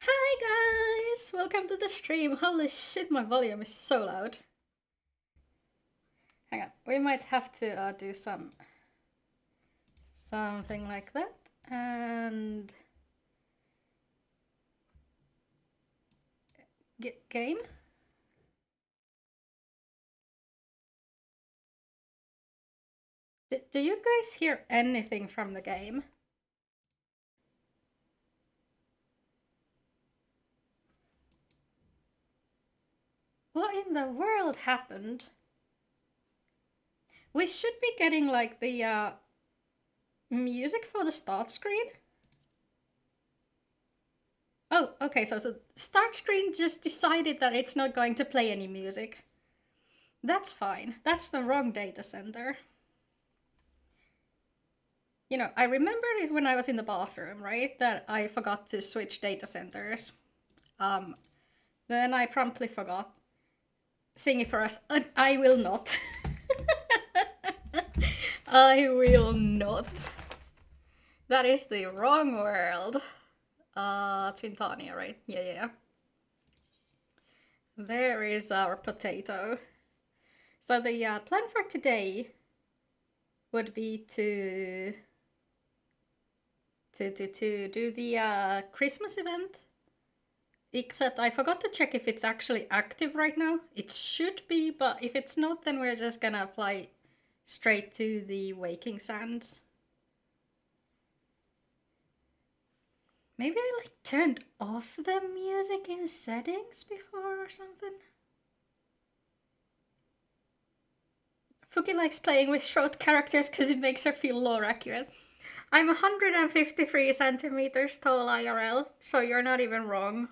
Hi guys! Welcome to the stream. Holy shit, my volume is so loud. Hang on, we might have to do something like that. And game. Do you guys hear anything from the game? What in the world happened? We should be getting like the music for the start screen. Oh, okay, so start screen just decided that it's not going to play any music. That's fine. That's the wrong data center. You know, I remember it when I was in the bathroom, right? That I forgot to switch data centers. Then I promptly forgot. Sing it for us. I will not. I will not. That is the wrong world. Twintania, right? Yeah. There is our potato. So the plan for today would be to do the Christmas event. Except I forgot to check if it's actually active right now. It should be, but if it's not, then we're just gonna fly straight to the Waking Sands. Maybe I like turned off the music in settings before or something. Fuki likes playing with short characters because it makes her feel lore accurate. I'm 153 centimeters tall IRL, so you're not even wrong.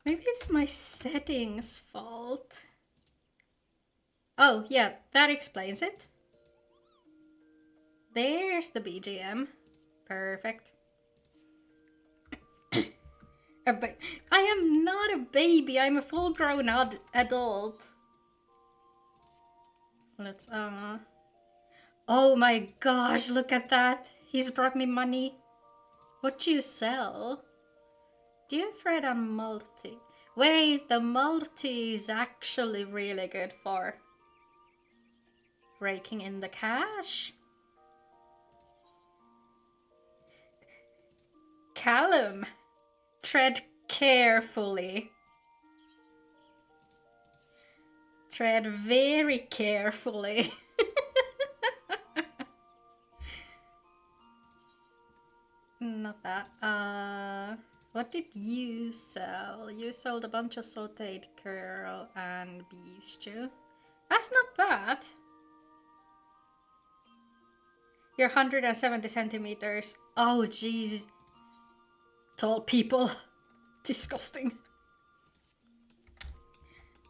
Maybe it's my settings fault. Oh, yeah, that explains it. There's the BGM. Perfect. I am not a baby, I'm a full-grown adult. Let's, Oh my gosh, look at that. He's brought me money. What do you sell? Do you afraid I'm multi? Wait, the multi is actually really good for raking in the cash. Callum, tread carefully. Tread very carefully. Not that. What did you sell? You sold a bunch of sauteed curl and beef stew. That's not bad. You're 170 centimeters. Oh, jeez. Tall people. Disgusting.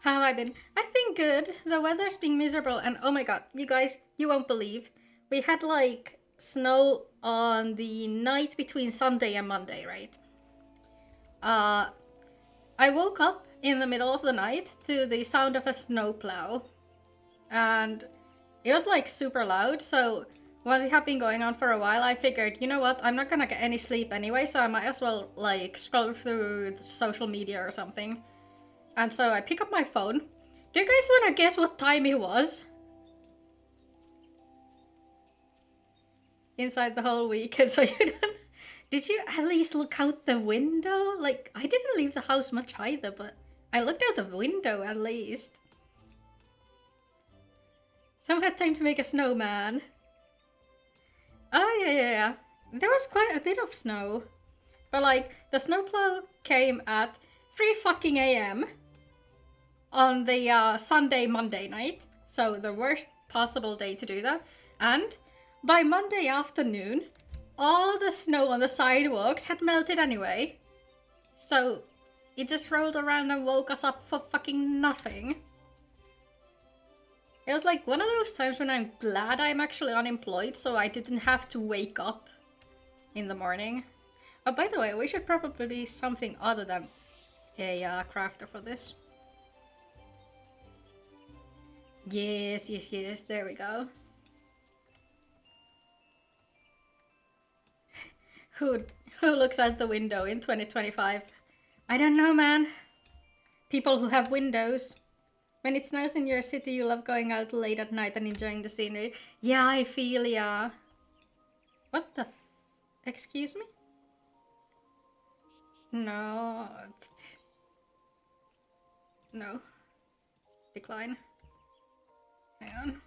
How have I been? I've been good. The weather's been miserable and oh my god, you guys, you won't believe. We had like snow on the night between Sunday and Monday, right? I woke up in the middle of the night to the sound of a snowplow. And it was like super loud, so once it had been going on for a while, I figured, you know what, I'm not gonna get any sleep anyway, so I might as well like scroll through social media or something. And so I pick up my phone. Do you guys wanna guess what time it was? Inside the whole weekend, so you don't... Did you at least look out the window? Like, I didn't leave the house much either, but I looked out the window at least. Someone had time to make a snowman. Oh, yeah. There was quite a bit of snow. But, like, the snowplow came at 3 fucking a.m. on the Sunday, Monday night. So, the worst possible day to do that. And by Monday afternoon, all of the snow on the sidewalks had melted anyway. So, it just rolled around and woke us up for fucking nothing. It was like one of those times when I'm glad I'm actually unemployed, so I didn't have to wake up in the morning. Oh, by the way, we should probably be something other than a crafter for this. Yes, there we go. Who who looks out the window in 2025? I don't know, man. People who have windows. When it snows in your city, you love going out late at night and enjoying the scenery. Yeah, I feel ya. What the excuse me? No. No. Decline. Hang on.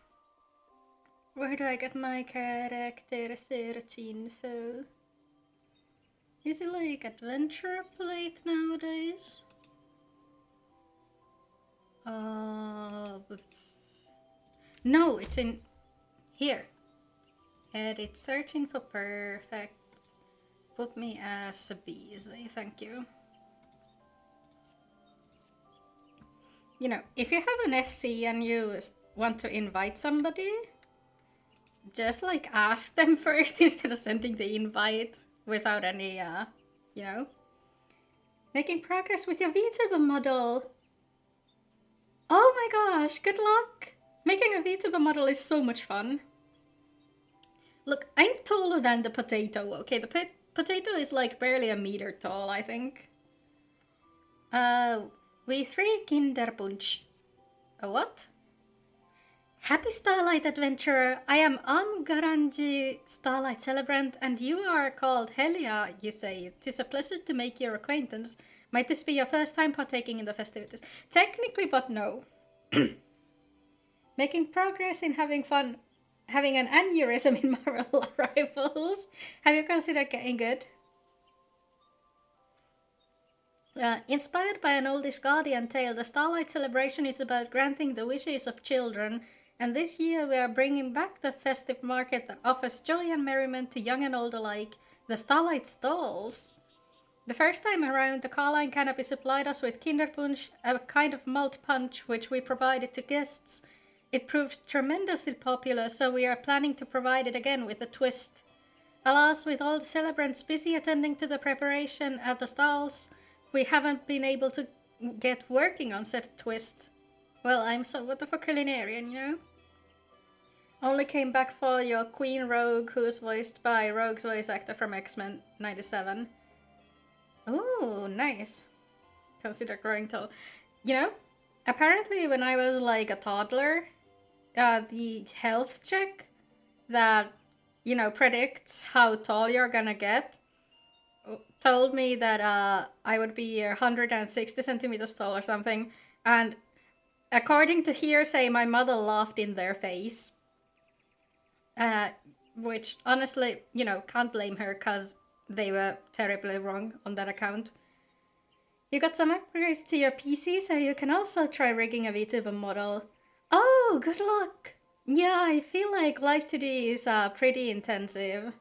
Where do I get my character search info? Is it like adventure plate nowadays? No, it's in here. Edit searching for perfect. Put me as a busy, thank you. You know, if you have an FC and you want to invite somebody, just like ask them first instead of sending the invite without any, you know. Making progress with your VTuber model. Oh my gosh, good luck! Making a VTuber model is so much fun. Look, I'm taller than the potato, okay? The potato is like barely a meter tall, I think. We 3 Kinderpunch. A what? Happy Starlight Adventurer! I am Garanji Starlight Celebrant, and you are called Helia, you say. It is a pleasure to make your acquaintance. Might this be your first time partaking in the festivities? Technically, but no. Making progress in having fun. Having an aneurysm in Marvel rifles. Have you considered getting good? Inspired by an oldish Guardian tale, the Starlight Celebration is about granting the wishes of children, and this year we are bringing back the festive market that offers joy and merriment to young and old alike, the Starlight Stalls. The first time around, the Carline Canopy supplied us with Kinderpunch, a kind of malt punch which we provided to guests. It proved tremendously popular, so we are planning to provide it again with a twist. Alas, with all the celebrants busy attending to the preparation at the stalls, we haven't been able to get working on said twist. Well, I'm somewhat of a culinarian, you know? Only came back for your Queen Rogue, who's voiced by Rogue's voice actor from X-Men 97. Ooh, nice. Consider growing tall. You know, apparently when I was like a toddler, the health check that, you know, predicts how tall you're gonna get told me that I would be 160 centimeters tall or something, and according to hearsay, my mother laughed in their face. Which, honestly, you know, can't blame her, because they were terribly wrong on that account. You got some upgrades to your PC, so you can also try rigging a VTuber model. Oh, good luck! Yeah, I feel like Live 2D is pretty intensive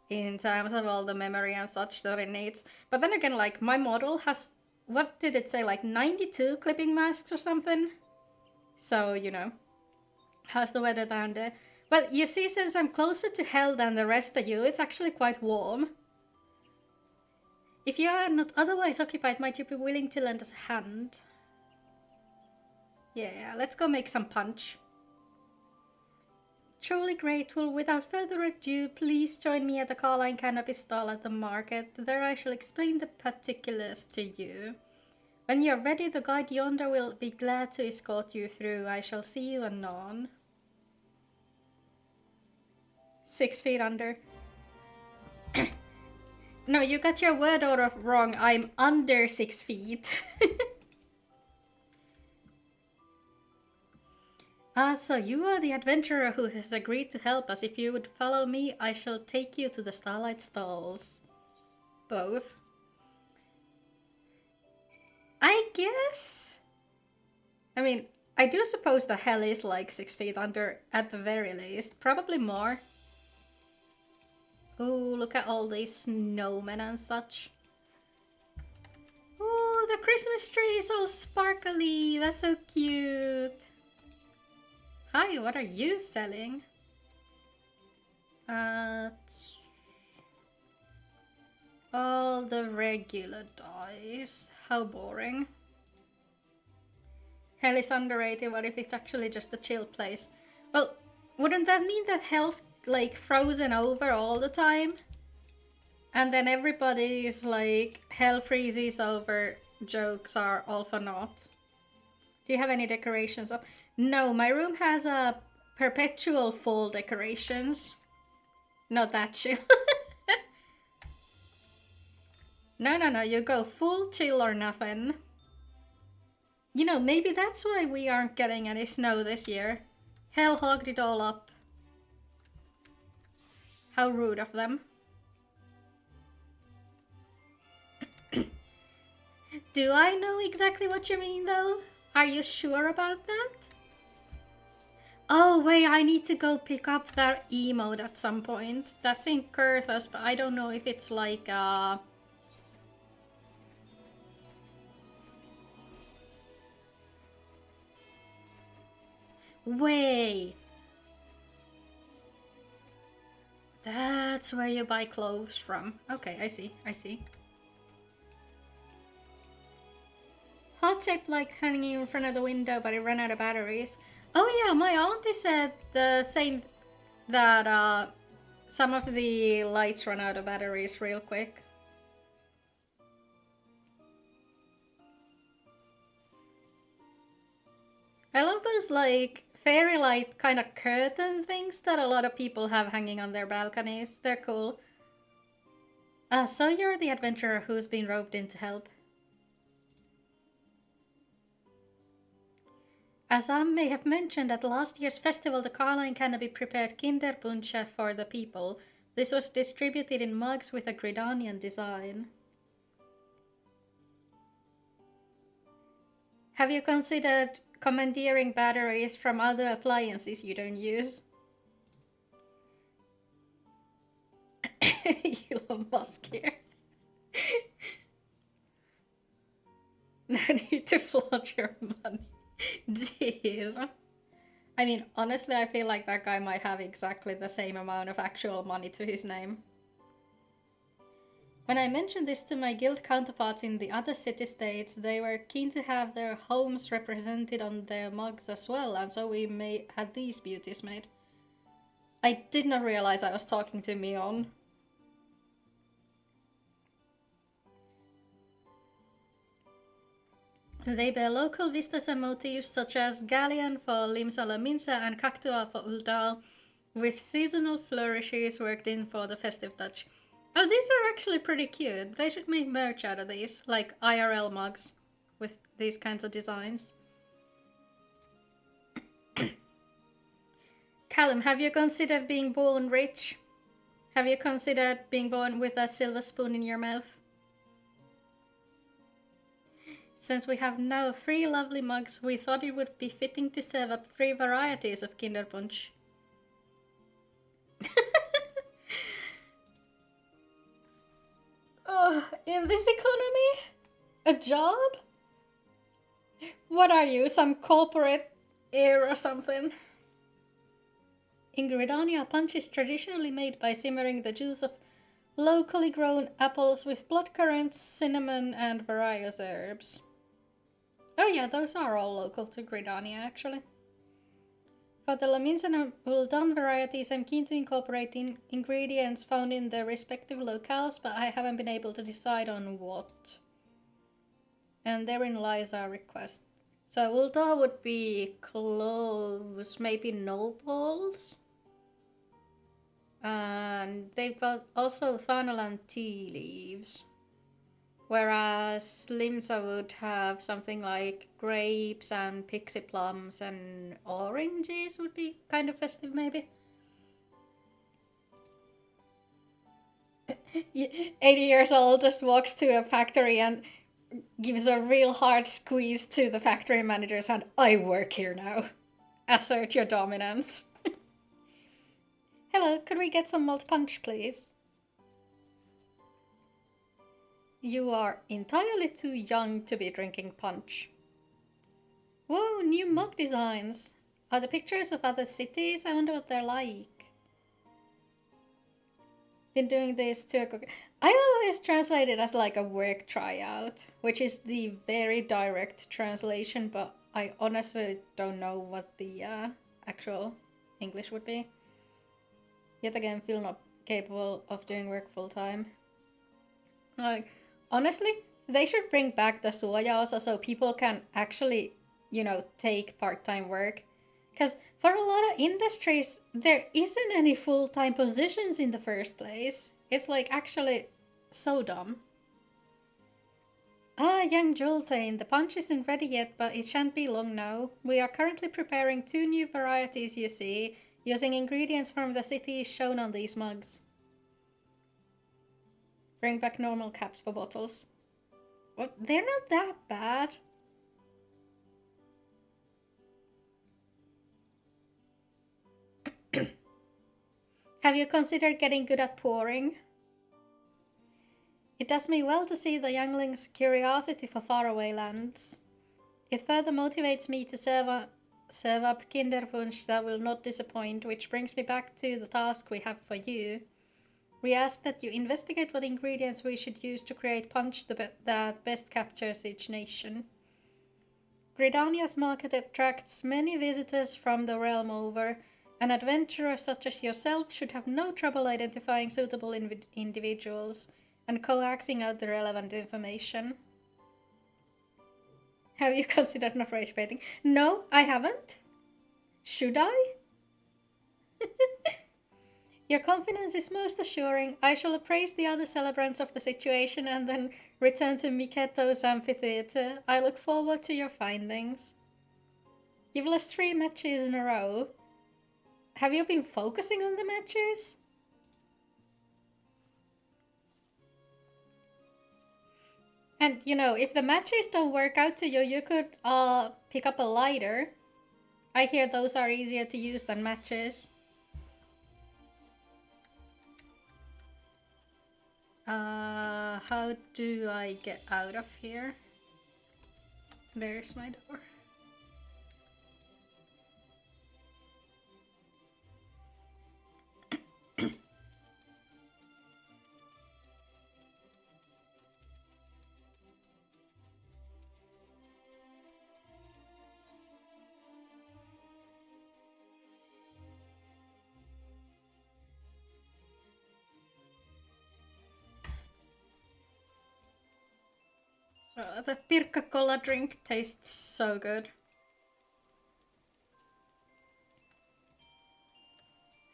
in terms of all the memory and such that it needs. But then again, like, my model has, what did it say, like 92 clipping masks or something? So, you know, how's the weather down there? Well, you see, since I'm closer to hell than the rest of you, it's actually quite warm. If you are not otherwise occupied, might you be willing to lend us a hand? Yeah, let's go make some punch. Truly grateful. Without further ado, please join me at the Carline Canopy stall at the market. There I shall explain the particulars to you. When you're ready, the guide yonder will be glad to escort you through. I shall see you anon. 6 feet under. No, you got your word order wrong. I'm under 6 feet. So you are the adventurer who has agreed to help us. If you would follow me, I shall take you to the Starlight Stalls. Both. I guess? I mean, I do suppose the hell is like 6 feet under at the very least. Probably more. Ooh, look at all these snowmen and such. Oh, the Christmas tree is all sparkly. That's so cute. Hi, what are you selling? All the regular dice. How boring. Hell is underrated. What if it's actually just a chill place? Well, wouldn't that mean that hell's like frozen over all the time? And then everybody's like hell freezes over jokes are all for naught. Do you have any decorations up? No, my room has a perpetual fall decorations. Not that chill. No, you go full chill or nothing. You know, maybe that's why we aren't getting any snow this year. Hell hogged it all up. How rude of them. Do I know exactly what you mean though? Are you sure about that? Oh wait, I need to go pick up that emote at some point. That's in Kurthos, but I don't know if it's like Wait. That's where you buy clothes from. Okay, I see. Hot tape like hanging in front of the window, but it ran out of batteries. Oh yeah, my auntie said the same, that some of the lights run out of batteries real quick. I love those like fairy light kind of curtain things that a lot of people have hanging on their balconies. They're cool. So you're the adventurer who's been roped in to help. As I may have mentioned at last year's festival, the Carline Canopy prepared Kinderpunsch for the people. This was distributed in mugs with a Gridanian design. Have you considered commandeering batteries from other appliances you don't use? Elon Musk here. No need to flaunt your money. Jeez. I mean, honestly, I feel like that guy might have exactly the same amount of actual money to his name. When I mentioned this to my guild counterparts in the other city-states, they were keen to have their homes represented on their mugs as well, and so we had these beauties made. I did not realize I was talking to Mion. They bear local vistas and motifs such as Galleon for Limsala Minsa and Cactua for Uldal, with seasonal flourishes worked in for the festive touch. Oh, these are actually pretty cute. They should make merch out of these, like IRL mugs with these kinds of designs. Callum, have you considered being born rich? Have you considered being born with a silver spoon in your mouth? Since we have now 3 lovely mugs, we thought it would be fitting to serve up 3 varieties of Kinderpunsch. Oh, in this economy? A job? What are you, some corporate heir or something? In Gridania, punch is traditionally made by simmering the juice of locally grown apples with blood currants, cinnamon, and various herbs. Oh yeah, those are all local to Gridania, actually. For the Lamins and Uldan varieties, I'm keen to incorporate ingredients found in their respective locales, but I haven't been able to decide on what. And therein lies our request. So Ulda would be cloves, maybe nobles. And they've got also Thanalan tea leaves. Whereas Limsa would have something like grapes and pixie plums, and oranges would be kind of festive maybe. 80 years old just walks to a factory and gives a real hard squeeze to the factory manager's hand. I work here now. Assert your dominance. Hello, could we get some malt punch, please? You are entirely too young to be drinking punch. Whoa, new mug designs. Are the pictures of other cities? I wonder what they're like. Been doing this too. I always translate it as like a work tryout, which is the very direct translation, but I honestly don't know what the actual English would be. Yet again, feel not capable of doing work full time. Like, honestly, they should bring back the suoja also so people can actually, you know, take part-time work. Because for a lot of industries, there isn't any full-time positions in the first place. It's like actually so dumb. Ah, young Jultain, the punch isn't ready yet, but it shan't be long now. We are currently preparing 2 new varieties, you see, using ingredients from the cities shown on these mugs. Bring back normal caps for bottles. Well, they're not that bad. Have you considered getting good at pouring? It does me well to see the youngling's curiosity for faraway lands. It further motivates me to serve up Kinderwunsch that will not disappoint, which brings me back to the task we have for you. We ask that you investigate what ingredients we should use to create punch that best captures each nation. Gridania's market attracts many visitors from the realm over, and adventurers such as yourself should have no trouble identifying suitable individuals and coaxing out the relevant information. Have you considered not rage baiting? No, I haven't. Should I? Your confidence is most assuring. I shall appraise the other celebrants of the situation and then return to Miketo's amphitheater. I look forward to your findings. You've lost 3 matches in a row. Have you been focusing on the matches? And, you know, if the matches don't work out to you, you could pick up a lighter. I hear those are easier to use than matches. How do I get out of here? There's my door. The Pirkka Cola drink tastes so good.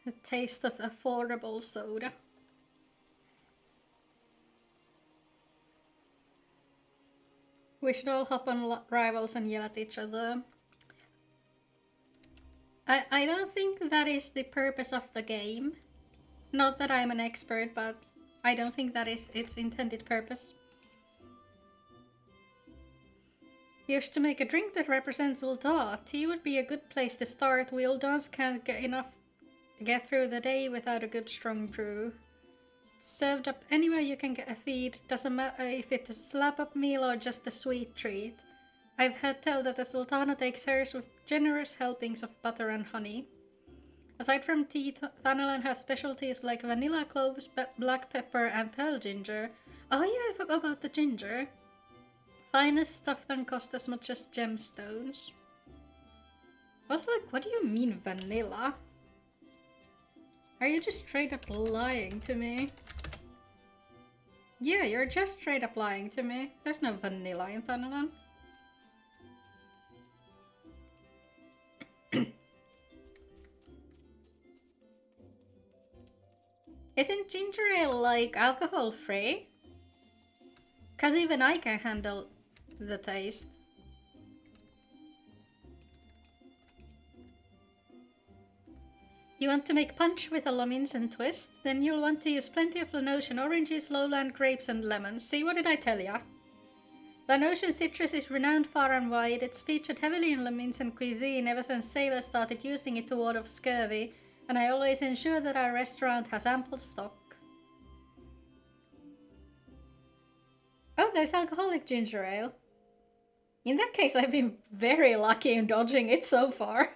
The taste of affordable soda. We should all hop on rivals and yell at each other. I don't think that is the purpose of the game. Not that I'm an expert, but I don't think that is its intended purpose. Here's to make a drink that represents Ul'dah. Tea would be a good place to start. We Uldahs can't get through the day without a good strong brew. Served up anywhere you can get a feed. Doesn't matter if it's a slap-up meal or just a sweet treat. I've heard tell that the Sultana takes hers with generous helpings of butter and honey. Aside from tea, Thanalan has specialties like vanilla cloves, black pepper, and pearl ginger. Oh yeah, I forgot about the ginger. Finest stuff that cost as much as gemstones. I was like, what do you mean vanilla? Are you just straight up lying to me? Yeah, you're just straight up lying to me. There's no vanilla in Thanalan. Isn't ginger ale like alcohol free? Cause even I can handle the taste. You want to make punch with a Lominsan twist? Then you'll want to use plenty of Lanosian oranges, lowland grapes, and lemons. See, what did I tell ya? Lanosian citrus is renowned far and wide. It's featured heavily in Lominsan cuisine ever since sailors started using it to ward off scurvy, and I always ensure that our restaurant has ample stock. Oh, there's alcoholic ginger ale. In that case, I've been very lucky in dodging it so far.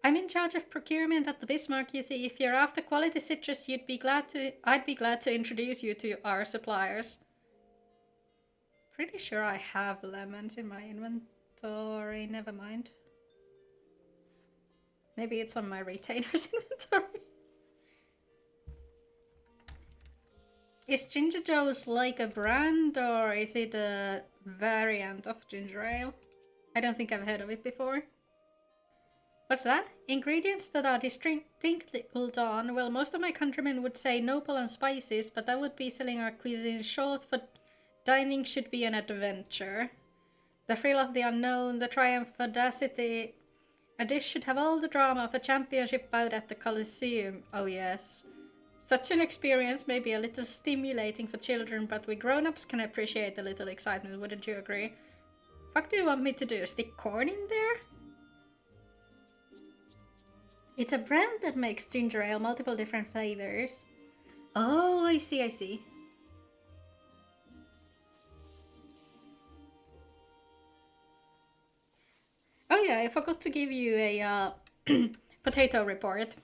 I'm in charge of procurement at the Bismarck, you see. If you're after quality citrus, I'd be glad to introduce you to our suppliers. Pretty sure I have lemons in my inventory, never mind. Maybe it's on my retainer's inventory. Is Ginger Joe's like a brand or is it a variant of ginger ale? I don't think I've heard of it before. What's that? Ingredients that are distinctly well done. Well, most of my countrymen would say noble and spices, but that would be selling our cuisine short, for dining should be an adventure. The thrill of the unknown, the triumph of audacity. A dish should have all the drama of a championship bout at the Colosseum. Oh yes. Such an experience may be a little stimulating for children, but we grown-ups can appreciate a little excitement, wouldn't you agree? Fuck do you want me to do? Stick corn in there? It's a brand that makes ginger ale, multiple different flavors. Oh, I see, I see. Oh yeah, I forgot to give you a potato report.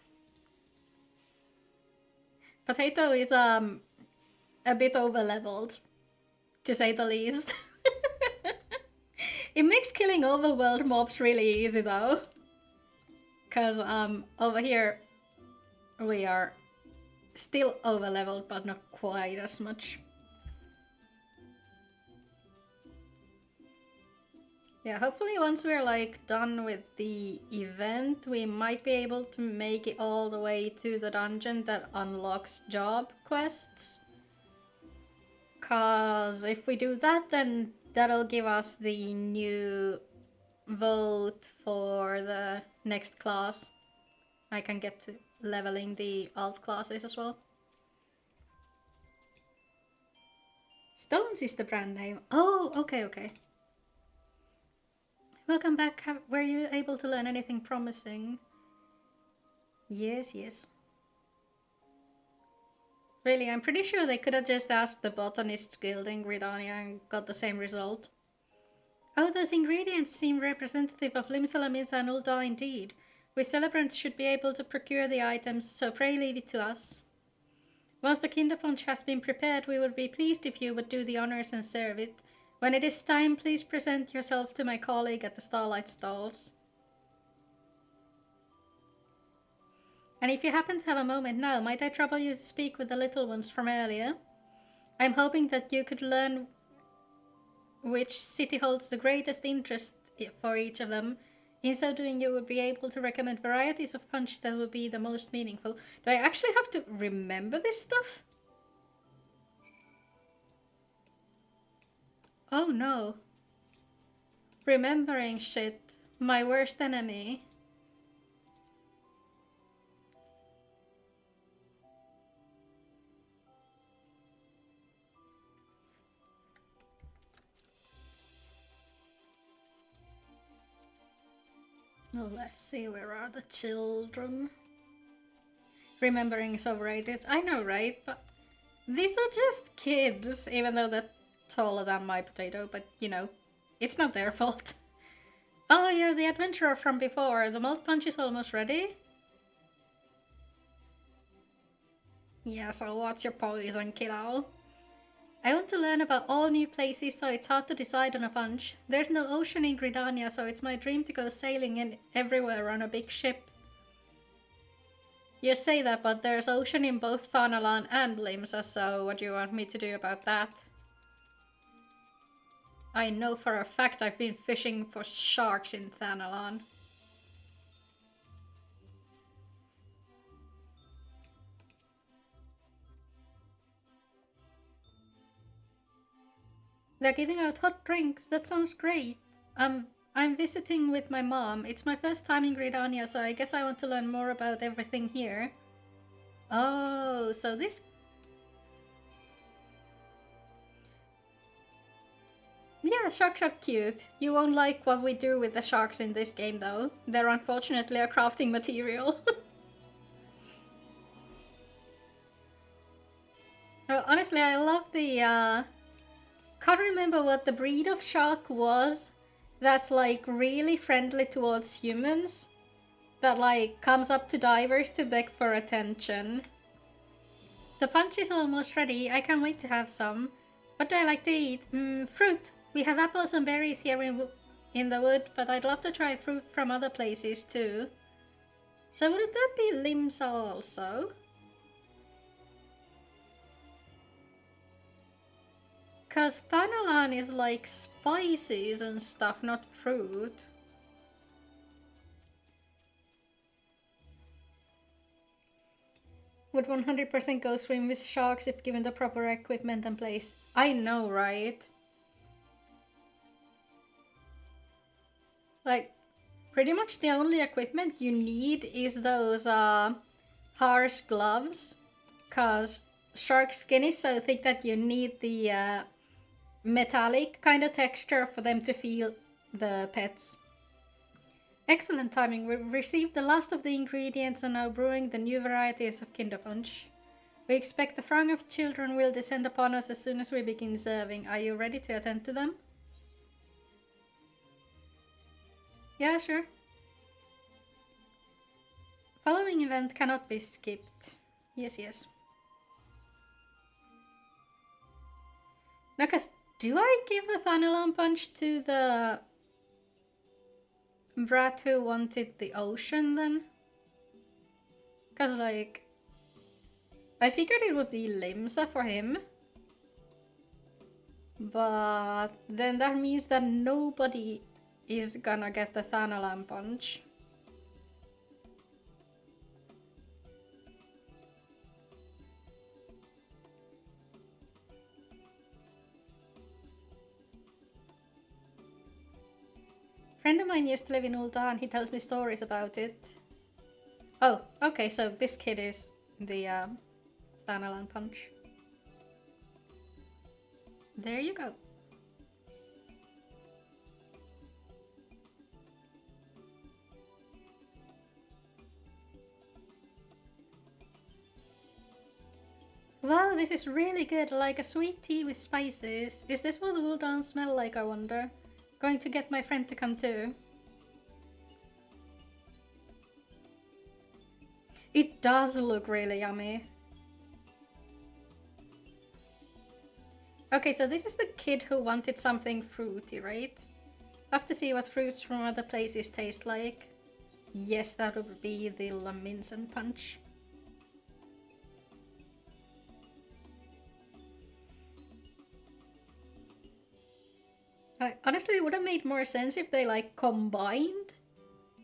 Potato is a bit over-leveled, to say the least. It makes killing overworld mobs really easy though. Cause over here we are still over-leveled, but not quite as much. Yeah, hopefully once we're like done with the event, we might be able to make it all the way to the dungeon that unlocks job quests. Cause if we do that, then that'll give us the new vote for the next class. I can get to leveling the alt classes as well. Stones is the brand name. Oh, okay, okay. Welcome back. Were you able to learn anything promising? Yes, yes. Really, I'm pretty sure they could have just asked the Botanist Guild in Gridania and got the same result. Oh, those ingredients seem representative of Limsalamisa and Ulda indeed. We celebrants should be able to procure the items, so pray leave it to us. Once the Kinder Punch has been prepared, we would be pleased if you would do the honors and serve it. When it is time, please present yourself to my colleague at the Starlight Stalls. And if you happen to have a moment now, might I trouble you to speak with the little ones from earlier? I'm hoping that you could learn which city holds the greatest interest for each of them. In so doing, you would be able to recommend varieties of punch that would be the most meaningful. Do I actually have to remember this stuff? Oh no. Remembering shit. My worst enemy. Well, let's see, where are the children? Remembering is overrated. I know, right? But these are just kids, even though they're taller than my potato, but you know, it's not their fault. Oh, you're the adventurer from before. The malt punch is almost ready? Yeah, so what's your poison, kiddo? I want to learn about all new places, so it's hard to decide on a punch. There's no ocean in Gridania, so it's my dream to go sailing in everywhere on a big ship. You say that, but there's ocean in both Thanalan and Limsa, so what do you want me to do about that? I know for a fact I've been fishing for sharks in Thanalan. They're giving out hot drinks. That sounds great. I'm visiting with my mom. It's my first time in Gridania, so I guess I want to learn more about everything here. Oh, so this... Yeah, sharks are cute. You won't like what we do with the sharks in this game, though. They're unfortunately a crafting material. Honestly, I love the... Can't remember what the breed of shark was that's like really friendly towards humans. That like comes up to divers to beg for attention. The punch is almost ready. I can't wait to have some. What do I like to eat? Fruit. We have apples and berries here in the wood, but I'd love to try fruit from other places too. So would that be Limsa also? Cause Thanalan is like spices and stuff, not fruit. Would 100% go swim with sharks if given the proper equipment and place. I know, right? Like, pretty much the only equipment you need is those harsh gloves. Cause shark skin is so thick that you need the metallic kind of texture for them to feel the pets. Excellent timing. We received the last of the ingredients and are brewing the new varieties of Kinder Punch. We expect the throng of children will descend upon us as soon as we begin serving. Are you ready to attend to them? Yeah, sure. Following event cannot be skipped. Yes, yes. No, cause do I give the Thanalan Punch to the brat who wanted the ocean then? Cause like, I figured it would be Limsa for him. But then that means that nobody is gonna get the Thanalan Punch. Friend of mine used to live in Ul'dah. He tells me stories about it. Oh, okay, so this kid is the Thanalan Punch. There you go. Wow, this is really good, like a sweet tea with spices. Is this what Ul'dah smell like, I wonder? Going to get my friend to come too. It does look really yummy. Okay, so this is the kid who wanted something fruity, right? I'll have to see what fruits from other places taste like. Yes, that would be the Laminson Punch. Honestly, it would have made more sense if they like combined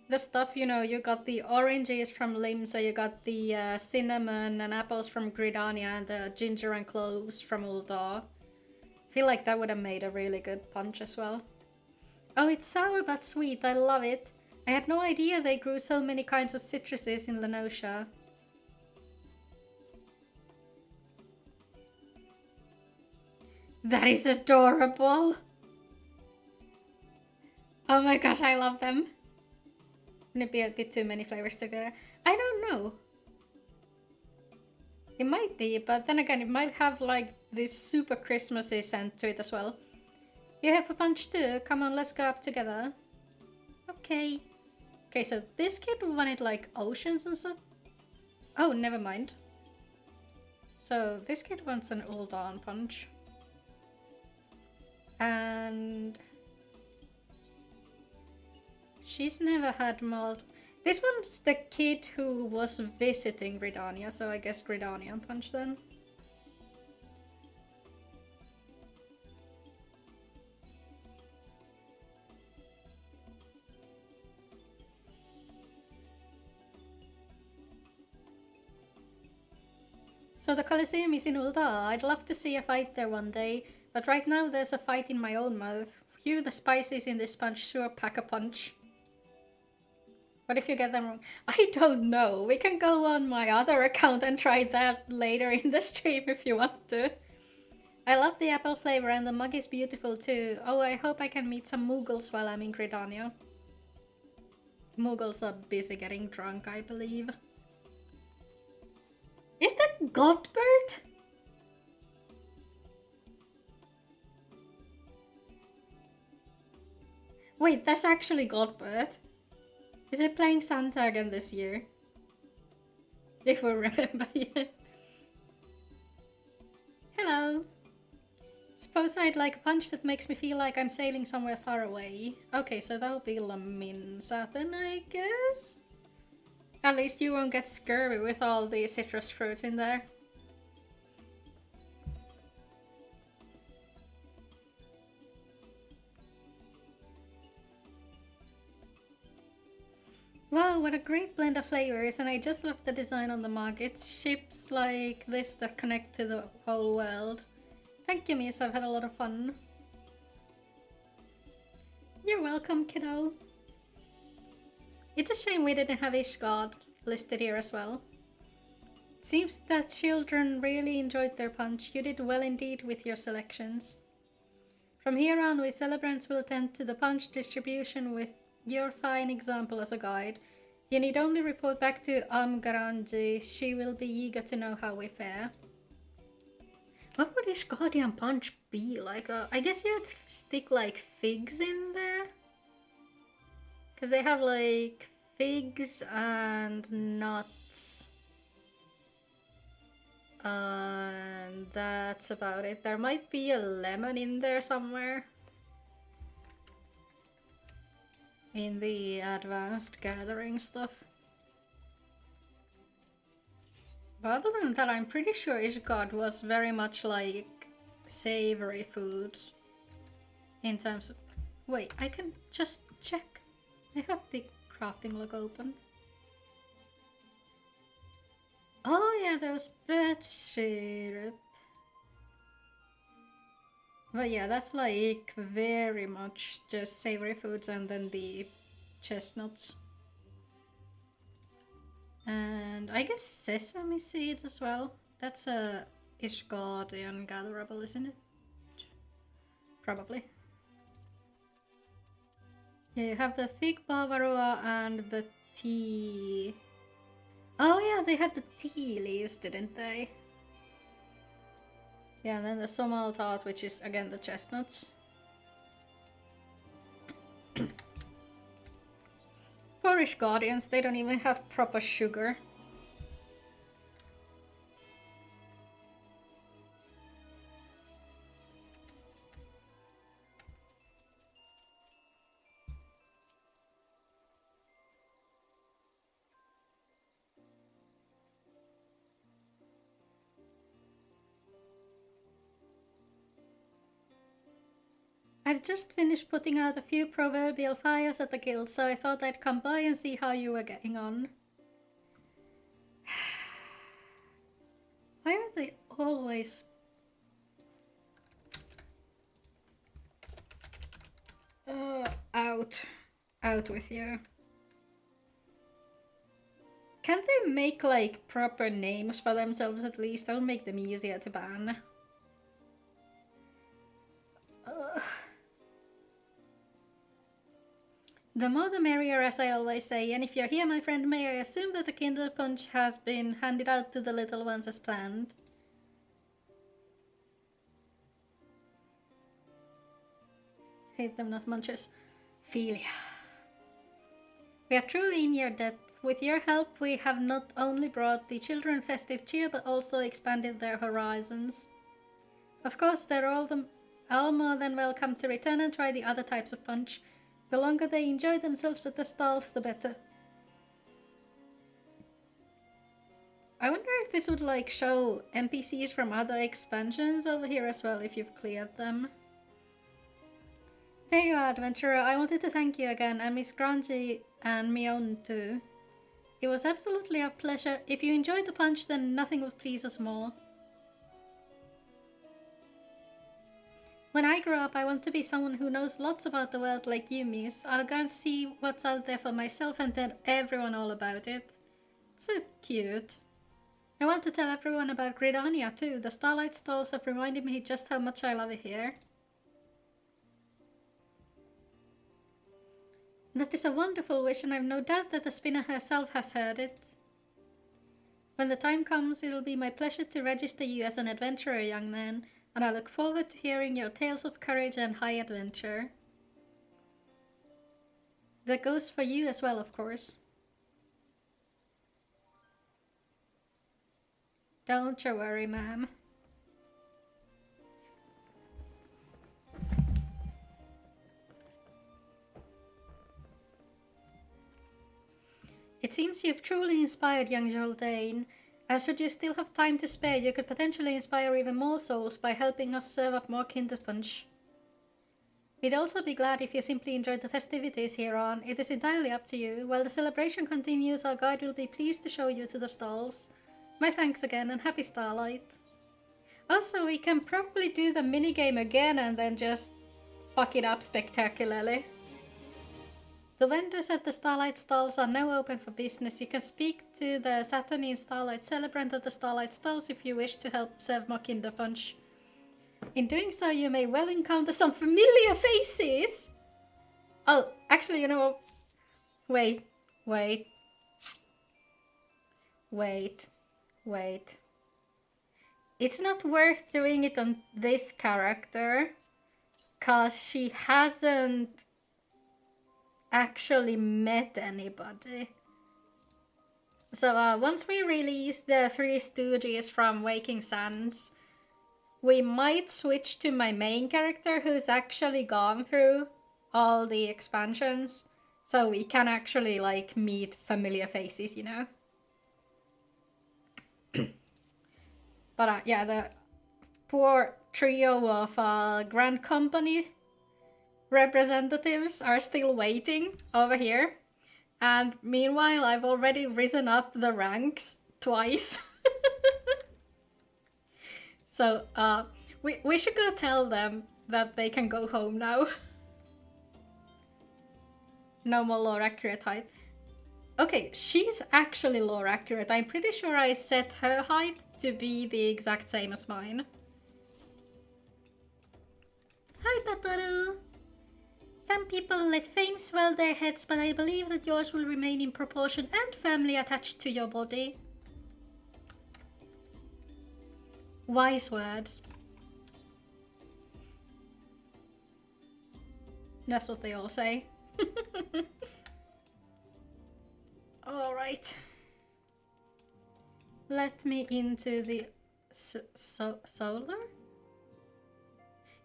the stuff, you know, you got the oranges from Limsa, you got the cinnamon and apples from Gridania, and the ginger and cloves from Ul'dah. I feel like that would have made a really good punch as well. Oh, it's sour but sweet, I love it. I had no idea they grew so many kinds of citruses in Lenosha. That is adorable! Oh my gosh, I love them. Wouldn't it be a bit too many flavors together? I don't know. It might be, but then again, it might have like this super Christmassy scent to it as well. You have a punch too? Come on, let's go up together. Okay. Okay, so this kid wanted like oceans and stuff. Oh, never mind. So this kid wants an Ul'dah punch. And she's never had malt. This one's the kid who was visiting Gridania, so I guess Gridania punch then. So the Colosseum is in Ul'dah. I'd love to see a fight there one day, but right now there's a fight in my own mouth. Phew, the spices in this punch sure pack a punch. What if you get them wrong? I don't know. We can go on my other account and try that later in the stream if you want to. I love the apple flavor and the mug is beautiful too. Oh, I hope I can meet some Muggles while I'm in Gridania. Muggles are busy getting drunk, I believe. Is that Godbert? Wait, that's actually Godbert. Is it playing Santa again this year? If we remember yet. Hello. Suppose I'd like a punch that makes me feel like I'm sailing somewhere far away. Okay, so that'll be Laminsa then, I guess? At least you won't get scurvy with all the citrus fruits in there. Wow, what a great blend of flavors, and I just love the design on the mug. It's ships like this that connect to the whole world. Thank you, Miss, I've had a lot of fun. You're welcome, kiddo. It's a shame we didn't have Ishgard listed here as well. It seems that children really enjoyed their punch. You did well indeed with your selections. From here on, we celebrants will tend to the punch distribution with your fine example as a guide. You need only report back to Garanji. She will be eager to know how we fare. What would Ishgardian punch be like? I guess you'd stick like figs in there? Because they have like figs and nuts. And that's about it. There might be a lemon in there somewhere. In the advanced gathering stuff. But other than that, I'm pretty sure Ishgard was very much like savory foods. In terms of... Wait, I can just check. I have the crafting log open. Oh yeah, there's birch syrup. But yeah, that's like very much just savory foods and then the chestnuts. And I guess sesame seeds as well. That's a Ishgardian gatherable, isn't it? Probably. Yeah, you have the fig bavaroa and the tea. Oh yeah, they had the tea leaves, didn't they? Yeah, and then the somal tart, which is again the chestnuts. For Ishgardians, they don't even have proper sugar. I've just finished putting out a few proverbial fires at the guild, so I thought I'd come by and see how you were getting on. Why are they always... out. Out with you. Can't they make like proper names for themselves at least? Don't make them easier to ban. Ugh. The more the merrier, as I always say, and if you're here, my friend, may I assume that the Kinder Punch has been handed out to the little ones as planned? Hate them not munchers. Philia. We are truly in your debt. With your help, we have not only brought the children festive cheer, but also expanded their horizons. Of course, they're all more than welcome to return and try the other types of punch. The longer they enjoy themselves at the stalls, the better. I wonder if this would like show NPCs from other expansions over here as well if you've cleared them. There you are, adventurer. I wanted to thank you again, and Miss Granji and Mion too. It was absolutely a pleasure. If you enjoyed the punch, then nothing would please us more. When I grow up, I want to be someone who knows lots about the world like you, Miss. I'll go and see what's out there for myself and tell everyone all about it. It's so cute. I want to tell everyone about Gridania too. The Starlight Stalls have reminded me just how much I love it here. That is a wonderful wish, and I've no doubt that the spinner herself has heard it. When the time comes, it'll be my pleasure to register you as an adventurer, young man, and I look forward to hearing your tales of courage and high adventure. That goes for you as well, of course. Don't you worry, ma'am. It seems you've truly inspired young Joldain. As should you still have time to spare, you could potentially inspire even more souls by helping us serve up more Kinderpunch. We'd also be glad if you simply enjoyed the festivities here on. It is entirely up to you. While the celebration continues, our guide will be pleased to show you to the stalls. My thanks again and happy Starlight. Also, we can probably do the minigame again and then just fuck it up spectacularly. The vendors at the Starlight stalls are now open for business. You can speak to the Saturnine Starlight celebrant at the Starlight stalls if you wish to help serve Mokinder Punch. In doing so, you may well encounter some familiar faces! Oh, actually, you know what? Wait. It's not worth doing it on this character, cause she hasn't actually met anybody. So once we release the Three Stooges from Waking Sands, we might switch to my main character who's actually gone through all the expansions, so we can actually like meet familiar faces, you know. But yeah, the poor trio of Grand Company representatives are still waiting over here. And meanwhile, I've already risen up the ranks twice. So, we should go tell them that they can go home now. No more lore accurate height. Okay, she's actually lore accurate. I'm pretty sure I set her height to be the exact same as mine. Hi, Tataru! Some people let fame swell their heads, but I believe that yours will remain in proportion and firmly attached to your body. Wise words. That's what they all say. Alright. Let me into the solar?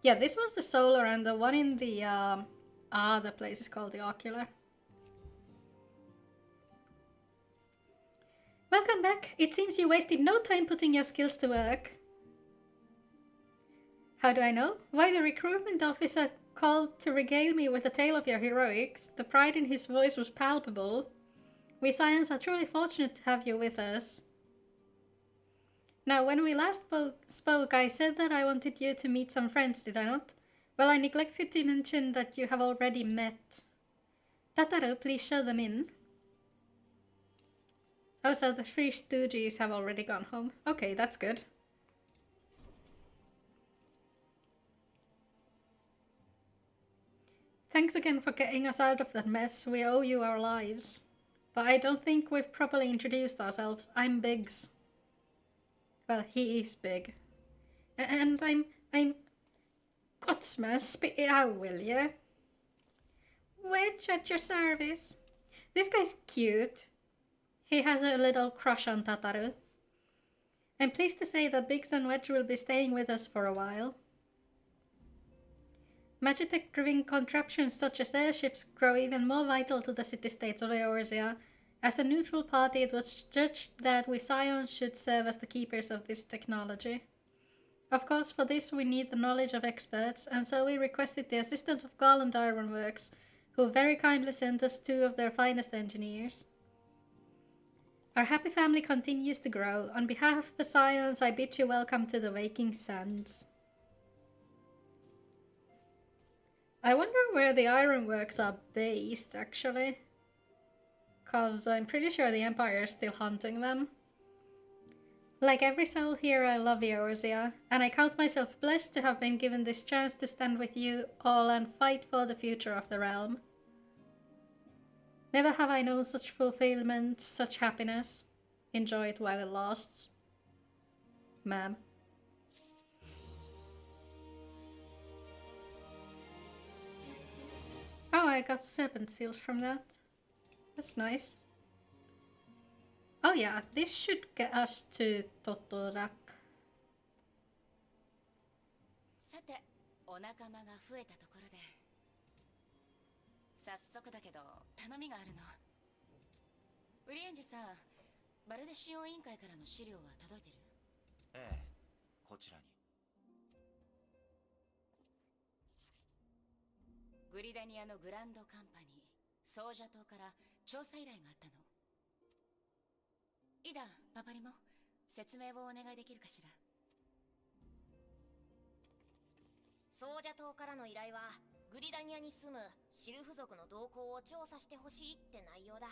Yeah, this one's the solar and the one in the the place is called the ocular. Welcome back. It seems you wasted no time putting your skills to work. How do I know? Why, the recruitment officer called to regale me with a tale of your heroics. The pride in his voice was palpable. We Scions are truly fortunate to have you with us. Now, when we last spoke, I said that I wanted you to meet some friends, did I not? Well, I neglected to mention that you have already met. Tataru, please show them in. Oh, so the Three Stooges have already gone home. Okay, that's good. Thanks again for getting us out of that mess. We owe you our lives. But I don't think we've properly introduced ourselves. I'm Biggs. Well, he is big. And I'm... Godsman, spit it out, will ya? Wedge at your service. This guy's cute. He has a little crush on Tataru. I'm pleased to say that Biggs and Wedge will be staying with us for a while. Magitech-driven contraptions such as airships grow even more vital to the city-states of Eorzea. As a neutral party, it was judged that we Scions should serve as the keepers of this technology. Of course, for this we need the knowledge of experts, and so we requested the assistance of Garland Ironworks, who very kindly sent us 2 of their finest engineers. Our happy family continues to grow. On behalf of the Scions, I bid you welcome to the Waking Sands. I wonder where the Ironworks are based, actually. Cause I'm pretty sure the Empire is still hunting them. Like every soul here, I love Eorzea, and I count myself blessed to have been given this chance to stand with you all and fight for the future of the realm. Never have I known such fulfillment, such happiness. Enjoy it while it lasts. Ma'am. Oh, I got serpent seals from that. That's nice. Oh yeah, this should get us to Totorak. さて、お仲間が増えたところで、早速だけど頼みがあるの。ウリエンジさん、バルデシオン委員会からの資料は届いてる？ええ、こちらに。グリダニアのグランドカンパニーソージャ島から調査依頼があったの。イダ、パパリも説明をお願いできるかしら。ソージャ島からの依頼はグリダニアに住むシルフ族の動向を調査してほしいって内容だ。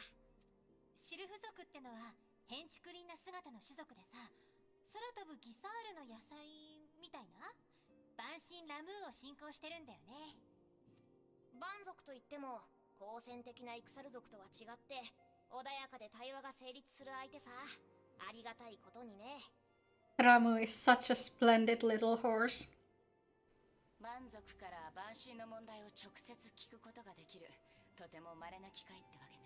シルフ族ってのは変竹林な姿の種族でさ、空飛ぶギサールの野菜みたいな万神ラムーを信仰してるんだよね。蛮族といっても好戦的なイクサル族とは違って穏やかで対話が成立する相手さ。ありがたいことにね。 Ramu is such a splendid little horse. 蛮族から万神の問題を直接聞くことができるとても稀な機会ってわけね。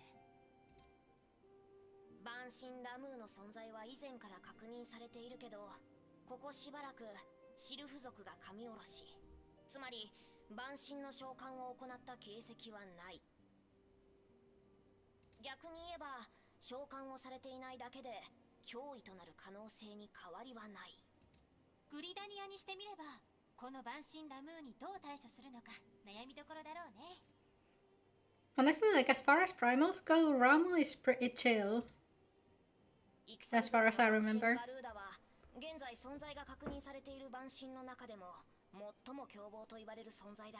蛮神ラムーの存在は以前から確認されているけど、ここしばらくシルフ族が神下ろし、つまり蛮神の召喚を行った形跡はない。逆に言えば召喚をされていないだけで脅威となる可能性に変わりはない。グリダニアにしてみればこの万神ラムーにどう対処するのか悩みどころだろうね。 Honestly, like as far as primals go, Ramu is pretty chill. As far as I remember. ガルーダは現在存在が確認されている蛮神の中でも最も凶暴と言われる存在だ。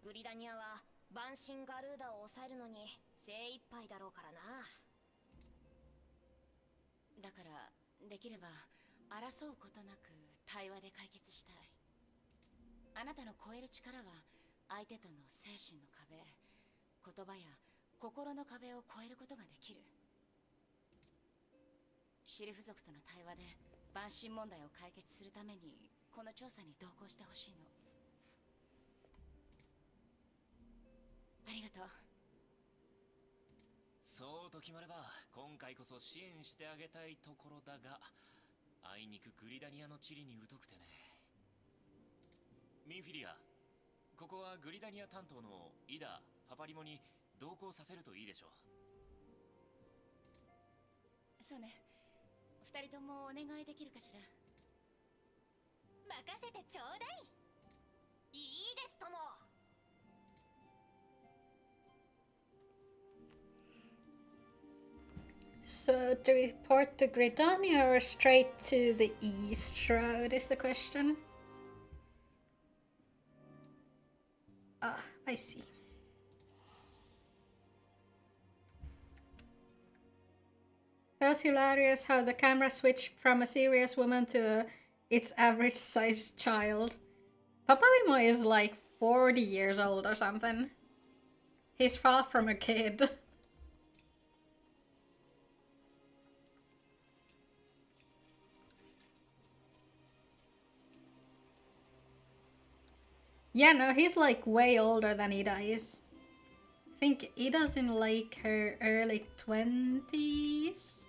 グリダニアは蛮神ガルーダを抑えるのに精一杯だろうからな。だからできれば争うことなく対話で解決したい。あなたの超える力は相手との精神の壁、言葉や心の壁を越えることができる。シルフ族との対話で蛮神問題を解決するためにこの調査に同行してほしいの。ありがとう。そうと決まれば今回こそ支援してあげたいところだが、あいにくグリダニアの地理に疎くてね。ミンフィリア、ここはグリダニア担当のイダ、パパリモに同行させるといいでしょう。そうね、二人ともお願いできるかしら。任せてちょうだい。いいですとも。So, do we port to Gridania or straight to the East Shroud is the question. Ah, I see. That was hilarious how the camera switched from a serious woman to its average-sized child. Papalimo is like 40 years old or something. He's far from a kid. Yeah, no, he's like way older than Ida is. I think Ida's in like her early 20s?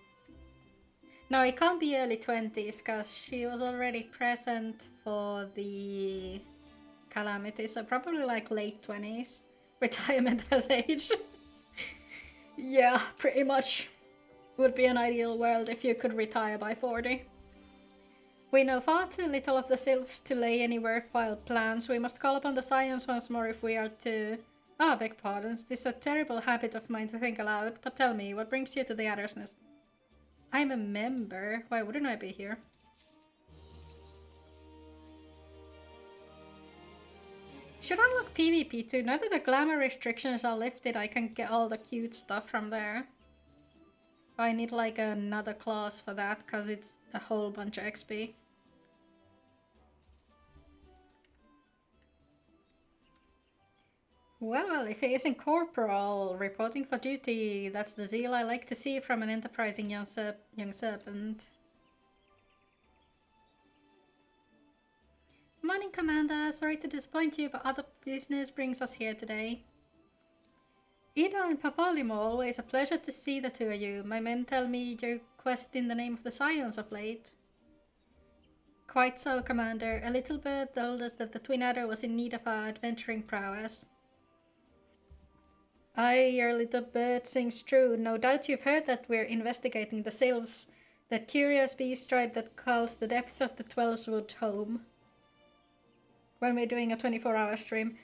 No, it can't be early 20s because she was already present for the calamity, so probably like late 20s. Retirement as age. Yeah, pretty much. Would be an ideal world if you could retire by 40. We know far too little of the sylphs to lay any worthwhile plans. We must call upon the science once more if we are to... Ah, beg pardons. This is a terrible habit of mine to think aloud. But tell me, what brings you to the Adder's Nest? I'm a member. Why wouldn't I be here? Should unlock PvP too. Now that the glamour restrictions are lifted, I can get all the cute stuff from there. I need like another class for that because it's a whole bunch of XP. Well, if he isn't corporal, reporting for duty, that's the zeal I like to see from an enterprising young serpent. Morning, Commander. Sorry to disappoint you, but other business brings us here today. Ida and Papalimo, always a pleasure to see the two of you. My men tell me your quest in the name of the Scions of late. Quite so, Commander. A little bird told us that the Twin Adder was in need of our adventuring prowess. Aye, your little bird sings true. No doubt you've heard that we're investigating the sylphs, that curious beast tribe that calls the depths of the Twelvewood home. When we're doing a 24-hour stream.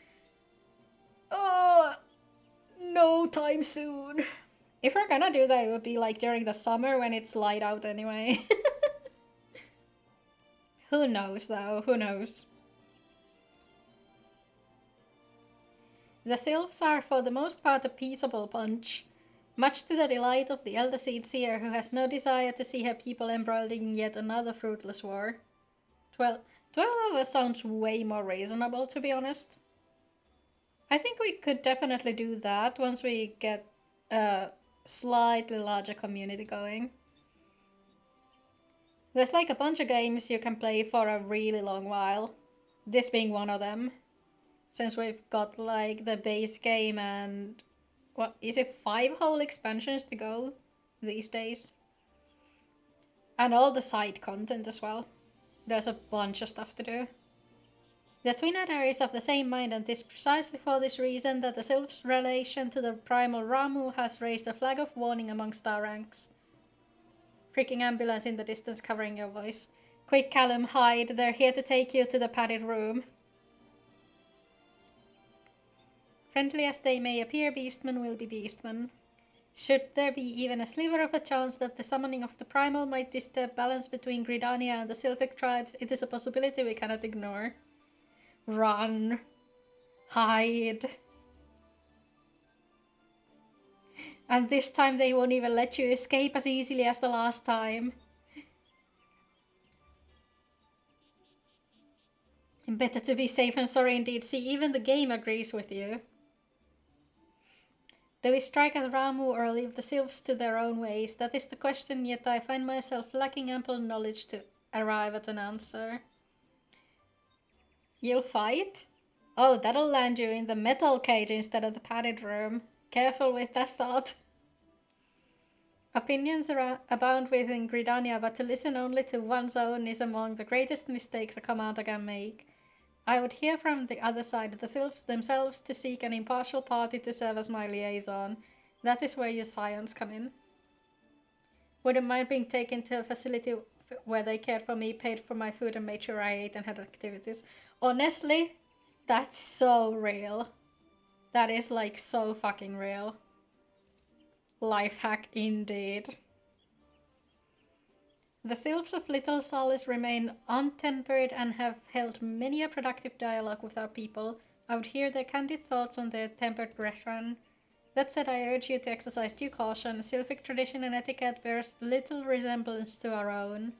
no time soon. If we're gonna do that, it would be like during the summer when it's light out anyway. Who knows though, who knows? The sylphs are for the most part a peaceable bunch, much to the delight of the elder seer who has no desire to see her people embroiled in yet another fruitless war. 12 hours sounds way more reasonable, to be honest. I think we could definitely do that once we get a slightly larger community going. There's like a bunch of games you can play for a really long while, this being one of them. Since we've got like the base game and what is it, 5 whole expansions to go these days? And all the side content as well. There's a bunch of stuff to do. The Twin Adder is of the same mind, and it is precisely for this reason that the Sylph's relation to the primal Ramu has raised a flag of warning amongst our ranks. Freaking ambulance in the distance covering your voice. Quick, Callum, hide. They're here to take you to the padded room. Friendly as they may appear, beastmen will be beastmen. Should there be even a sliver of a chance that the summoning of the primal might disturb balance between Gridania and the Sylphic tribes, it is a possibility we cannot ignore. Run. Hide. And this time they won't even let you escape as easily as the last time. Better to be safe and sorry indeed. See, even the game agrees with you. Do we strike at Ramu or leave the sylphs to their own ways? That is the question, yet I find myself lacking ample knowledge to arrive at an answer. You'll fight? Oh, that'll land you in the metal cage instead of the padded room. Careful with that thought. Opinions abound within Gridania, but to listen only to one's own is among the greatest mistakes a commander can make. I would hear from the other side, the sylphs themselves, to seek an impartial party to serve as my liaison. That is where your scions come in. Wouldn't mind being taken to a facility where they cared for me, paid for my food, and made sure I ate and had activities. Honestly, that's so real. That is like so fucking real. Life hack indeed. The sylphs of Little Solace remain untempered and have held many a productive dialogue with our people. I would hear their candid thoughts on their tempered brethren. That said, I urge you to exercise due caution. Sylphic tradition and etiquette bears little resemblance to our own.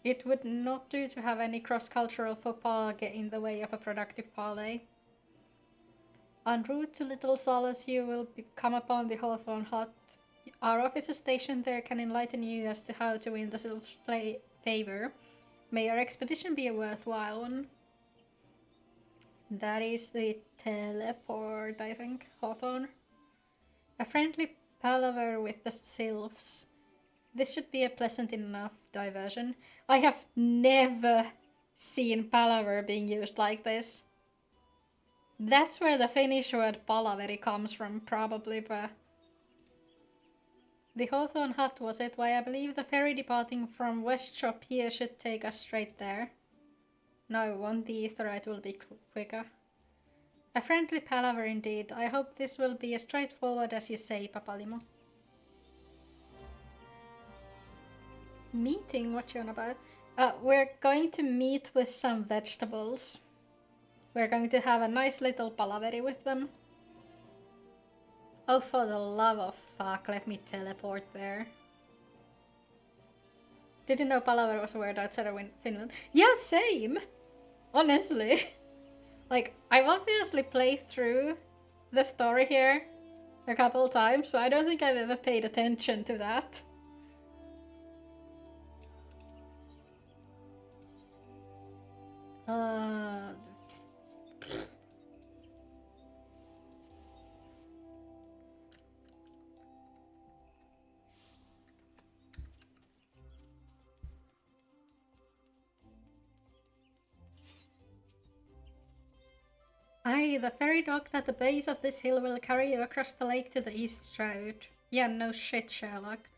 It would not do to have any cross-cultural faux pas get in the way of a productive parley. En route to Little Solace, you will come upon the Hawthorne Hut. Our officer stationed there can enlighten you as to how to win the Sylph's favor. May our expedition be a worthwhile one. That is the teleport, I think, Hawthorne. A friendly palaver with the Sylphs. This should be a pleasant enough diversion. I have never seen palaver being used like this. That's where the Finnish word palaveri comes from, probably, but... The Hawthorne Hut, was it? Why, I believe the ferry departing from West Shop here should take us straight there. No, it won't. The Etherite will be quicker. A friendly palaver indeed. I hope this will be as straightforward as you say, Papalimo. Meeting? What you on about? We're going to meet with some vegetables. We're going to have a nice little palaveri with them. Oh, for the love of fuck, let me teleport there. Didn't know palaver was a word outside of Finland. Yeah, same! Honestly. Like, I've obviously played through the story here a couple times, but I don't think I've ever paid attention to that. Aye, the ferry dock at the base of this hill will carry you across the lake to the east shroud. Yeah, no shit, Sherlock.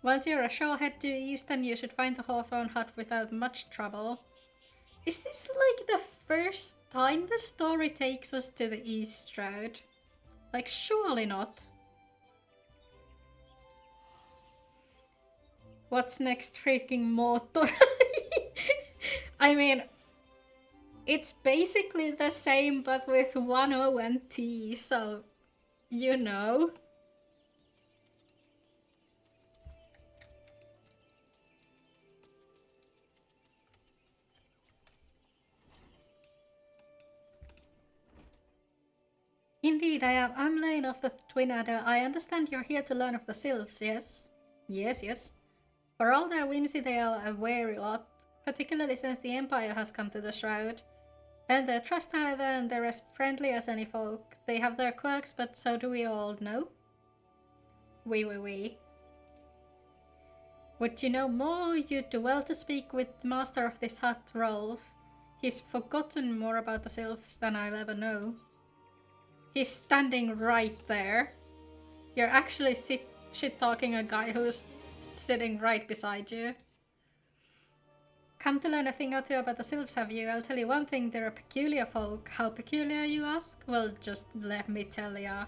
Once you're ashore, head due east and you should find the Hawthorne Hut without much trouble. Is this like the first time the story takes us to the east shroud? Like, surely not. What's next? Freaking motor. I mean, it's basically the same but with one O and T, so you know. Indeed, I am. I'm Lane of the Twin Adder. I understand you're here to learn of the Sylphs, yes? Yes, yes. For all their whimsy, they are a wary lot, particularly since the Empire has come to the Shroud. And they're trustworthy and they're as friendly as any folk. They have their quirks, but so do we all know. We. Would you know more, you'd do well to speak with the master of this hut, Rolf. He's forgotten more about the Sylphs than I'll ever know. He's standing right there. You're actually shit-talking a guy who's sitting right beside you. Come to learn a thing or two about the Sylphs, have you? I'll tell you one thing, they're a peculiar folk. How peculiar, you ask? Well, just let me tell ya.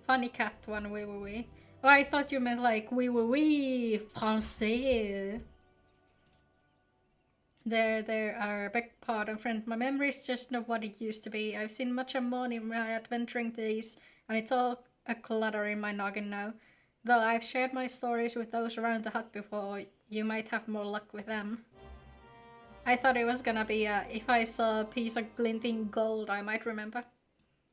Funny cat one, oui. Oh, I thought you meant like, oui, français. There are beg pardon, friend. My memory's just not what it used to be. I've seen much and more in my adventuring days, and it's all a clutter in my noggin now. Though I've shared my stories with those around the hut before, you might have more luck with them. I thought it was gonna be if I saw a piece of glinting gold, I might remember.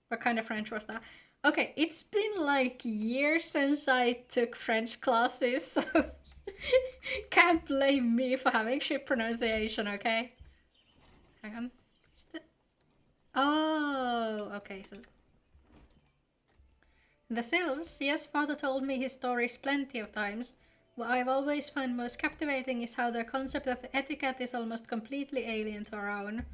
What kind of French was that? Okay, it's been like years since I took French classes, so can't blame me for having shit pronunciation, okay? Hang on. Oh, okay, so... The Sylphs, yes, father told me his stories plenty of times. What I've always found most captivating is how their concept of etiquette is almost completely alien to our own.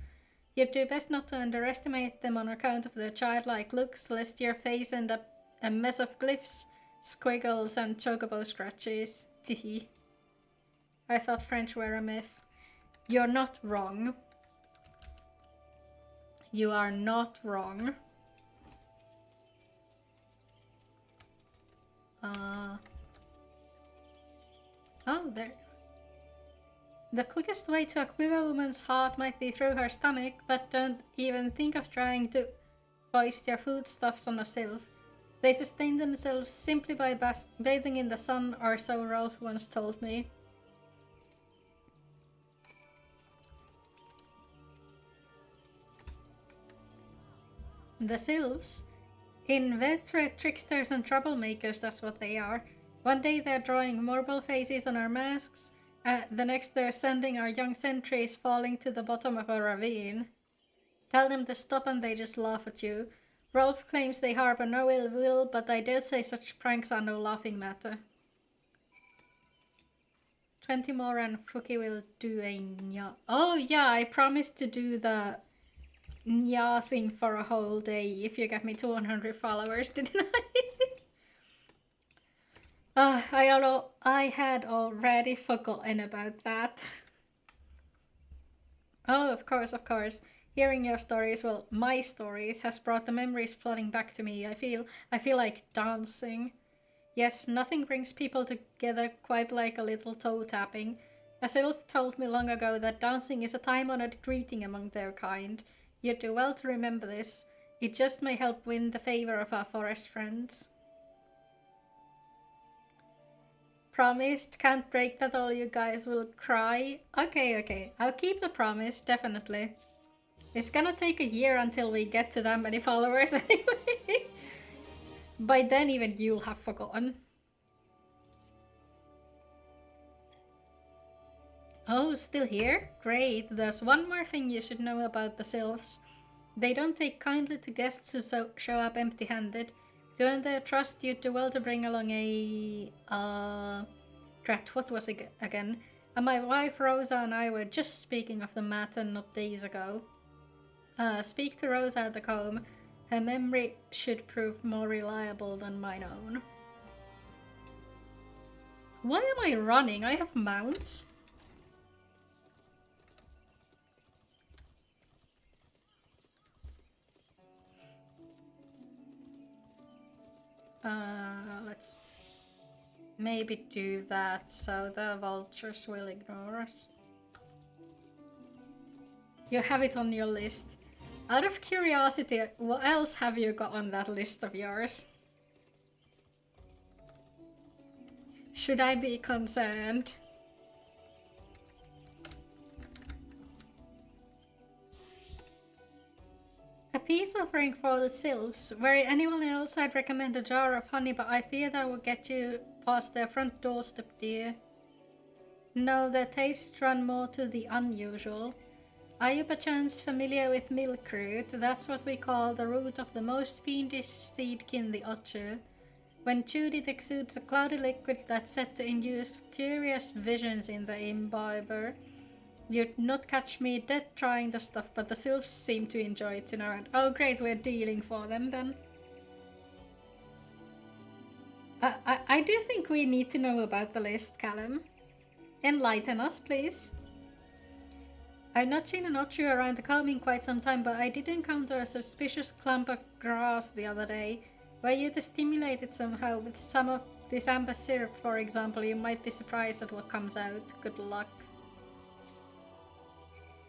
You'd do best not to underestimate them on account of their childlike looks, lest your face end up a mess of glyphs, squiggles, and chocobo scratches. Teehee. I thought French were a myth. You're not wrong. You are not wrong. Oh, there. The quickest way to acquire a woman's heart might be through her stomach, but don't even think of trying to foist your foodstuffs on a sylph. They sustain themselves simply by bathing in the sun, or so Rolf once told me. The sylphs? Inveterate tricksters and troublemakers, that's what they are. One day they're drawing marble faces on our masks, the next they're sending our young sentries falling to the bottom of a ravine. Tell them to stop and they just laugh at you. Rolf claims they harbor no ill will, but I dare say such pranks are no laughing matter. 20 more and Fuki will do a nya. Oh yeah, I promised to do the nya thing for a whole day if you get me 200 followers, didn't I? I had already forgotten about that. Oh, of course. Hearing your stories, well, my stories, has brought the memories flooding back to me. I feel like dancing. Yes, nothing brings people together quite like a little toe tapping. A sylph told me long ago that dancing is a time-honored greeting among their kind. You'd do well to remember this. It just may help win the favor of our forest friends. Promised, can't break that or you guys will cry. Okay. I'll keep the promise, definitely. It's gonna take a year until we get to that many followers anyway. By then even you'll have forgotten. Oh, still here? Great. There's one more thing you should know about the sylphs. They don't take kindly to guests who show up empty-handed. To earn their trust, you'd do well to bring along a... Drat, what was it again? And my wife Rosa and I were just speaking of the matter not days ago. Speak to Rosa at the comb. Her memory should prove more reliable than mine own. Why am I running? I have mounts. Let's maybe do that so the vultures will ignore us. You have it on your list. Out of curiosity, what else have you got on that list of yours? Should I be concerned? A peace offering for the sylphs. Were it anyone else, I'd recommend a jar of honey, but I fear that will get you past their front doorstep, dear. No, their tastes run more to the unusual. Are you perchance familiar with milkroot? That's what we call the root of the most fiendish seedkin, the otter. When chewed, it exudes a cloudy liquid that's said to induce curious visions in the imbiber. You'd not catch me dead trying the stuff, but the sylphs seem to enjoy it, you know. And oh great, we're dealing for them then. I do think we need to know about the list, Callum. Enlighten us, please. I've not seen an otter around the comb in quite some time, but I did encounter a suspicious clump of grass the other day. Were you to stimulate it somehow with some of this amber syrup, for example, you might be surprised at what comes out. Good luck.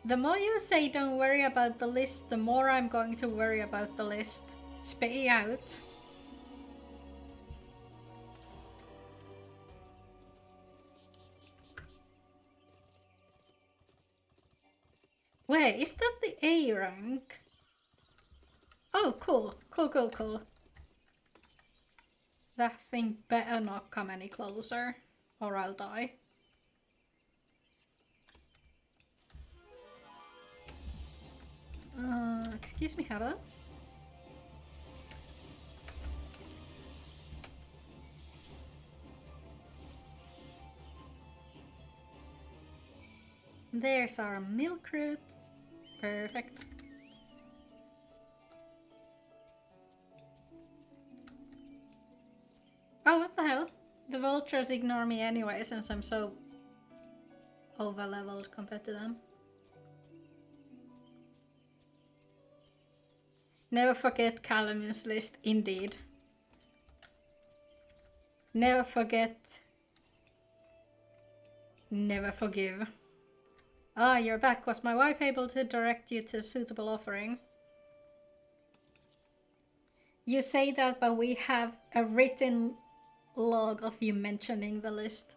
The more you say don't worry about the list, the more I'm going to worry about the list. Spit out. Wait, is that the A rank? Oh, cool. Cool. That thing better not come any closer, or I'll die. Excuse me, hello? There's our milkroot. Perfect. Oh, what the hell? The vultures ignore me anyway since I'm so over-leveled compared to them. Never forget Callum's list, indeed. Never forget. Never forgive. Ah, you're back. Was my wife able to direct you to a suitable offering? You say that, but we have a written log of you mentioning the list.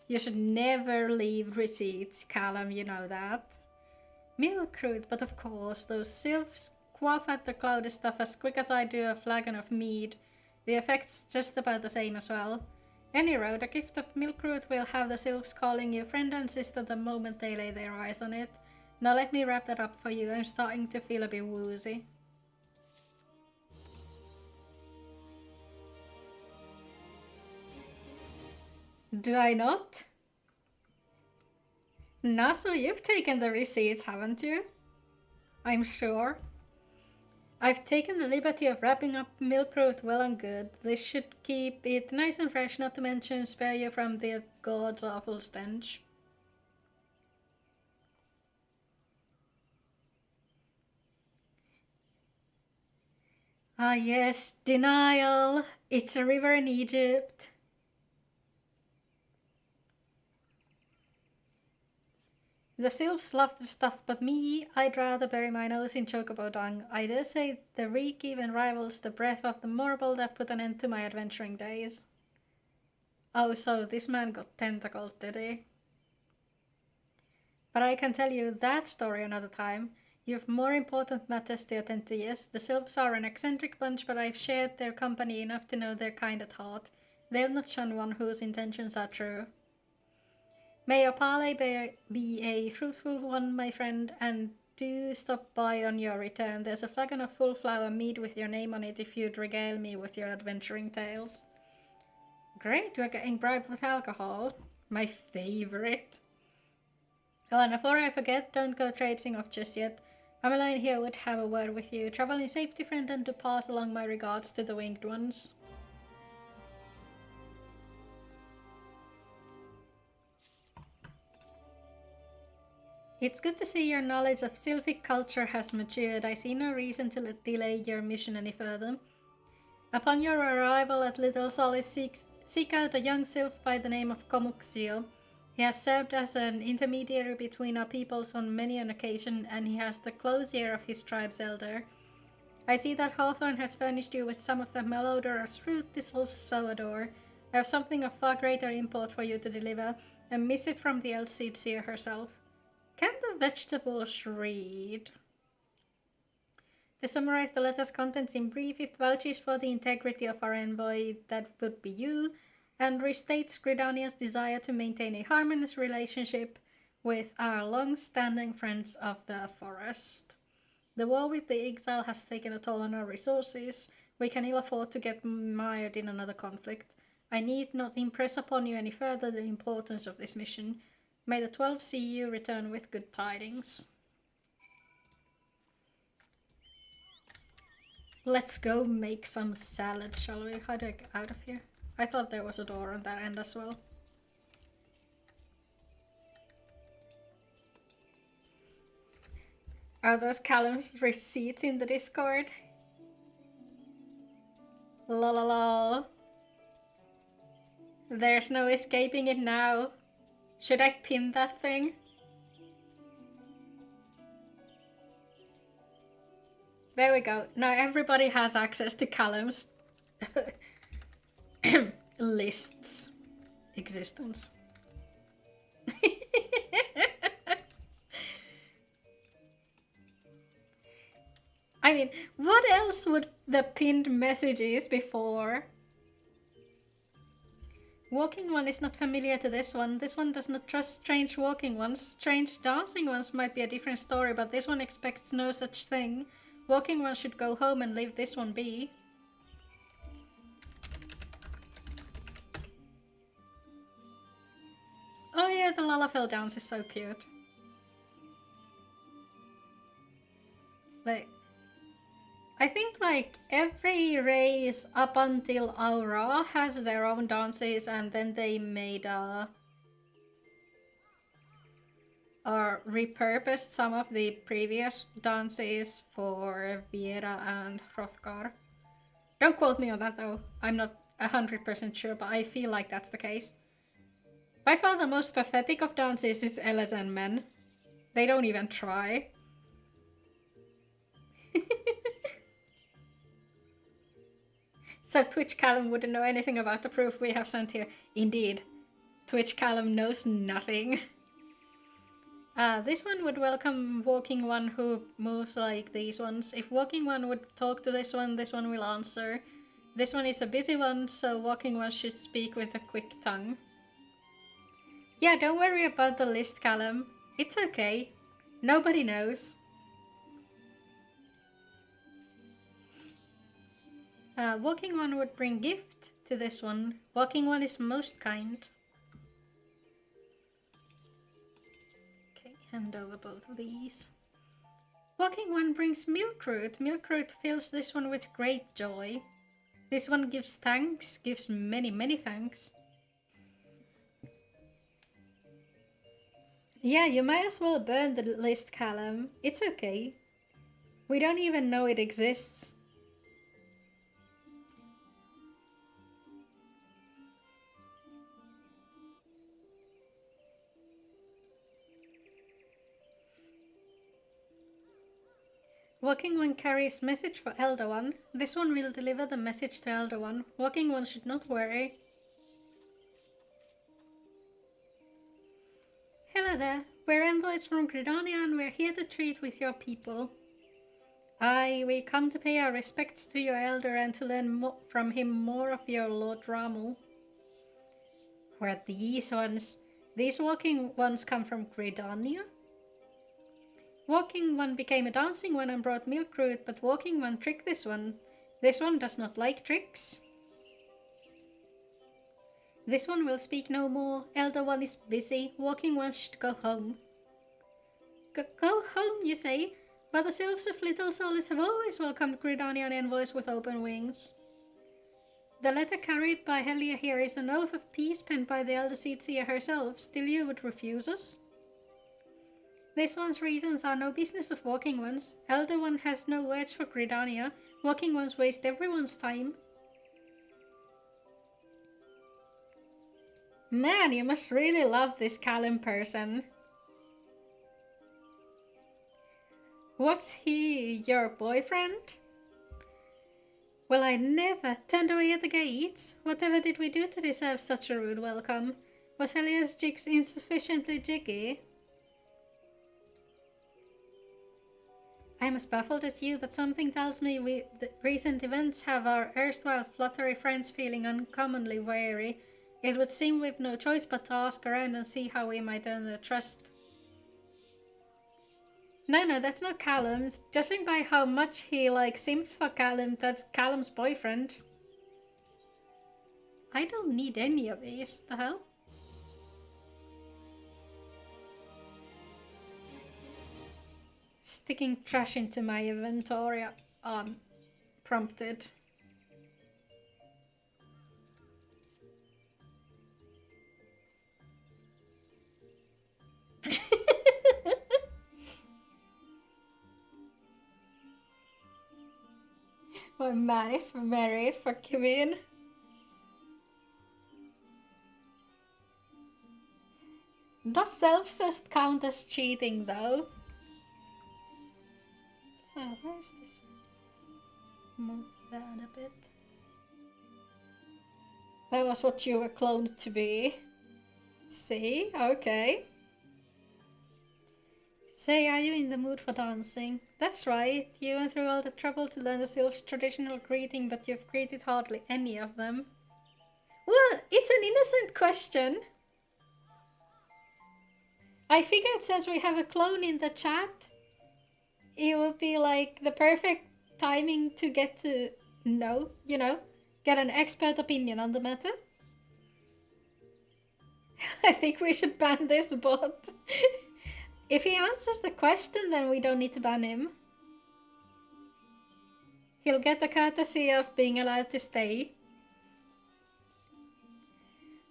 You should never leave receipts, Callum, you know that. Milkroot, but of course, those sylphs quaff at the cloudy stuff as quick as I do a flagon of mead. The effect's just about the same as well. Any road, a gift of milkroot will have the sylphs calling you friend and sister the moment they lay their eyes on it. Now let me wrap that up for you. I'm starting to feel a bit woozy. Do I not? Nasu, you've taken the receipts, haven't you? I'm sure. I've taken the liberty of wrapping up milkroot well and good. This should keep it nice and fresh, not to mention spare you from the god's awful stench. Ah yes, denial. It's a river in Egypt. The sylphs love the stuff, but me, I'd rather bury my nose in chocobo dung. I dare say the reek even rivals the breath of the marble that put an end to my adventuring days. Oh, so this man got tentacled, did he? But I can tell you that story another time. You've more important matters to attend to, yes. The sylphs are an eccentric bunch, but I've shared their company enough to know they're kind at heart. They'll not shun one whose intentions are true. May your parley be a fruitful one, my friend, and do stop by on your return. There's a flagon of full flower mead with your name on it if you'd regale me with your adventuring tales. Great, we're getting bribed with alcohol. My favorite. Oh, and before I forget, don't go traipsing off just yet. Ameline here would have a word with you. Travel in safety, friend, and to pass along my regards to the winged ones. It's good to see your knowledge of sylphic culture has matured. I see no reason to delay your mission any further. Upon your arrival at Little Solis, seek out a young sylph by the name of Komuxio. He has served as an intermediary between our peoples on many an occasion, and he has the close ear of his tribe's elder. I see that Hawthorne has furnished you with some of the malodorous fruit the sylphs so adore. I have something of far greater import for you to deliver, a missive from the Elseed Seer herself. Can the vegetables read? To summarize the letter's contents in brief, it vouches for the integrity of our envoy, that would be you, and restates Gridania's desire to maintain a harmonious relationship with our long-standing friends of the forest. The war with the exile has taken a toll on our resources. We can ill afford to get mired in another conflict. I need not impress upon you any further the importance of this mission. May the 12 see you return with good tidings. Let's go make some salad, shall we? How do I get out of here? I thought there was a door on that end as well. Are those Callum's receipts in the Discord? Lol. There's no escaping it now. Should I pin that thing? There we go. Now everybody has access to Callum's list's existence. I mean, what else would the pinned messages be for? Walking one is not familiar to this one. This one does not trust strange walking ones. Strange dancing ones might be a different story, but this one expects no such thing. Walking one should go home and leave this one be. Oh yeah, the Lalafell dance is so cute. Like, I think like every race up until Aura has their own dances, and then they made or repurposed some of the previous dances for Viera and Hrothgar. Don't quote me on that though, I'm not 100% sure, but I feel like that's the case. By far the most pathetic of dances is Elezen Men. They don't even try. So Twitch Callum wouldn't know anything about the proof we have sent here. Indeed, Twitch Callum knows nothing. This one would welcome Walking One who moves like these ones. If Walking One would talk to this one will answer. This one is a busy one, so Walking One should speak with a quick tongue. Yeah, don't worry about the list, Callum. It's okay. Nobody knows. Walking One would bring gift to this one. Walking One is most kind. Okay, hand over both of these. Walking One brings Milkroot. Milkroot fills this one with great joy. This one gives thanks, gives many, many thanks. Yeah, you might as well burn the list, Callum. It's okay. We don't even know it exists. Walking One carries message for Elder One. This one will deliver the message to Elder One. Walking One should not worry. Hello there. We're envoys from Gridania and we're here to treat with your people. Aye, we come to pay our respects to your elder and to learn from him more of your Lord Ramel. Who are these ones? These Walking Ones come from Gridania? Walking One became a dancing one and brought Milkroot, but Walking One tricked this one. This one does not like tricks. This one will speak no more. Elder One is busy. Walking One should go home. Go home, you say? But the sylphs of Little Solis have always welcomed Gridanian envoys with open wings. The letter carried by Helia here is an oath of peace penned by the Elder Seer herself. Still you would refuse us? This one's reasons are no business of Walking One's. Elder One has no words for Gridania. Walking Ones waste everyone's time. Man, you must really love this Callum person. What's he, your boyfriend? Well, I never turned away at the gates. Whatever did we do to deserve such a rude welcome? Was Helia's jigs insufficiently jiggy? I'm as baffled as you, but something tells me the recent events have our erstwhile fluttery friends feeling uncommonly wary. It would seem we've no choice but to ask around and see how we might earn their trust. No, that's not Callum's. Judging by how much he simped for Callum, that's Callum's boyfriend. I don't need any of these. The hell? Sticking trash into my inventory unprompted. My man is married for Kevin. Does self-cest count as cheating though? So, where's this? Move that a bit. That was what you were cloned to be. See? Okay. Say, are you in the mood for dancing? That's right. You went through all the trouble to learn the Sylph's traditional greeting, but you've greeted hardly any of them. Well, it's an innocent question. I figured since we have a clone in the chat, it would be like the perfect timing to get to know, get an expert opinion on the matter. I think we should ban this bot. If he answers the question, then we don't need to ban him. He'll get the courtesy of being allowed to stay.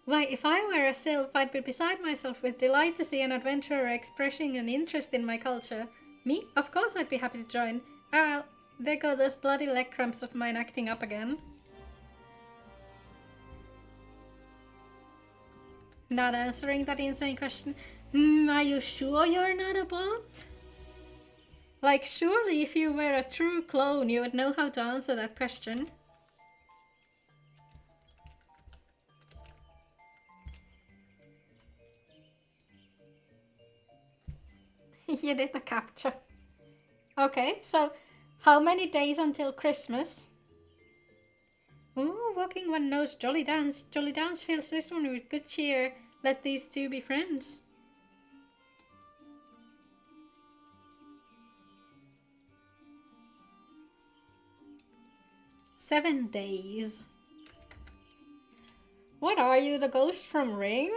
Why, if I were a sylph, I'd be beside myself with delight to see an adventurer expressing an interest in my culture. Me? Of course I'd be happy to join. Ah, there go those bloody leg cramps of mine acting up again. Not answering that insane question. Are you sure you're not a bot? Like, surely if you were a true clone, you would know how to answer that question. You did the capture. Okay, so how many days until Christmas? Ooh, walking one knows Jolly Dance. Jolly Dance fills this one with good cheer. Let these two be friends. "7 days. What are you, the ghost from Ring?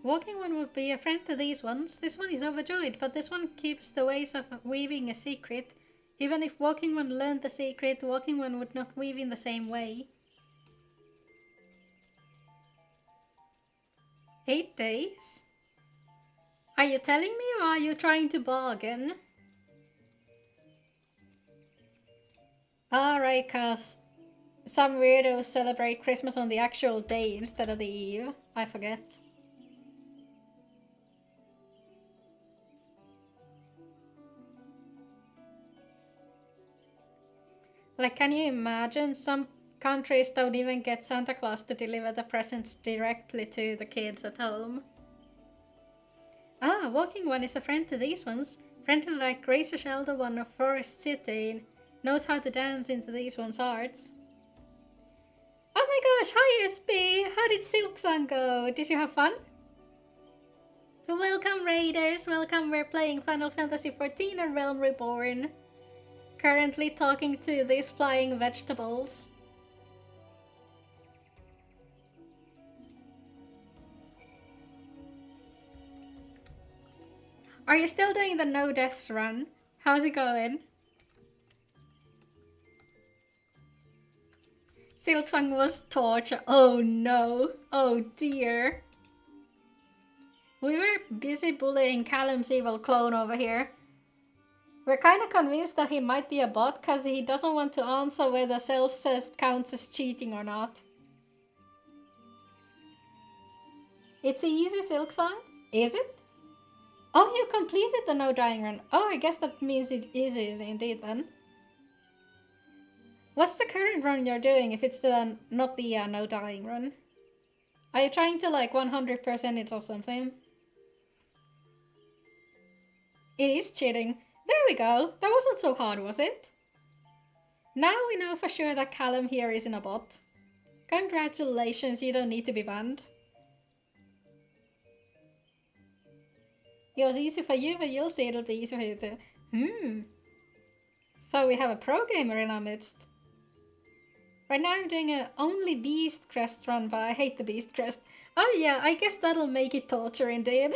Walking one would be a friend to these ones. This one is overjoyed, but this one keeps the ways of weaving a secret. Even if Walking One learned the secret, Walking One would not weave in the same way. 8 days? Are you telling me, or are you trying to bargain? Alright, cause some weirdos celebrate Christmas on the actual day instead of the eve. I forget. Like, can you imagine? Some countries don't even get Santa Claus to deliver the presents directly to the kids at home. Ah, Walking One is a friend to these ones. Friendly like Gracious Elder One of Forest City. Knows how to dance into these ones' hearts. Oh my gosh, hi SB! How did Silksong go? Did you have fun? Welcome Raiders, welcome, we're playing Final Fantasy XIV and Realm Reborn. Currently talking to these flying vegetables. Are you still doing the no deaths run? How's it going? Silksong was torture. Oh no. Oh dear. We were busy bullying Callum's evil clone over here. We're kind of convinced that he might be a bot because he doesn't want to answer whether self-cest counts as cheating or not. It's a easy silk song? Is it? Oh, you completed the no dying run. Oh, I guess that means it is easy indeed then. What's the current run you're doing if it's the not the no dying run? Are you trying to like 100% it or something? It is cheating. There we go. That wasn't so hard, was it? Now we know for sure that Callum here isn't a bot. Congratulations, you don't need to be banned. It was easy for you, but you'll see it'll be easy for you too. So we have a pro gamer in our midst. Right now I'm doing a only Beast Crest run, but I hate the Beast Crest. Oh yeah, I guess that'll make it torture indeed.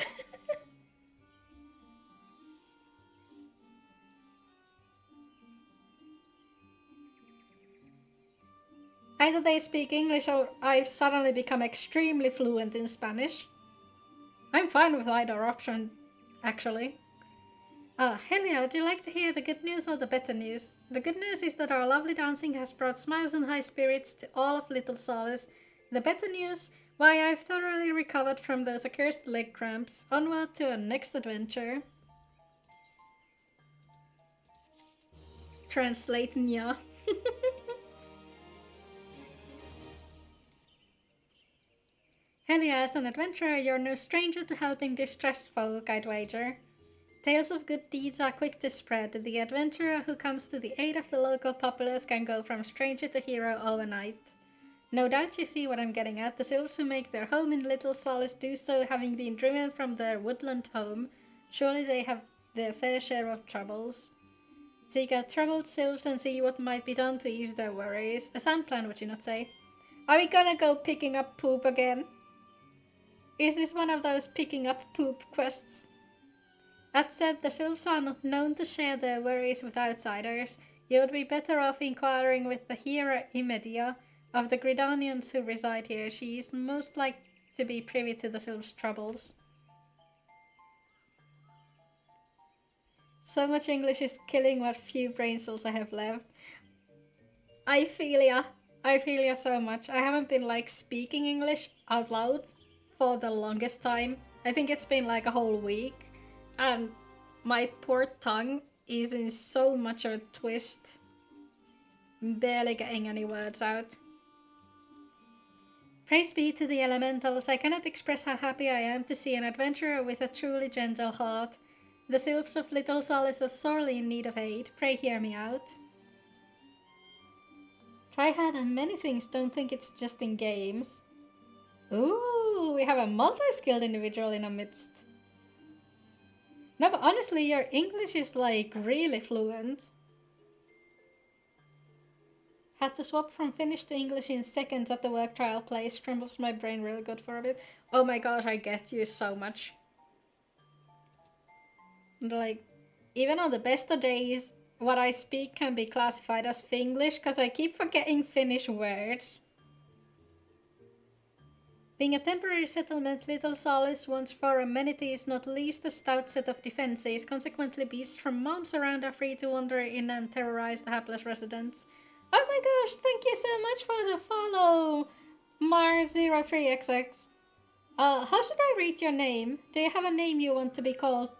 Either they speak English or I've suddenly become extremely fluent in Spanish. I'm fine with either option, actually. Hell yeah, would you like to hear the good news or the better news? The good news is that our lovely dancing has brought smiles and high spirits to all of Little Solace. The better news? Why, I've thoroughly recovered from those accursed leg cramps. Onward to our next adventure. Translating ya. Hell yeah, as an adventurer, you're no stranger to helping distressed folk, I'd wager. Tales of good deeds are quick to spread. The adventurer who comes to the aid of the local populace can go from stranger to hero overnight. No doubt you see what I'm getting at. The sylphs who make their home in Little Solace do so having been driven from their woodland home. Surely they have their fair share of troubles. Seek out troubled sylphs and see what might be done to ease their worries. A sound plan, would you not say? Are we gonna go picking up poop again? Is this one of those picking up poop quests? That said, the sylphs are not known to share their worries with outsiders. You would be better off inquiring with the Hera Imedia of the Gridanians who reside here. She is most likely to be privy to the sylphs' troubles. So much English is killing what few brain cells I have left. I feel ya. I feel ya so much. I haven't been like speaking English out loud for the longest time. I think it's been like a whole week. And my poor tongue is in so much of a twist. Barely getting any words out. Praise be to the elementals. I cannot express how happy I am to see an adventurer with a truly gentle heart. The sylphs of Little Solace are sorely in need of aid. Pray hear me out. Try hard on many things, don't think it's just in games. Ooh, we have a multi-skilled individual in our midst. No, but honestly, your English is like really fluent. Had to swap from Finnish to English in seconds at the work trial place. Scrambles my brain real good for a bit. Oh my gosh, I get you so much. And like, even on the best of days, what I speak can be classified as Finglish because I keep forgetting Finnish words. Being a temporary settlement, Little Solace wants for amenities, not least a stout set of defenses. Consequently, beasts from moms around are free to wander in and terrorize the hapless residents. Oh my gosh, thank you so much for the follow, Mar03XX. How should I read your name? Do you have a name you want to be called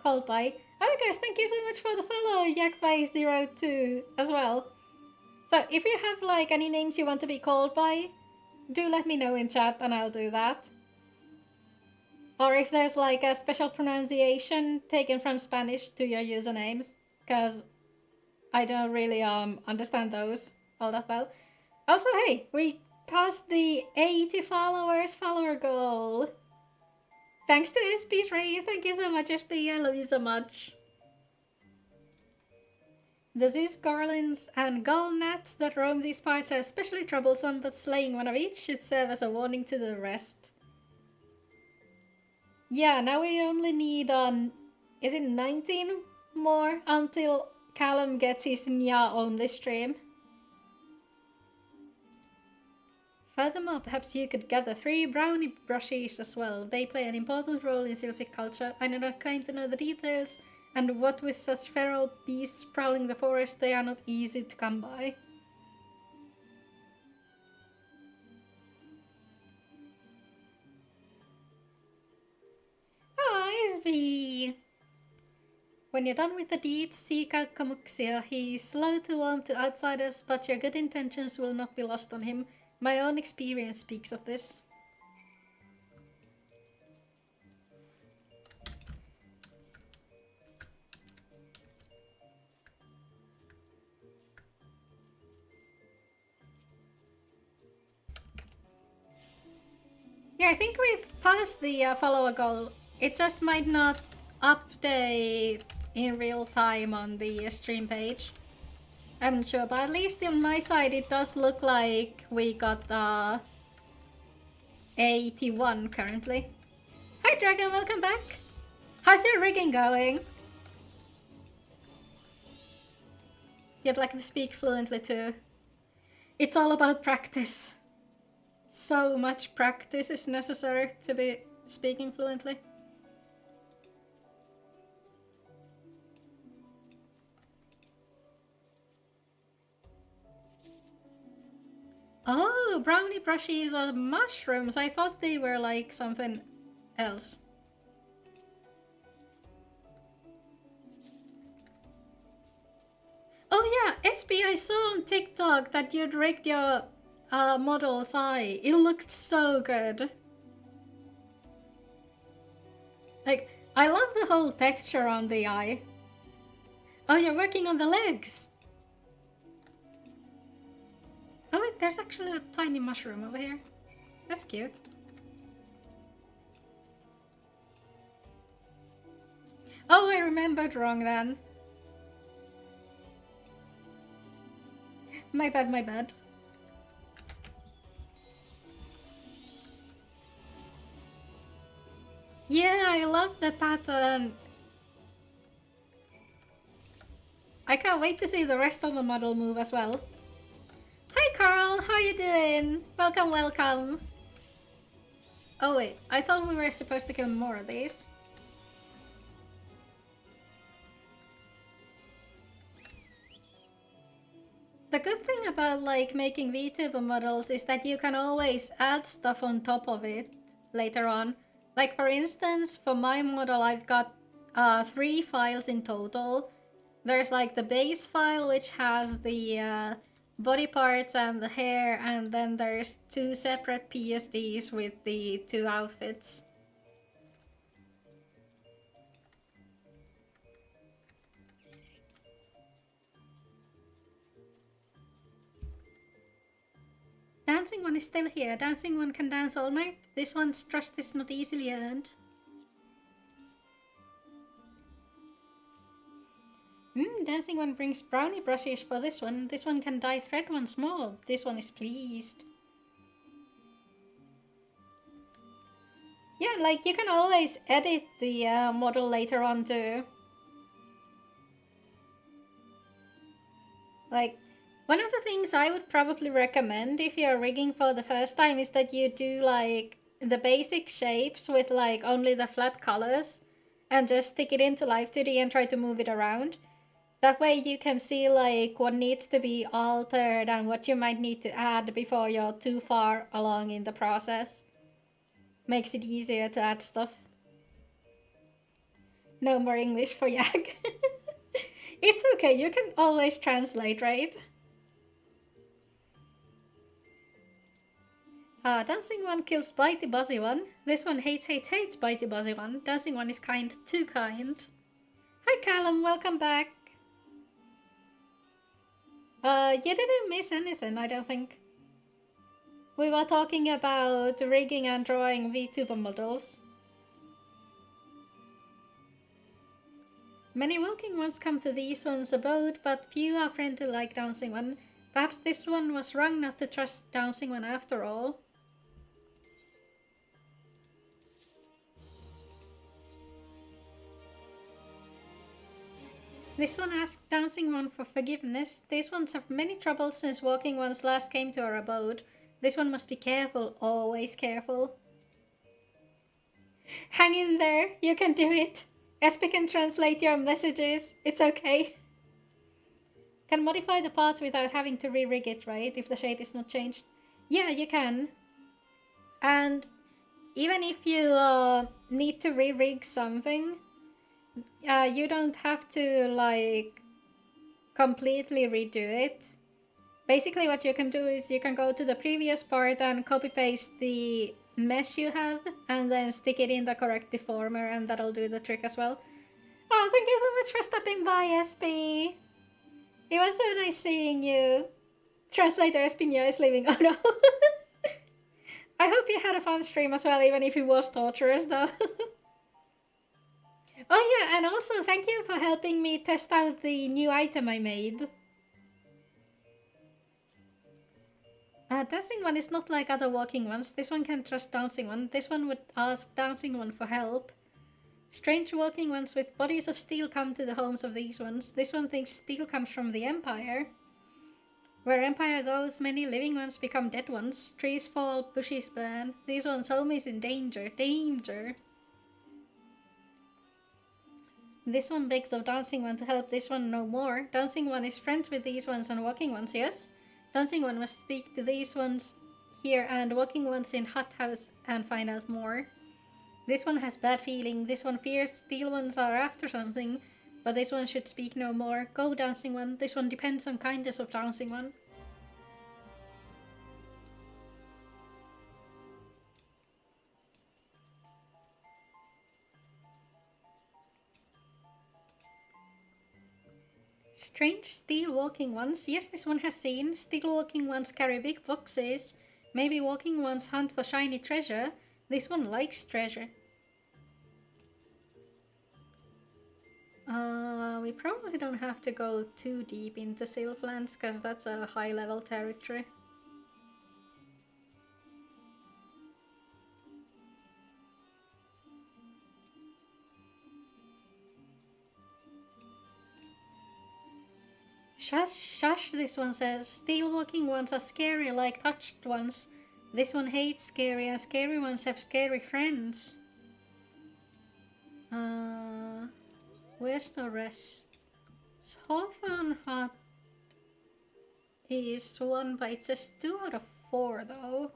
by? Oh my gosh, thank you so much for the follow, Yakby02 as well. So if you have like any names you want to be called by, do let me know in chat and I'll do that. Or if there's like a special pronunciation taken from Spanish to your usernames, because I don't really understand those all that well. Also, hey, we passed the 80 follower goal. Thanks to SB Ray, thank you so much SB, I love you so much. Disease garlands and gull gnats that roam these parts are especially troublesome, but slaying one of each should serve as a warning to the rest. Yeah, now we only need, is it 19 more until Callum gets his Nya only stream? Furthermore, perhaps you could gather 3 brownie brushies as well. They play an important role in Sylphic culture. I do not claim to know the details, And what with such feral beasts prowling the forest, they are not easy to come by. Oh, Isby! When you're done with the deeds, seek out Kamuxia. He's slow to warm to outsiders, but your good intentions will not be lost on him. My own experience speaks of this. Yeah, I think we've passed the follower goal. It just might not update in real time on the stream page. I'm not sure, but at least on my side it does look like we got 81 currently. Hi Dragon, welcome back! How's your rigging going? You'd like to speak fluently too. It's all about practice. So much practice is necessary to be speaking fluently. Oh, brownie brushies are mushrooms. I thought they were like something else. Oh yeah, SB, I saw on TikTok that you'd rigged your model's eye. It looked so good. Like, I love the whole texture on the eye. Oh, you're working on the legs. Oh wait, there's actually a tiny mushroom over here. That's cute. Oh, I remembered wrong then. My bad, my bad. Yeah, I love the pattern. I can't wait to see the rest of the model move as well. Hi Carl, how you doing? Welcome, welcome. Oh wait, I thought we were supposed to kill more of these. The good thing about like making VTuber models is that you can always add stuff on top of it later on. Like for instance, for my model I've got 3 files in total. There's like the base file which has the body parts and the hair, and then there's 2 separate PSDs with the 2 outfits. Dancing One is still here. Dancing One can dance all night. This one's trust is not easily earned. Dancing One brings brownie brushes for this one. This one can dye thread once more. This one is pleased. Yeah, like you can always edit the model later on too. Like, one of the things I would probably recommend if you're rigging for the first time is that you do like the basic shapes with like only the flat colors and just stick it into Live 2D and try to move it around. That way you can see like what needs to be altered and what you might need to add before you're too far along in the process. Makes it easier to add stuff. No more English for Yag. It's okay, you can always translate, right? Dancing One kills Bitey Buzzy One. This one hates Bitey Buzzy One. Dancing One is kind, too kind. Hi Callum, welcome back. You didn't miss anything, I don't think. We were talking about rigging and drawing VTuber models. Many walking ones come to these one's abode, but few are friendly like Dancing One. Perhaps this one was wrong not to trust Dancing One after all. This one asked Dancing One for forgiveness. These ones have many troubles since walking ones last came to our abode. This one must be careful, always careful. Hang in there, you can do it. SP can translate your messages. It's okay. Can modify the parts without having to re-rig it, right? If the shape is not changed. Yeah, you can. And even if you need to re-rig something, you don't have to like completely redo it. Basically what you can do is you can go to the previous part and copy paste the mesh you have and then stick it in the correct deformer, and that'll do the trick as well. Oh, thank you so much for stopping by, SP. It was so nice seeing you. Translator Espina is leaving. Oh no. I hope you had a fun stream as well, even if it was torturous though. Oh yeah, and also thank you for helping me test out the new item I made. Dancing one is not like other walking ones. This one can trust dancing one. This one would ask dancing one for help. Strange walking ones with bodies of steel come to the homes of these ones. This one thinks steel comes from the Empire. Where Empire goes, many living ones become dead ones. Trees fall, bushes burn. These ones' home is in danger. Danger! This one begs of dancing one to help this one no more. Dancing one is friends with these ones and walking ones, yes? Dancing one must speak to these ones here and walking ones in hut house and find out more. This one has bad feeling. This one fears steel ones are after something, but this one should speak no more. Go, dancing one. This one depends on kindness of dancing one. Strange steel walking ones. Yes, this one has seen. Steel walking ones carry big boxes. Maybe walking ones hunt for shiny treasure. This one likes treasure. We probably don't have to go too deep into Sylphlands, because that's a high level territory. Shush, shush, this one says. Steel walking ones are scary like touched ones. This one hates scary, and scary ones have scary friends. Where's the rest? Hawthorne Hut is one, but it says 2 out of 4 though.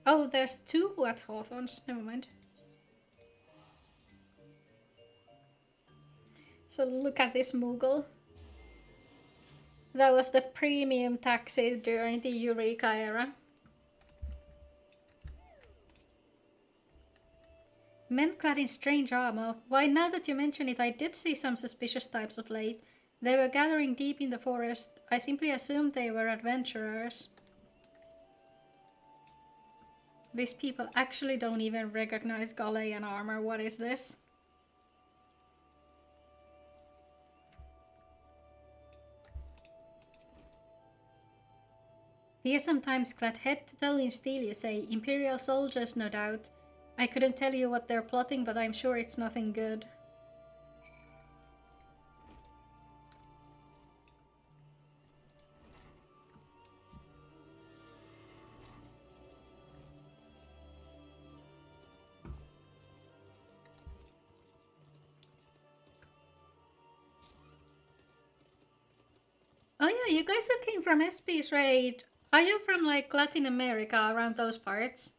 Oh, there's 2 at Hawthorne's, never mind. So look at this Moogle. That was the premium taxi during the Eureka era. Men clad in strange armor. Why, now that you mention it, I did see some suspicious types of late. They were gathering deep in the forest. I simply assumed they were adventurers. These people actually don't even recognize Galley and armor. What is this? He is sometimes clad head to toe in steel, you say. Imperial soldiers, no doubt. I couldn't tell you what they're plotting, but I'm sure it's nothing good. Oh yeah, you guys who came from SP's raid, are you from like Latin America, around those parts?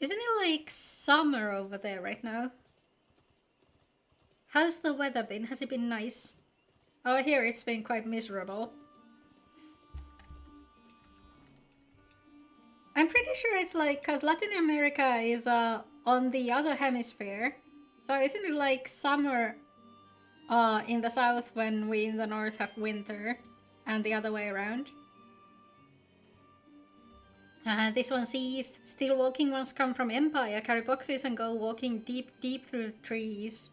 Isn't it like summer over there right now? How's the weather been? Has it been nice? Over here it's been quite miserable. I'm pretty sure it's like, cause Latin America is on the other hemisphere. So isn't it like summer in the south when we in the north have winter, and the other way around? This one sees still walking ones come from Empire, carry boxes and go walking deep through trees.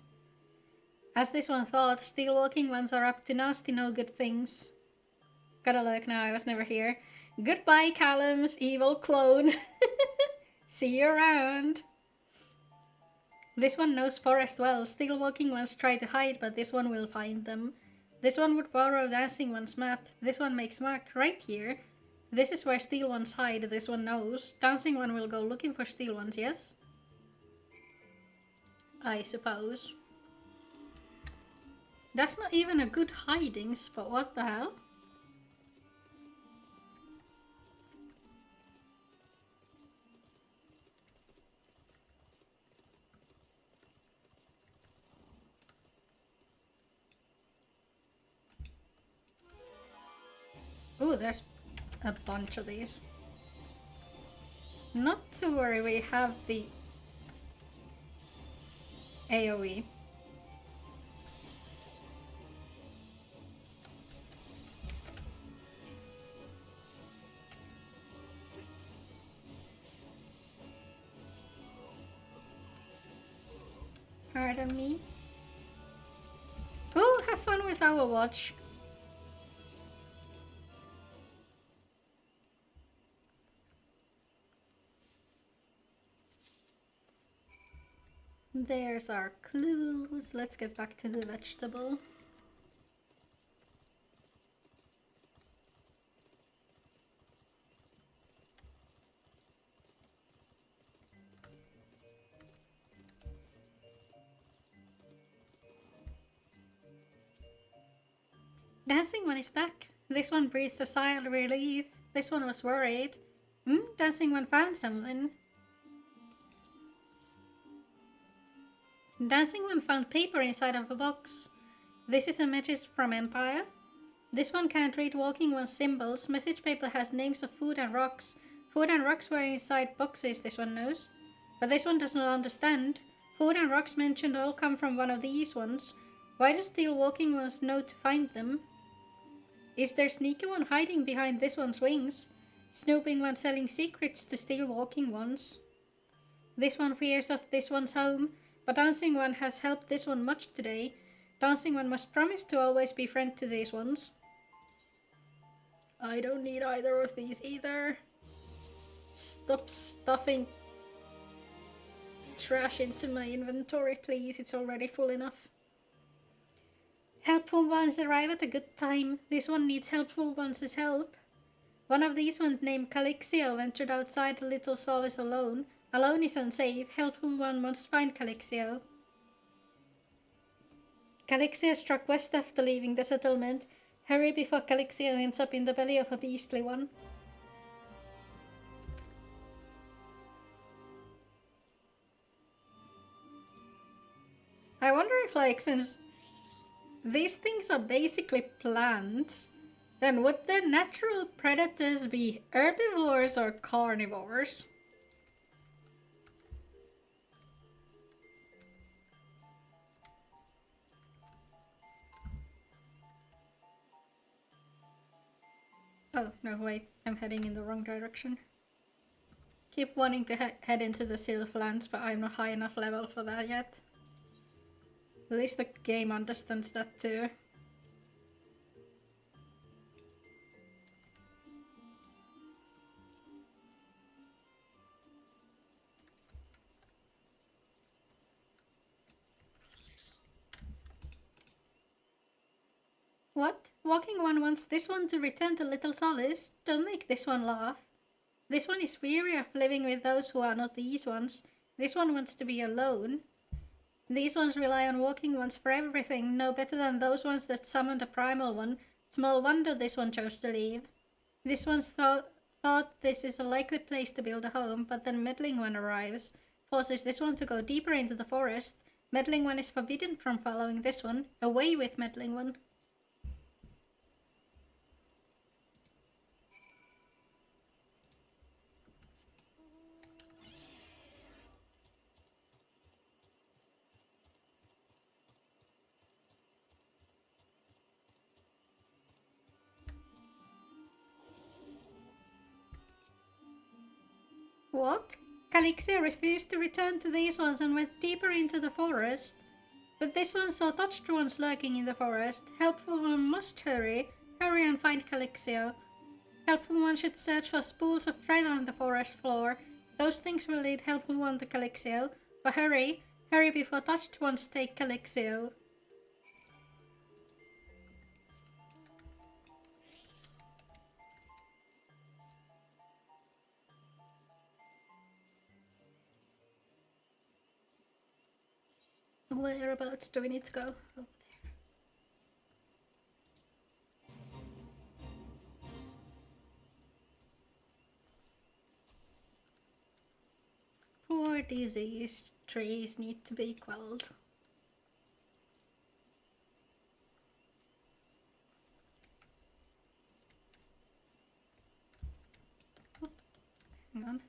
As this one thought, still walking ones are up to nasty no good things. Gotta look now, I was never here. Goodbye, Callum's evil clone. See you around. This one knows forest well. Still walking ones try to hide, but this one will find them. This one would borrow Dancing One's map. This one makes mark right here. This is where Steel Ones hide. This one knows. Dancing One will go looking for Steel Ones, yes? I suppose. That's not even a good hiding spot. What the hell? Ooh, there's a bunch of these. Not to worry, we have the AoE. Pardon me. Oh, have fun with our watch. There's our clues. Let's get back to the vegetable. Dancing One is back. This one breathes a sigh of relief. This one was worried. Dancing One found something. Dancing One found paper inside of a box. This is a message from Empire. This one can't read Walking One's symbols. Message paper has names of food and rocks. Food and rocks were inside boxes, this one knows. But this one does not understand. Food and rocks mentioned all come from one of these ones. Why does Steel Walking Ones know to find them? Is there sneaky one hiding behind this one's wings? Snooping one selling secrets to Steel Walking Ones? This one fears of this one's home. But Dancing One has helped this one much today. Dancing One must promise to always be friend to these ones. I don't need either of these either. Stop stuffing trash into my inventory, please. It's already full enough. Helpful ones arrive at a good time. This one needs helpful ones' help. One of these ones named Calixio ventured outside the little solace alone. Alone is unsafe. Helpful one must find Calixio. Calixio struck west after leaving the settlement. Hurry before Calixio ends up in the belly of a beastly one. I wonder if, like, since these things are basically plants, then would their natural predators be herbivores or carnivores? Oh, no, wait. I'm heading in the wrong direction. Keep wanting to head into the Sylphlands, but I'm not high enough level for that yet. At least the game understands that too. What? Walking One wants this one to return to Little Solace? Don't make this one laugh. This one is weary of living with those who are not these ones. This one wants to be alone. These ones rely on Walking Ones for everything, no better than those ones that summoned a primal one. Small wonder this one chose to leave. This one's thought this is a likely place to build a home, but then Meddling One arrives, forces this one to go deeper into the forest. Meddling One is forbidden from following this one. Away with Meddling One. What? Calixia refused to return to these ones and went deeper into the forest. But this one saw touched ones lurking in the forest. Helpful one must hurry. Hurry and find Calixia. Helpful one should search for spools of thread on the forest floor. Those things will lead Helpful one to Calixia. But hurry! Hurry before touched ones take Calixia. Whereabouts do we need to go? Over there. Poor diseased trees need to be quelled. Oop, hang on.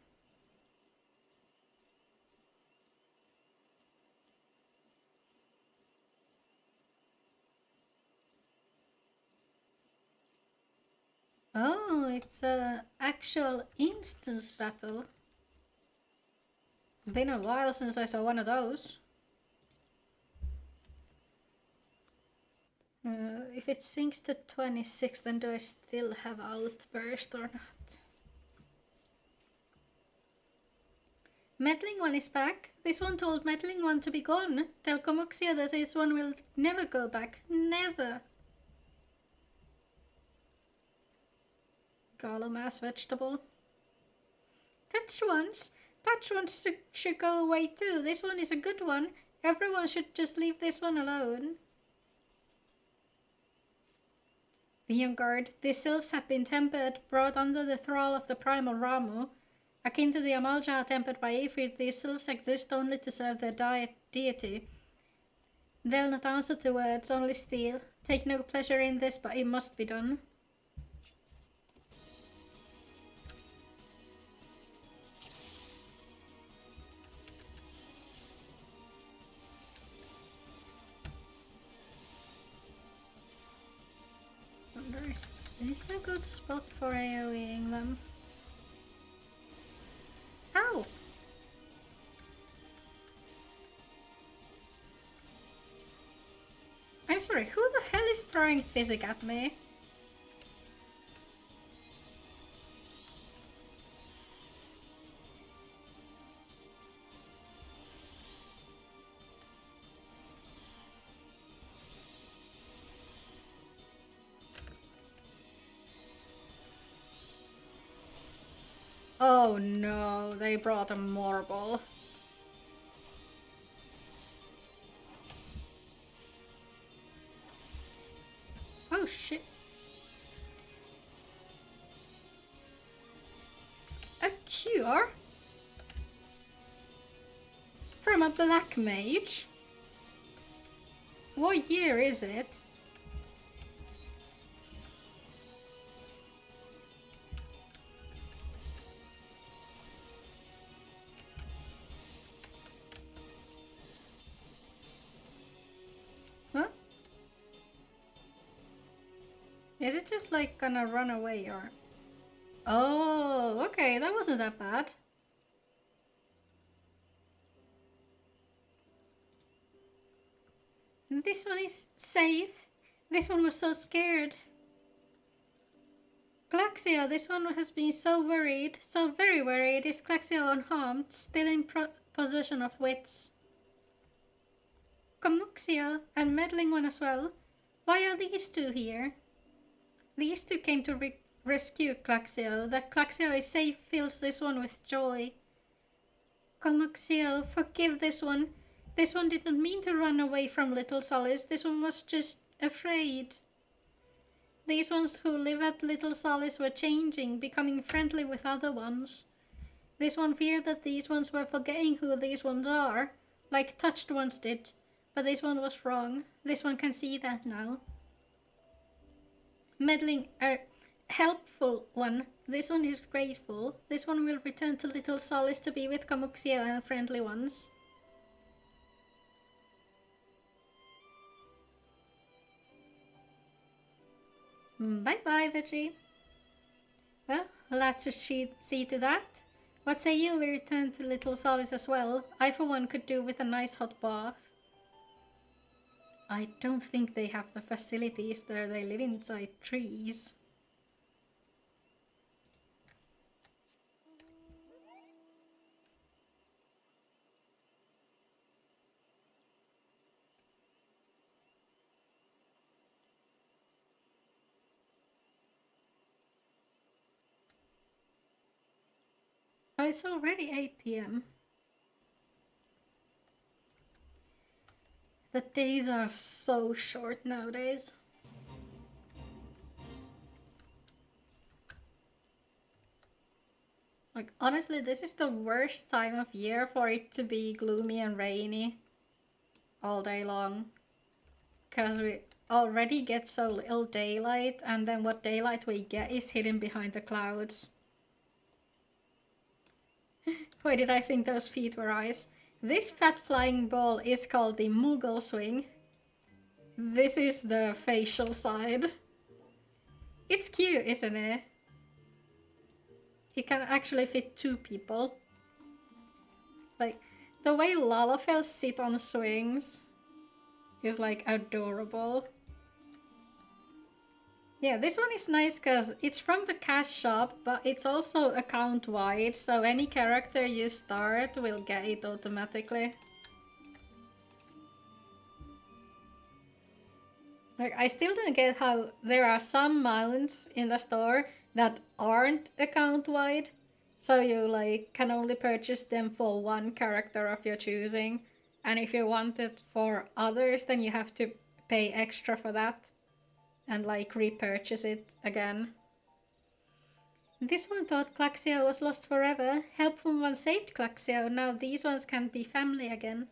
Oh, it's a actual instance battle. Been a while since I saw one of those. If it syncs to 26, then do I still have Outburst or not? Meddling One is back. This one told Meddling One to be gone. Tell Komuxia that this one will never go back. Never. Gollum ass vegetable. Touch ones should go away too. This one is a good one. Everyone should just leave this one alone. The young guard. These sylphs have been tempered, brought under the thrall of the primal Ramu. Akin to the Amalja tempered by Ifrit, these sylphs exist only to serve their deity. They'll not answer to words, only steal. Take no pleasure in this, but it must be done. Is this a good spot for AoEing them? Ow! I'm sorry, who the hell is throwing physic at me? Oh no, they brought a marble. Oh shit. A cure? From a black mage? What year is it? Huh? Is it just like gonna run away or... Oh, okay, that wasn't that bad. This one is safe. This one was so scared. Glaxia, this one has been so worried, so very worried. Is Glaxia unharmed, still in possession of wits? Komuxia and Meddling One as well. Why are these two here? These two came to rescue Glaxio. That Glaxio is safe fills this one with joy. Komuxio, forgive this one. This one did not mean to run away from Little Solace. This one was just afraid. These ones who live at Little Solace were changing, becoming friendly with other ones. This one feared that these ones were forgetting who these ones are, like Touched ones did. But this one was wrong. This one can see that now. Meddling, helpful one. This one is grateful. This one will return to Little Solace to be with Komuxio and friendly ones. Bye-bye, Veggie. Well, let's just see to that. What say you we return to Little Solace as well? I for one could do with a nice hot bath. I don't think they have the facilities there. They live inside trees. Oh, it's already 8 PM. The days are so short nowadays. Like, honestly, this is the worst time of year for it to be gloomy and rainy all day long. Because we already get so little daylight, and then what daylight we get is hidden behind the clouds. Why did I think those feet were eyes? This fat flying ball is called the Moogle swing. This is the facial side. It's cute, isn't it? It can actually fit 2 people. Like, the way Lalafell sit on swings is like adorable. Yeah, this one is nice because it's from the cash shop, but it's also account wide, so any character you start will get it automatically. Like, I still don't get how there are some mounts in the store that aren't account wide, so you like can only purchase them for one character of your choosing, and if you want it for others, then you have to pay extra for that and like repurchase it again. This one thought Claxio was lost forever. Helpful one saved Claxio. Now these ones can be family again.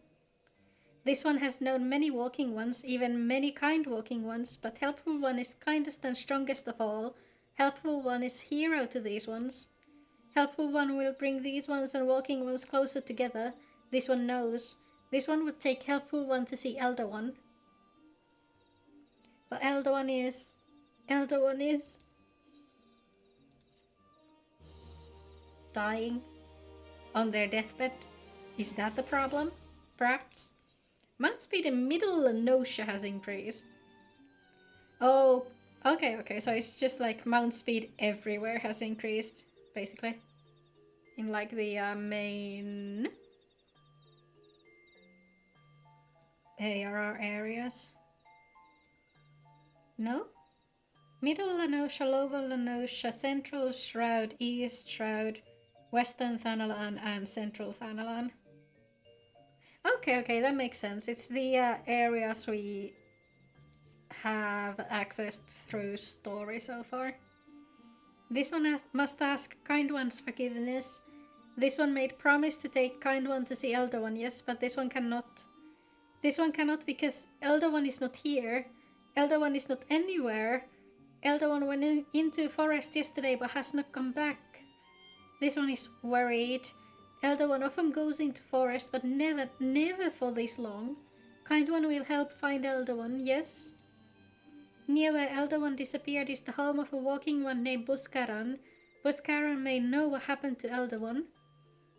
This one has known many walking ones, even many kind walking ones, but Helpful one is kindest and strongest of all. Helpful one is hero to these ones. Helpful one will bring these ones and walking ones closer together. This one knows. This one would take Helpful one to see Elder one. But Elder one is dying on their deathbed. Is that the problem? Perhaps? Mount speed in Middle Lenosha has increased. Oh, okay, so it's just like mount speed everywhere has increased, basically. In like the main ARR areas. No? Middle Lenosha, Lower Lenosha, Central Shroud, East Shroud, Western Thanalan, and Central Thanalan. Okay, that makes sense. It's the areas we have accessed through story so far. This one must ask Kind One's forgiveness. This one made promise to take Kind One to see Elder One, yes, but this one cannot. This one cannot because Elder One is not here. Elder One is not anywhere. Elder One went into forest yesterday but has not come back. This one is worried. Elder One often goes into forest but never for this long. Kind One will help find Elder One, yes? Near where Elder One disappeared is the home of a walking one named Buskaran. Buskaran may know what happened to Elder One.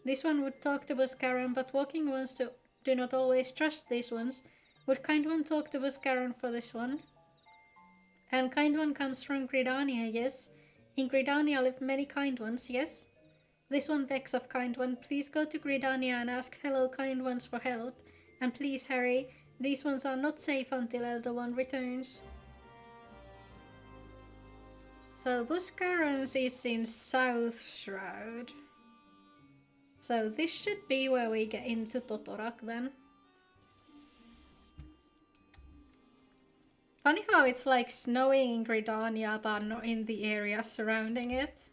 This one would talk to Buskaran, but walking ones do not always trust these ones. Would Kind One talk to Buskaran for this one? And Kind One comes from Gridania, yes? In Gridania live many Kind Ones, yes? This one begs of Kind One, please go to Gridania and ask fellow Kind Ones for help. And please hurry, these ones are not safe until Elder One returns. So Buskaran's is in South Shroud. So this should be where we get into Totorak then. Funny how it's like snowing in Gridania but not in the area surrounding it.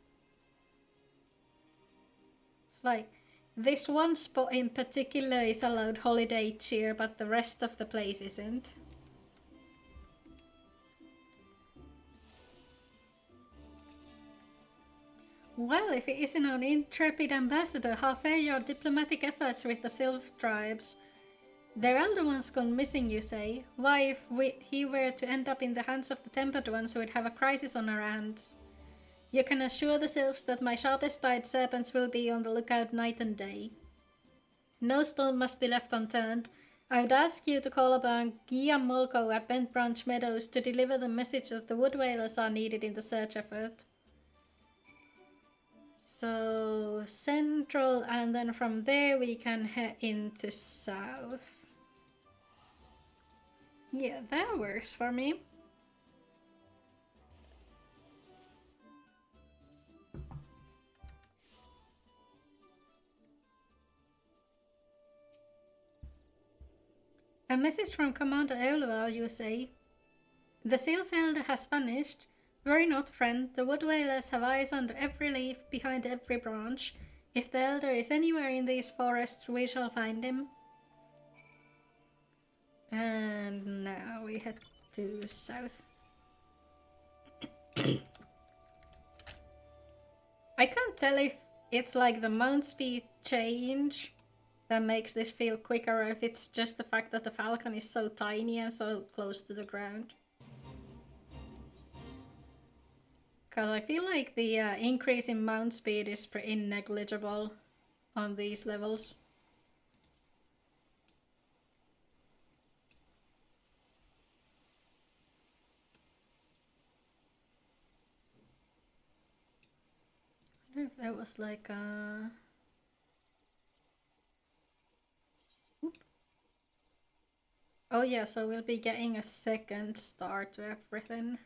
It's like this one spot in particular is allowed holiday cheer but the rest of the place isn't. Well, if it isn't an intrepid ambassador, how fare your diplomatic efforts with the Sylph tribes? Their elder one's gone missing, you say? Why, if he were to end up in the hands of the Tempered Ones, we'd have a crisis on our hands. You can assure the Sylphs that my sharpest-eyed serpents will be on the lookout night and day. No stone must be left unturned. I would ask you to call upon Gia Molko at Bent Branch Meadows to deliver the message that the wood whalers are needed in the search effort. So, central, and then from there we can head into south. Yeah, that works for me. A message from Commander Eulua, you say? The Sealfelder has vanished. Worry not, friend. The wood whalers have eyes under every leaf, behind every branch. If the Elder is anywhere in these forests, we shall find him. And now we head to south. I can't tell if it's like the mount speed change that makes this feel quicker, or if it's just the fact that the Falcon is so tiny and so close to the ground. Because I feel like the increase in mount speed is pretty negligible on these levels. I wonder if there was like a... Oop. Oh yeah, so we'll be getting a second star to everything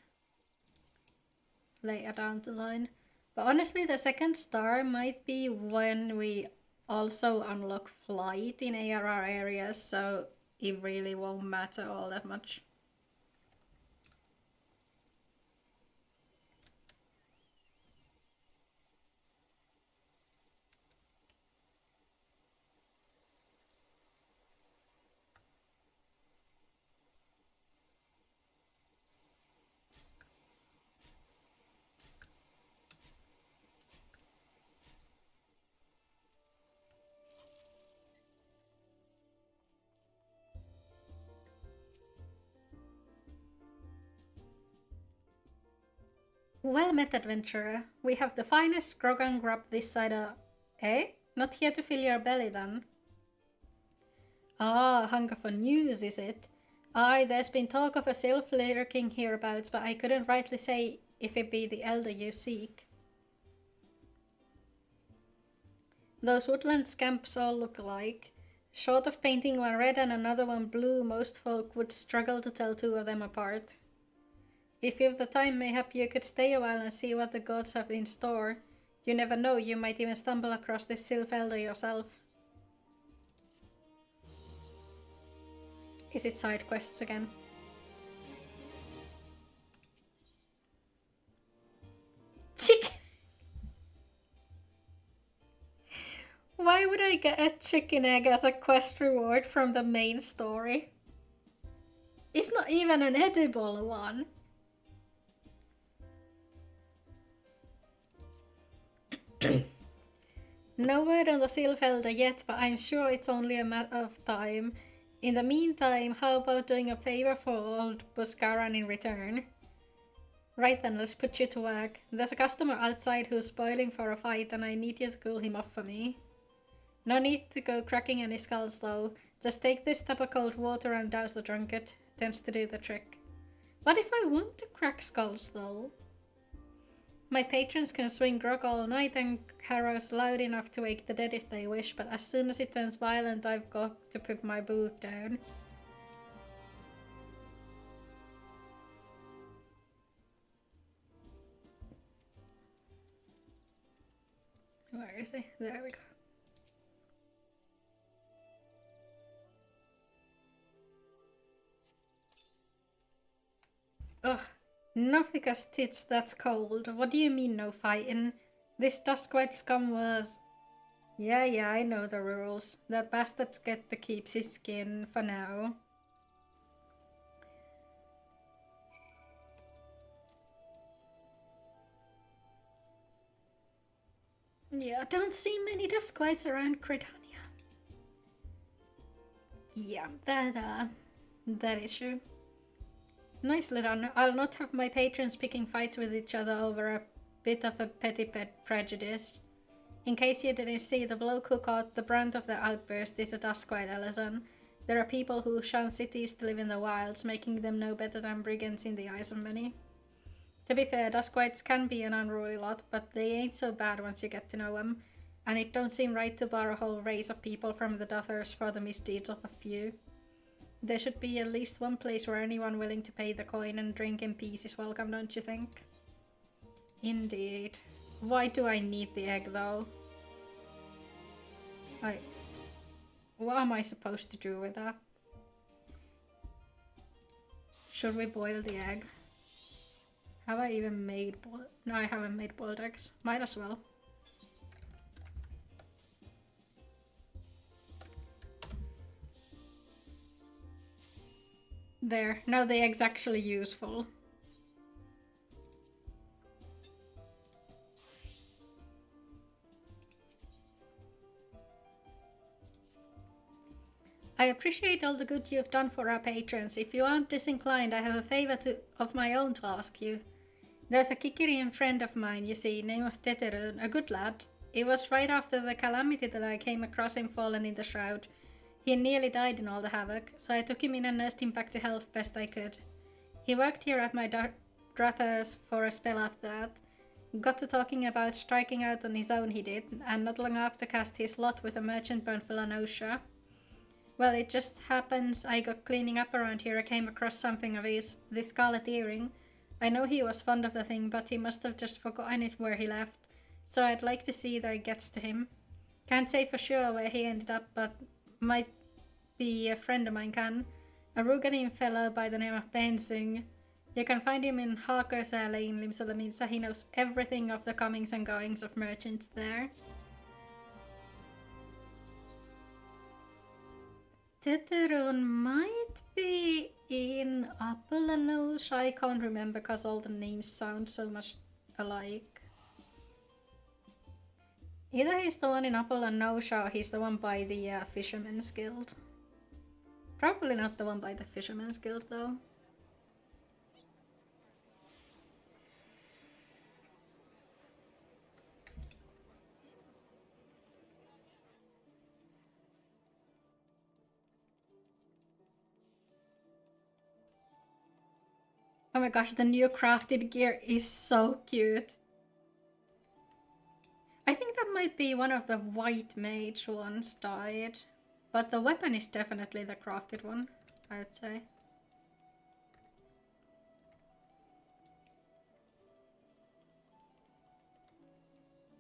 later down the line. But honestly, the second star might be when we also unlock flight in ARR areas, so it really won't matter all that much. Well met, adventurer. We have the finest grog and grub this side of... Eh? Not here to fill your belly, then? Ah, hunger for news, is it? Aye, there's been talk of a sylph lurking hereabouts, but I couldn't rightly say if it be the elder you seek. Those woodland scamps all look alike. Short of painting one red and another one blue, most folk would struggle to tell two of them apart. If you've the time, mayhap you could stay a while and see what the gods have in store. You never know, you might even stumble across this sylph elder yourself. Is it side quests again? Chicken! Why would I get a chicken egg as a quest reward from the main story? It's not even an edible one. No word on the Sylfelder yet, but I'm sure it's only a matter of time. In the meantime, how about doing a favor for old Buscaran in return? Right then, let's put you to work. There's a customer outside who's spoiling for a fight and I need you to cool him off for me. No need to go cracking any skulls though. Just take this tub of cold water and douse the drunkard. Tends to do the trick. What if I want to crack skulls though? My patrons can swing grog all night and carouse loud enough to wake the dead if they wish, but as soon as it turns violent, I've got to put my boot down. Where is he? There we go. Ugh. Nothica's tits, that's cold. What do you mean no fighting? This Duskwhite scum was... Yeah, I know the rules. That bastard's get to keep his skin for now. Yeah, I don't see many Duskwhites around Credania. Yeah, that is true. Nicely done. I'll not have my patrons picking fights with each other over a bit of a petty pet prejudice. In case you didn't see, the bloke who caught the brunt of their outburst is a Duskwhite Ellison. There are people who shun cities to live in the wilds, making them no better than brigands in the eyes of many. To be fair, Duskwhites can be an unruly lot, but they ain't so bad once you get to know them, and it don't seem right to bar a whole race of people from the Duthers for the misdeeds of a few. There should be at least one place where anyone willing to pay the coin and drink in peace is welcome, don't you think? Indeed. Why do I need the egg, though? What am I supposed to do with that? Should we boil the egg? Have I even made No, I haven't made boiled eggs. Might as well. There, now the egg's actually useful. I appreciate all the good you've done for our patrons. If you aren't disinclined, I have a favor of my own to ask you. There's a Kikirian friend of mine, you see, name of Teterun, a good lad. It was right after the calamity that I came across him fallen in the shroud. He nearly died in all the havoc, so I took him in and nursed him back to health best I could. He worked here at my brother's for a spell after that. Got to talking about striking out on his own he did, and not long after cast his lot with a merchant born Philanosha. Well, it just happens I got cleaning up around here. I came across something of his, this scarlet earring. I know he was fond of the thing, but he must have just forgotten it where he left. So I'd like to see that it gets to him. Can't say for sure where he ended up, but might be a friend of mine can. A Ruganin fellow by the name of Bensung. You can find him in Harker's Alley in Limsalamisa. He knows everything of the comings and goings of merchants there. Teterun might be in Apollonos. I can't remember because all the names sound so much alike. Either he's the one in Apollonos or he's the one by the Fisherman's Guild. Probably not the one by the Fisherman's Guild though. Oh my gosh, the new crafted gear is so cute. I think that might be one of the white mage ones dyed. But the weapon is definitely the crafted one, I would say.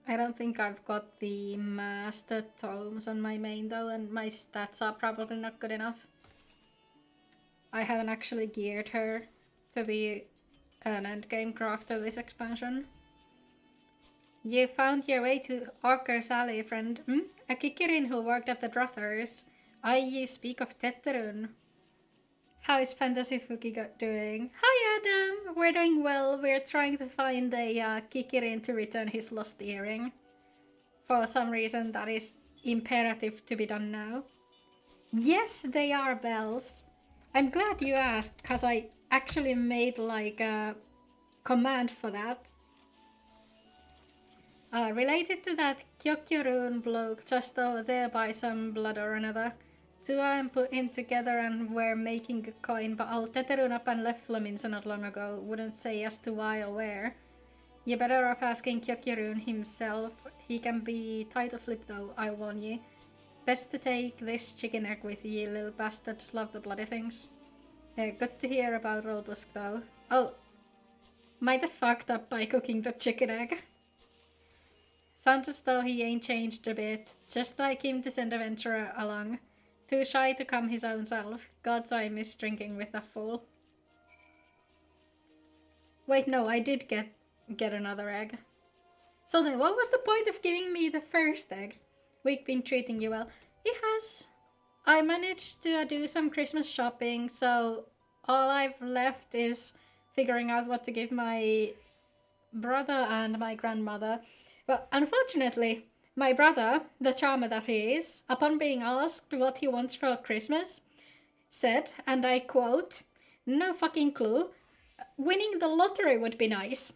I don't think I've got the master tomes on my main though, and my stats are probably not good enough. I haven't actually geared her to be an endgame crafter this expansion. You found your way to Arker's Alley, friend. A Kikirin who worked at the Drothers. I speak of Teterun. How is Fantasy Fuki doing? Hi Adam! We're doing well. We're trying to find a Kikirin to return his lost earring. For some reason that is imperative to be done now. Yes, they are bells. I'm glad you asked, because I actually made like a command for that. Related to that Kyokyorun bloke just over there by some blood or another. Two are put in together and were making a coin, but Teterun up and left Flaminsa not long ago. Wouldn't say as to why or where. You're better off asking Kyokyorun himself. He can be tight to flip though, I warn ye. Best to take this chicken egg with ye, little bastards love the bloody things. Good to hear about Olbusk though. Oh, might have fucked up by cooking the chicken egg. Sounds as though he ain't changed a bit, just like him to send a venturer along. Too shy to come his own self. Gods, I miss drinking with a fool. Wait, no, I did get another egg. So then, what was the point of giving me the first egg? We've been treating you well. It has. I managed to do some Christmas shopping, so all I've left is figuring out what to give my brother and my grandmother. But unfortunately, my brother, the charmer that he is, upon being asked what he wants for Christmas, said, and I quote, "No fucking clue. Winning the lottery would be nice."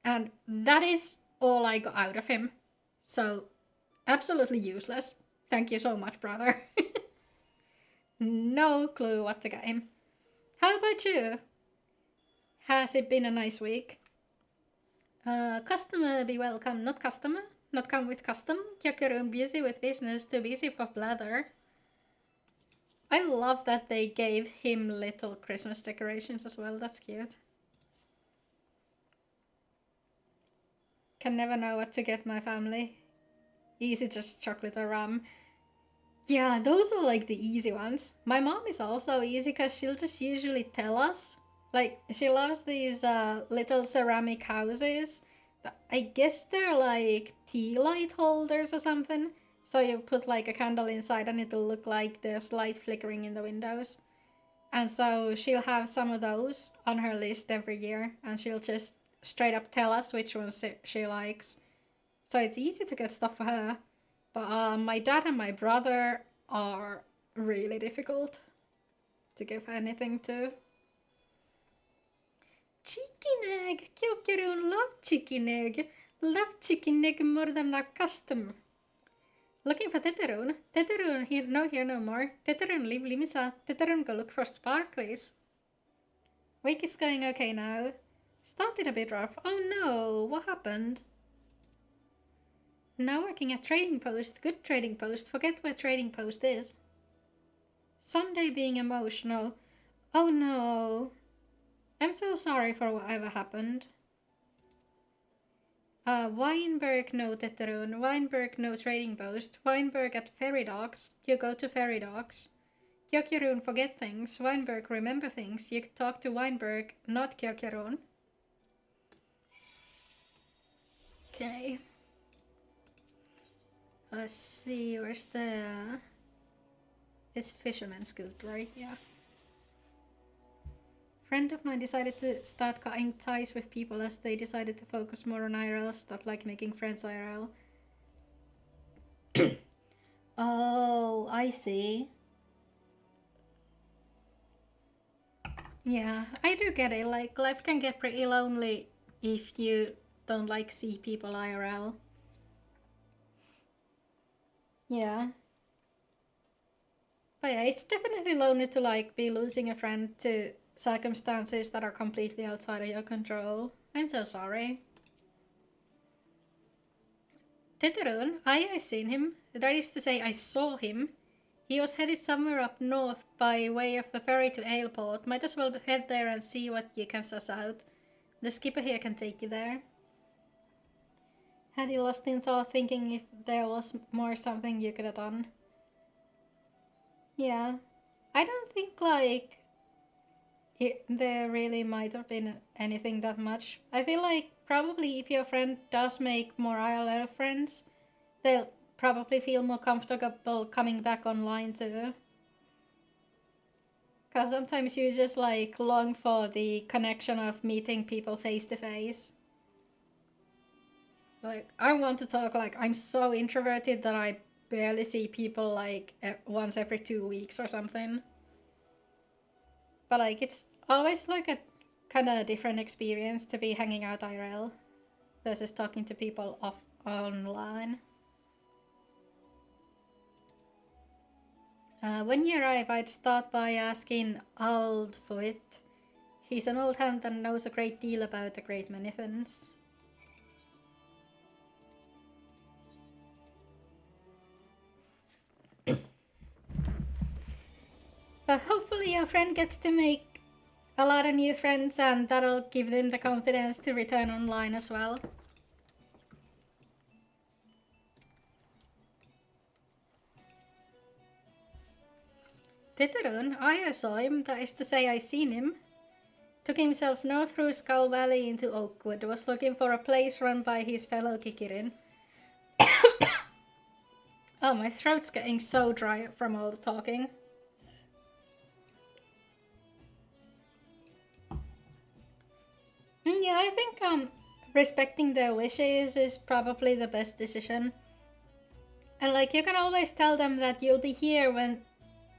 And that is all I got out of him. So, absolutely useless. Thank you so much, brother. No clue what to get him. How about you? Has it been a nice week? Customer be welcome, not customer. Not come with custom. Kyokurun busy with business, too busy for blather. I love that they gave him little Christmas decorations as well. That's cute. Can never know what to get my family. Easy, just chocolate or rum. Yeah, those are like the easy ones. My mom is also easy because she'll just usually tell us. Like, she loves these little ceramic houses. I guess they're like tea light holders or something. So you put like a candle inside and it'll look like there's light flickering in the windows. And so she'll have some of those on her list every year, and she'll just straight up tell us which ones she likes. So it's easy to get stuff for her. But my dad and my brother are really difficult to give anything to. Chicken egg! Kyokyurun love chicken egg! Love chicken egg more than a custom. Looking for Teterun. Teterun here no more. Teterun leave Limisa. Teterun go look for sparklies. Week is going okay now. Started a bit rough. Oh no, what happened? Now working at Trading Post. Good Trading Post. Forget what Trading Post is. Sunday being emotional. Oh no. I'm so sorry for whatever happened. Weinberg no Teterun. Weinberg no Trading Post. Weinberg at Ferry Docks. You go to Ferry Docks. Kyokyurun forget things. Weinberg remember things. You talk to Weinberg, not Kyokyurun. Okay. Let's see, where's the... It's Fisherman's Guild, right? Yeah. Friend of mine decided to start cutting ties with people as they decided to focus more on IRL stuff, like making friends IRL. Oh, I see. Yeah, I do get it. Like, life can get pretty lonely if you don't like see people IRL. Yeah. But yeah, it's definitely lonely to like be losing a friend to circumstances that are completely outside of your control. I'm so sorry. Teterun, I seen him. That is to say, I saw him. He was headed somewhere up north by way of the ferry to Aleport. Might as well head there and see what you can suss out. The skipper here can take you there. Had you lost in thought thinking if there was more something you could have done? Yeah. I don't think like there really might have been anything that much. I feel like probably if your friend does make more IRL friends, they'll probably feel more comfortable coming back online too. Because sometimes you just like long for the connection of meeting people face to face. Like, I want to talk, like, I'm so introverted that I barely see people like once every 2 weeks or something. But like, it's always like a kind of different experience to be hanging out IRL versus talking to people online. When you arrive, I'd start by asking Aldfoot. He's an old hand and knows a great deal about a great many things. But hopefully your friend gets to make a lot of new friends and that'll give them the confidence to return online as well. Teterun, I saw him, that is to say I seen him. Took himself north through Skull Valley into Oakwood, was looking for a place run by his fellow Kikirin. Oh, my throat's getting so dry from all the talking. Yeah, I think respecting their wishes is probably the best decision. And like, you can always tell them that you'll be here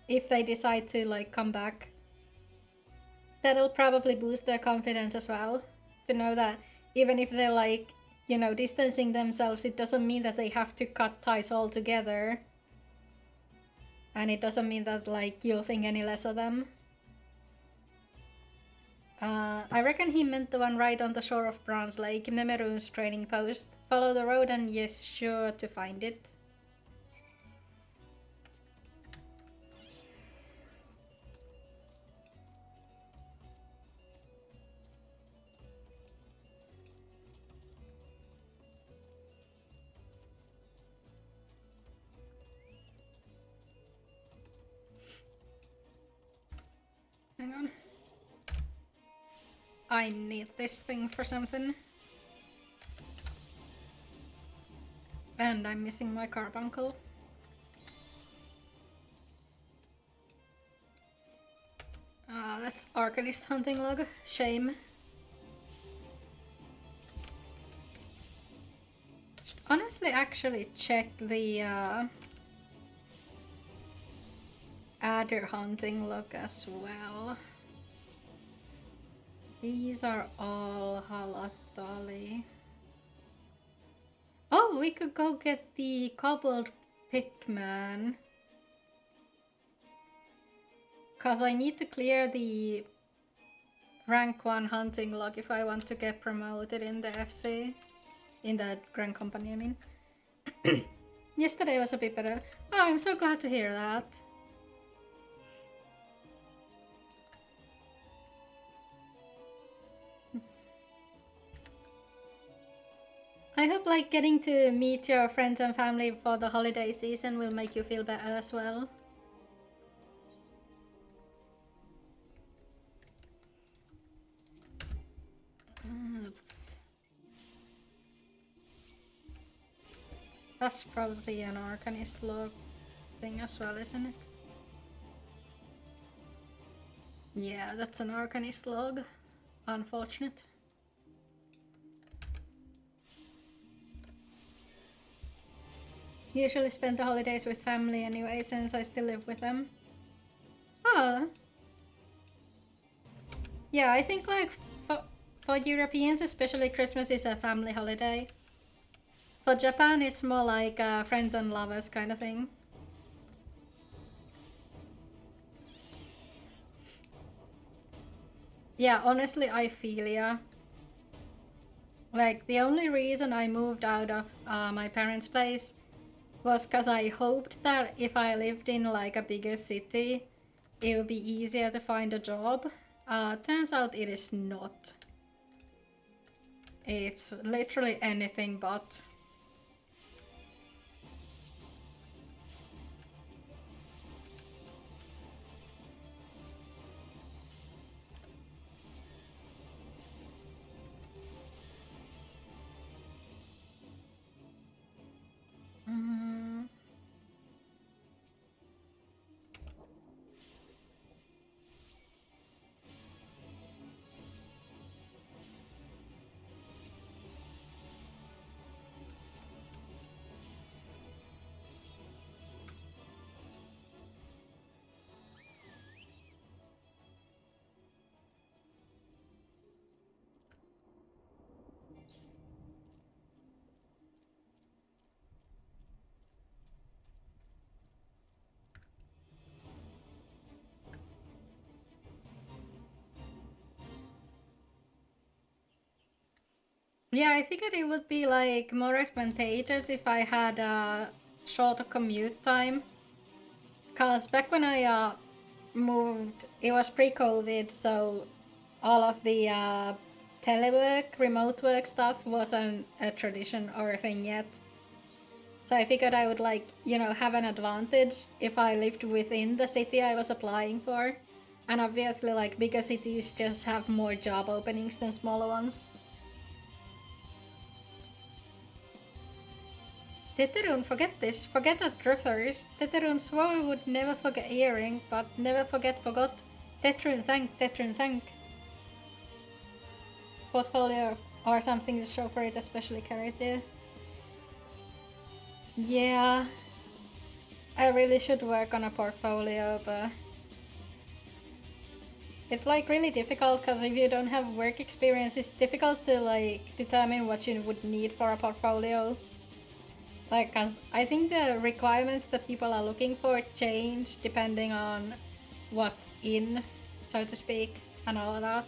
if they decide to like come back. That'll probably boost their confidence as well. To know that even if they're like, you know, distancing themselves, it doesn't mean that they have to cut ties altogether. And it doesn't mean that like you'll think any less of them. I reckon he meant the one right on the shore of Bronze Lake, Nemeru's training post. Follow the road and you're sure to find it. hang on. I need this thing for something. And I'm missing my carbuncle. That's Arcanist hunting log. Shame. Should honestly actually check the adder hunting log as well. These are all Halatali. Oh, we could go get the cobbled pickman. Cause I need to clear the rank 1 hunting log if I want to get promoted in the FC. In the Grand Company, I mean. Yesterday was a bit better. Oh, I'm so glad to hear that. I hope like getting to meet your friends and family for the holiday season will make you feel better as well. That's probably an Arcanist log thing as well, isn't it? Yeah, that's an Arcanist log. Unfortunate. Usually spend the holidays with family anyway, since I still live with them. Oh. Yeah, I think like for Europeans especially, Christmas is a family holiday. For Japan it's more like friends and lovers kind of thing. Yeah, honestly I feel ya. Like the only reason I moved out of my parents' place was because I hoped that if I lived in like a bigger city, it would be easier to find a job. Turns out it is not. It's literally anything but. Yeah, I figured it would be like more advantageous if I had a shorter commute time. Cause back when I moved, it was pre-COVID, so all of the telework, remote work stuff wasn't a tradition or a thing yet. So I figured I would like, you know, have an advantage if I lived within the city I was applying for. And obviously like bigger cities just have more job openings than smaller ones. Teterun, forget this. Forget that truthers. Teterun swore would never forget hearing, but never forgot. Tetrun thank. Portfolio or something to show for it especially carries you. Yeah. I really should work on a portfolio, but it's like really difficult because if you don't have work experience, it's difficult to like determine what you would need for a portfolio. Like, cause I think the requirements that people are looking for change depending on what's in, so to speak, and all of that.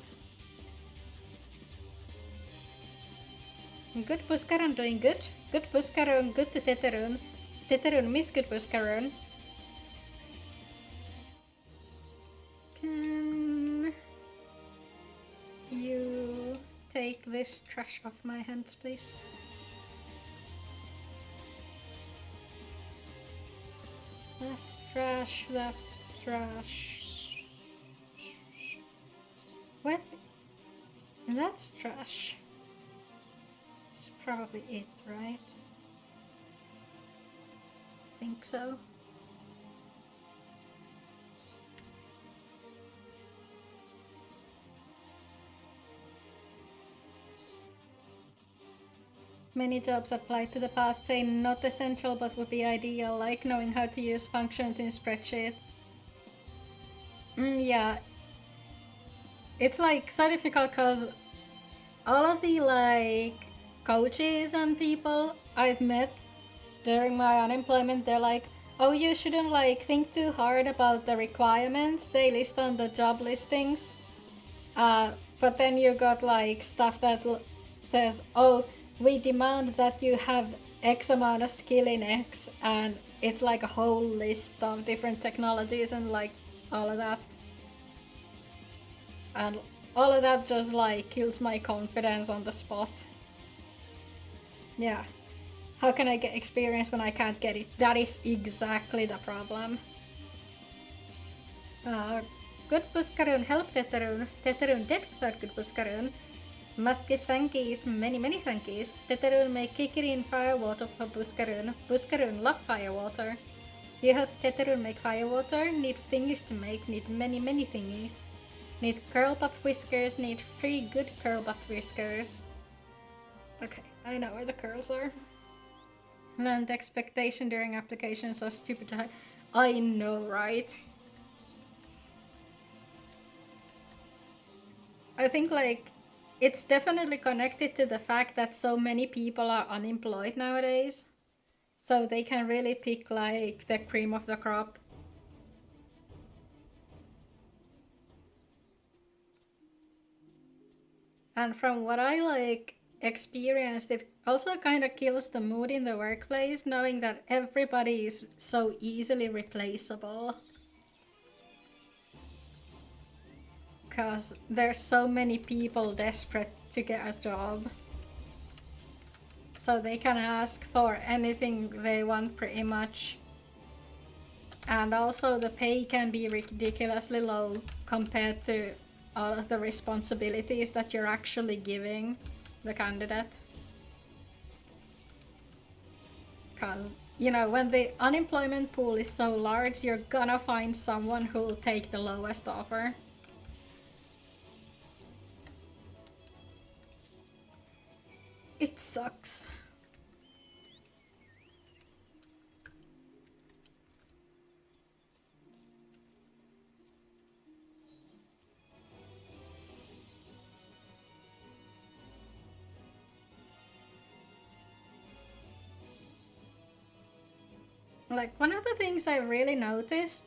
Good Puskaran doing good. Good Puskaran, good to Teterun. Teterun miss good Puskaran. Can you take this trash off my hands, please? That's trash, that's trash. That's trash. It's probably it, right? Think so. Many jobs applied to the past say not essential but would be ideal, like knowing how to use functions in spreadsheets. Yeah. It's like so difficult because all of the like coaches and people I've met during my unemployment, they're like, oh, you shouldn't like think too hard about the requirements they list on the job listings. But then you got like stuff that says, oh, we demand that you have X amount of skill in X, and it's like a whole list of different technologies and like all of that. And all of that just like kills my confidence on the spot. Yeah. How can I get experience when I can't get it? That is exactly the problem. Good Buskarun, help Teterun. Teterun dead without good Buskarun. Must give thankies, many thankies. Teterun make Kikirin firewater for Buskarun. Buskarun love firewater. You help Teterun make firewater, need thingies to make, need many thingies. Need curl buff whiskers, need 3 good curl buff whiskers. Okay, I know where the curls are. And the expectation during applications are stupid high. I know, right? I think like it's definitely connected to the fact that so many people are unemployed nowadays. So they can really pick like the cream of the crop. And from what I like experienced, it also kind of kills the mood in the workplace knowing that everybody is so easily replaceable. Because there's so many people desperate to get a job. So they can ask for anything they want pretty much. And also the pay can be ridiculously low compared to all of the responsibilities that you're actually giving the candidate. Because, you know, when the unemployment pool is so large, you're gonna find someone who will take the lowest offer. It sucks. Like, one of the things I really noticed,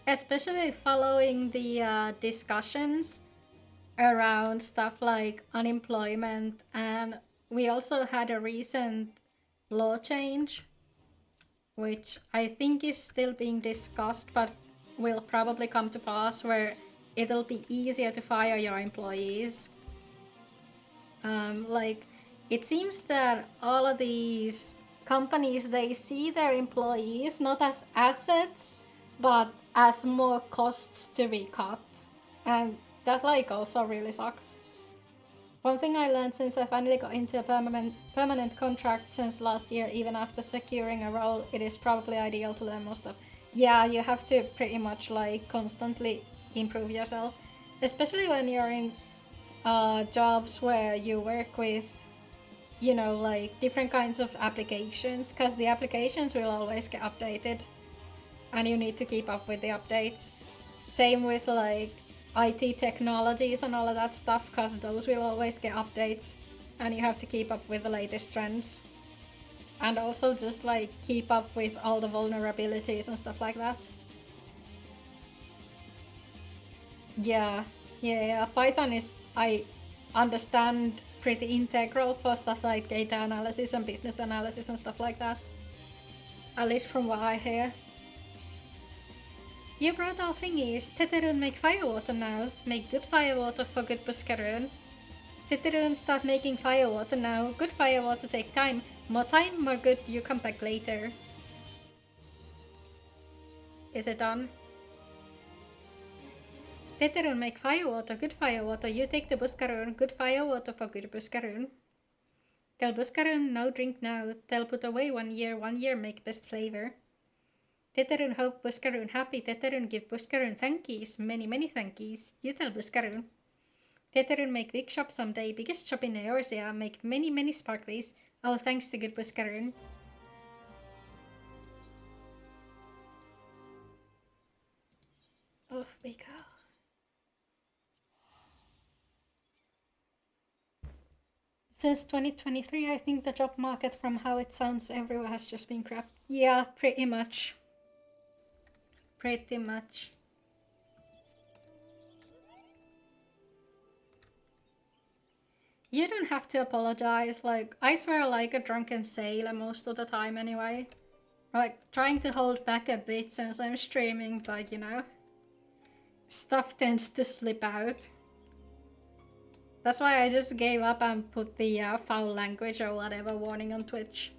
especially following the discussions around stuff like unemployment, and we also had a recent law change, which I think is still being discussed, but will probably come to pass, where it'll be easier to fire your employees. Like, it seems that all of these companies, they see their employees not as assets, but as more costs to be cut. And that like also really sucked. One thing I learned since I finally got into a permanent contract since last year, even after securing a role, it is probably ideal to learn more stuff. Yeah, you have to pretty much like constantly improve yourself, especially when you're in jobs where you work with, you know, like different kinds of applications, because the applications will always get updated and you need to keep up with the updates. Same with like IT technologies and all of that stuff, because those will always get updates and you have to keep up with the latest trends. And also just like keep up with all the vulnerabilities and stuff like that. Yeah, Python is, I understand, pretty integral for stuff like data analysis and business analysis and stuff like that. At least from what I hear. You brought all thingies. Teterun make firewater now. Make good firewater for good Buskarun. Teterun start making firewater now. Good firewater take time, more good, you come back later. Is it done? Teterun make firewater, good firewater. You take the Buskarun, good firewater for good Buskarun. Tell Buskarun no drink now. Tell put away 1 year make best flavor. Teterun hope Buskarun happy. Teterun give Buskarun thankies, many thankies. You tell Buskarun. Teterun make big shop someday, biggest shop in Eorzea, make many sparklies. All thanks to good Buskarun. Off we go. Since 2023, I think the job market, from how it sounds everywhere, has just been crap. Yeah, pretty much. Pretty much. You don't have to apologize. Like, I swear like a drunken sailor most of the time anyway. Like, trying to hold back a bit since I'm streaming, but you know, stuff tends to slip out. That's why I just gave up and put the foul language or whatever warning on Twitch.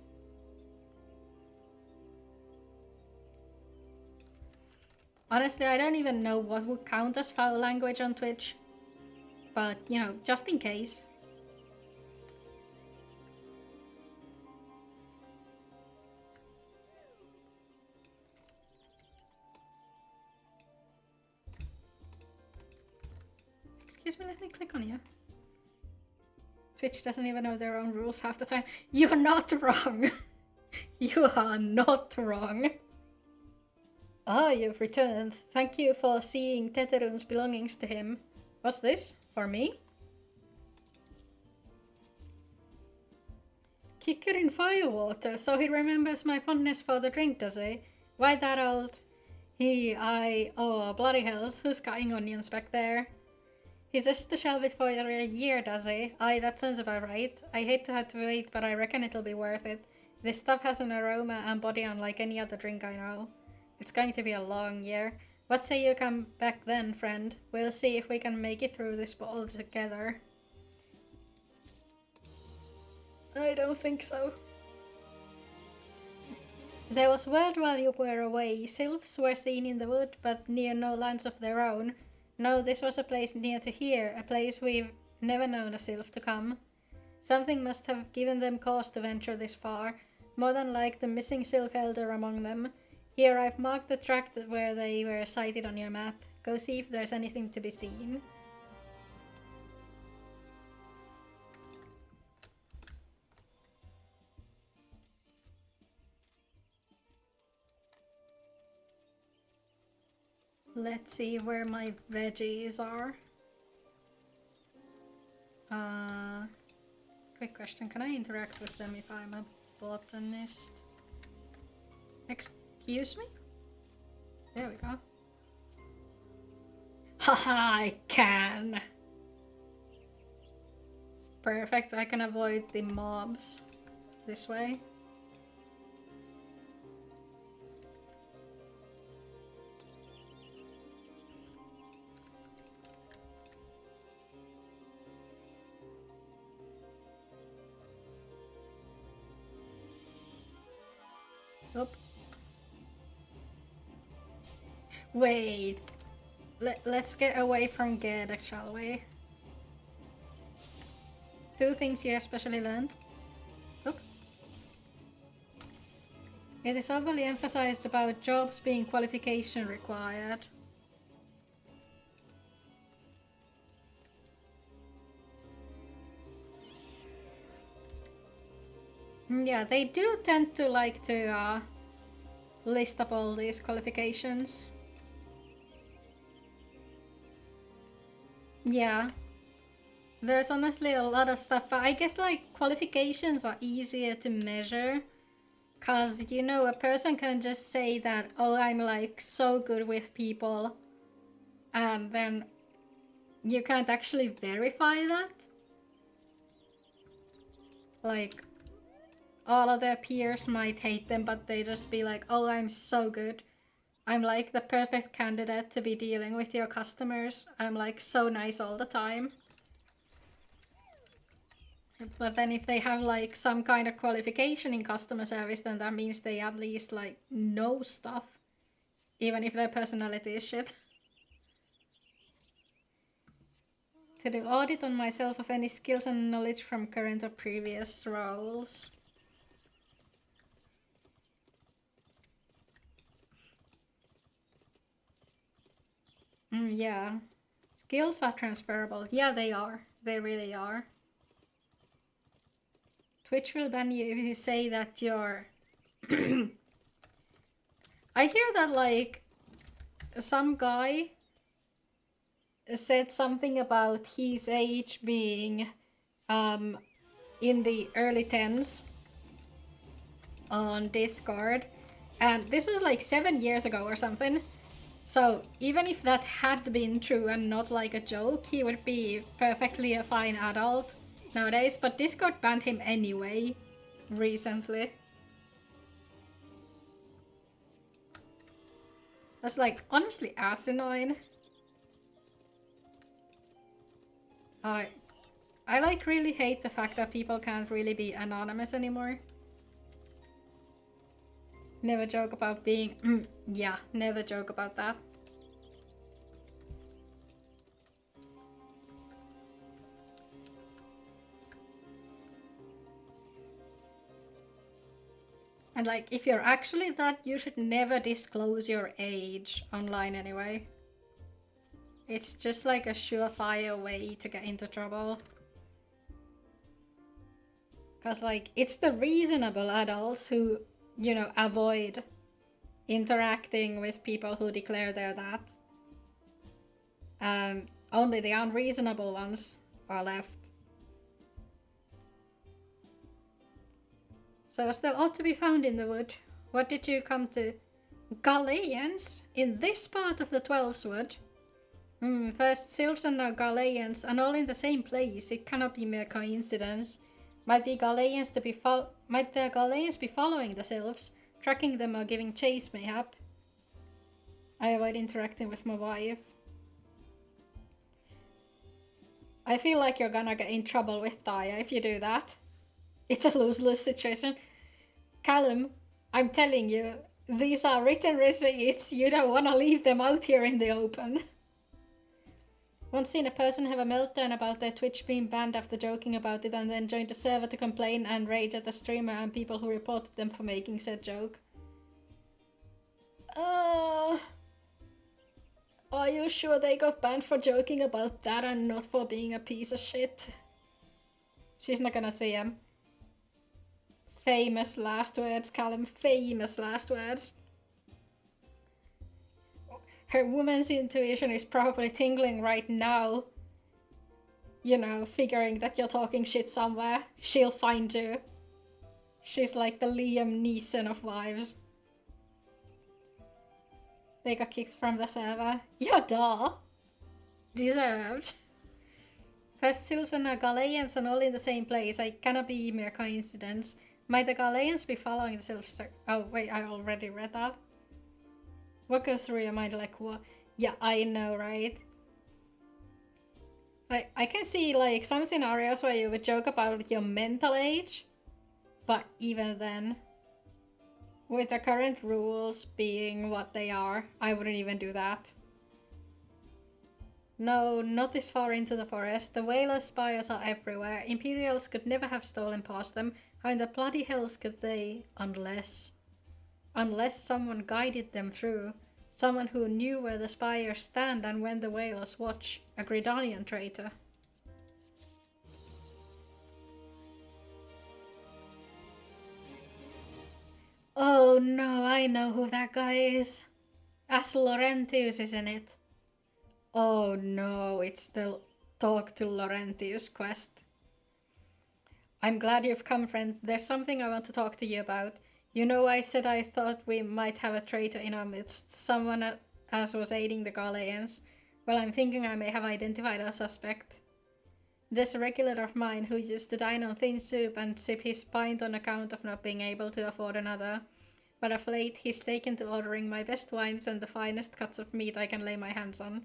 Honestly, I don't even know what would count as foul language on Twitch. But, you know, just in case. Excuse me, let me click on you. Twitch doesn't even know their own rules half the time. You're not wrong. You are not wrong. Ah, you've returned. Thank you for seeing Teterun's belongings to him. What's this? For me? Kicker in firewater, so he remembers my fondness for the drink, does he? Why that old? Oh, bloody hells, who's cutting onions back there? He says to shelve it for a year, does he? Aye, that sounds about right. I hate to have to wait, but I reckon it'll be worth it. This stuff has an aroma and body unlike any other drink I know. It's going to be a long year. What say you come back then, friend? We'll see if we can make it through this bottle together. I don't think so. There was word while you were away. Sylphs were seen in the wood, but near no lands of their own. No, this was a place near to here, a place we've never known a sylph to come. Something must have given them cause to venture this far, more than like the missing sylph elder among them. Here, I've marked the track where they were sighted on your map. Go see if there's anything to be seen. Let's see where my veggies are. Quick question, can I interact with them if I'm a botanist? Excuse me? There we go. Haha, I can! Perfect, I can avoid the mobs this way. Oop. Wait. Let's get away from Ged, shall we? 2 things you especially learned. Oop. It is overly emphasized about jobs being qualification required. Yeah, they do tend to like to list up all these qualifications. Yeah. There's honestly a lot of stuff, but I guess like qualifications are easier to measure. Cause you know, a person can just say that, oh, I'm like so good with people. And then you can't actually verify that. Like, all of their peers might hate them, but they just be like, oh, I'm so good. I'm like the perfect candidate to be dealing with your customers. I'm like so nice all the time. But then if they have like some kind of qualification in customer service, then that means they at least like know stuff. Even if their personality is shit. To do audit on myself of any skills and knowledge from current or previous roles. Yeah. Skills are transferable. Yeah, they are. They really are. Twitch will ban you if you say that you're... I hear that, like, some guy said something about his age being in the early 10s on Discord. And this was like 7 years ago or something. So even if that had been true and not like a joke, he would be perfectly a fine adult nowadays. But Discord banned him anyway, recently. That's like honestly asinine. I like really hate the fact that people can't really be anonymous anymore. Never joke about being... yeah, never joke about that. And like, if you're actually that, you should never disclose your age online anyway. It's just like a surefire way to get into trouble. Because like, it's the reasonable adults who, you know, avoid interacting with people who declare they're that. And only the unreasonable ones are left. So was there ought to be found in the wood? What did you come to? Galileans? In this part of the Twelves Wood? First Sylphs and now Galileans, and all in the same place. It cannot be mere coincidence. Might the Galileans be following the Sylphs, tracking them or giving chase mayhap? I avoid interacting with my wife. I feel like you're gonna get in trouble with Taya if you do that. It's a lose-lose situation. Callum, I'm telling you, these are written receipts. You don't want to leave them out here in the open. Once seen a person have a meltdown about their Twitch being banned after joking about it and then joined the server to complain and rage at the streamer and people who reported them for making said joke. Are you sure they got banned for joking about that and not for being a piece of shit? She's not gonna see him. Famous last words, Callum. Famous last words. Her woman's intuition is probably tingling right now. You know, figuring that you're talking shit somewhere. She'll find you. She's like the Liam Neeson of wives. They got kicked from the server. Yeah, duh. Deserved. First Silson are Galileans and all in the same place. I cannot be mere coincidence. Might the Galileans be following the Silver? Oh wait, I already read that. What goes through your mind like what? Yeah, I know, right? Like, I can see like some scenarios where you would joke about your mental age, but even then, with the current rules being what they are, I wouldn't even do that. No, not this far into the forest. The whaler spires are everywhere. Imperials could never have stolen past them. How in the bloody hells could they? Unless someone guided them through. Someone who knew where the spires stand and when the whalers watch. A Gridanian traitor. Oh no, I know who that guy is. As Laurentius, isn't it? Oh no, it's the Talk to Laurentius quest. I'm glad you've come, friend. There's something I want to talk to you about. You know, I said I thought we might have a traitor in our midst. Someone as was aiding the Galileans. Well, I'm thinking I may have identified a suspect. There's a regular of mine who used to dine on thin soup and sip his pint on account of not being able to afford another. But of late, he's taken to ordering my best wines and the finest cuts of meat I can lay my hands on.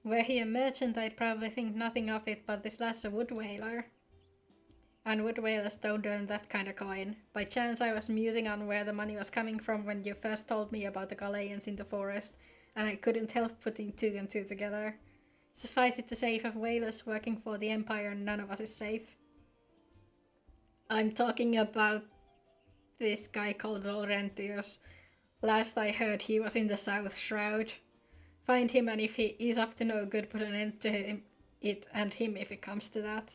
Were he a merchant, I'd probably think nothing of it, but this lad's a wood whaler. And wood whalers don't earn that kind of coin. By chance I was musing on where the money was coming from when you first told me about the Galileans in the forest, and I couldn't help putting two and two together. Suffice it to say, if a whaler's working for the Empire, none of us is safe. I'm talking about this guy called Laurentius. Last I heard, he was in the South Shroud. Find him, and if he is up to no good, put an end to it and him if it comes to that.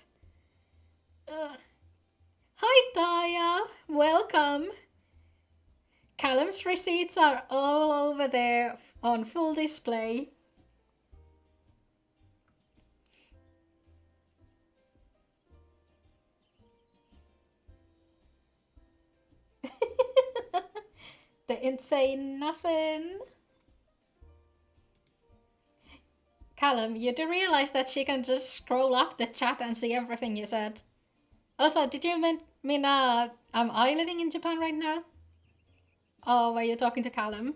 Hi Taya! Welcome! Callum's receipts are all over there on full display. They ain't saying nothing. Callum, you do realize that she can just scroll up the chat and see everything you said. Also, did you mean am I living in Japan right now? Oh, were you talking to Callum?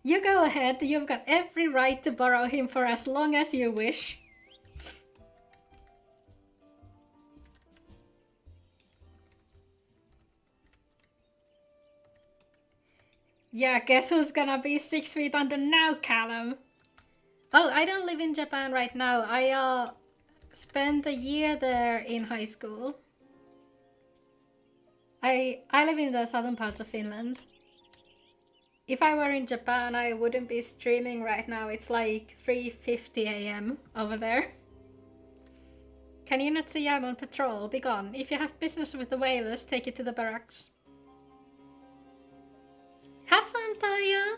You go ahead, you've got every right to borrow him for as long as you wish. Yeah, guess who's gonna be 6 feet under now, Callum? Oh, I don't live in Japan right now. I spent a year there in high school. I live in the southern parts of Finland. If I were in Japan, I wouldn't be streaming right now. It's like 3:50 AM over there. Can you not see I'm on patrol? Be gone. If you have business with the whalers, take it to the barracks. Have fun, Taya!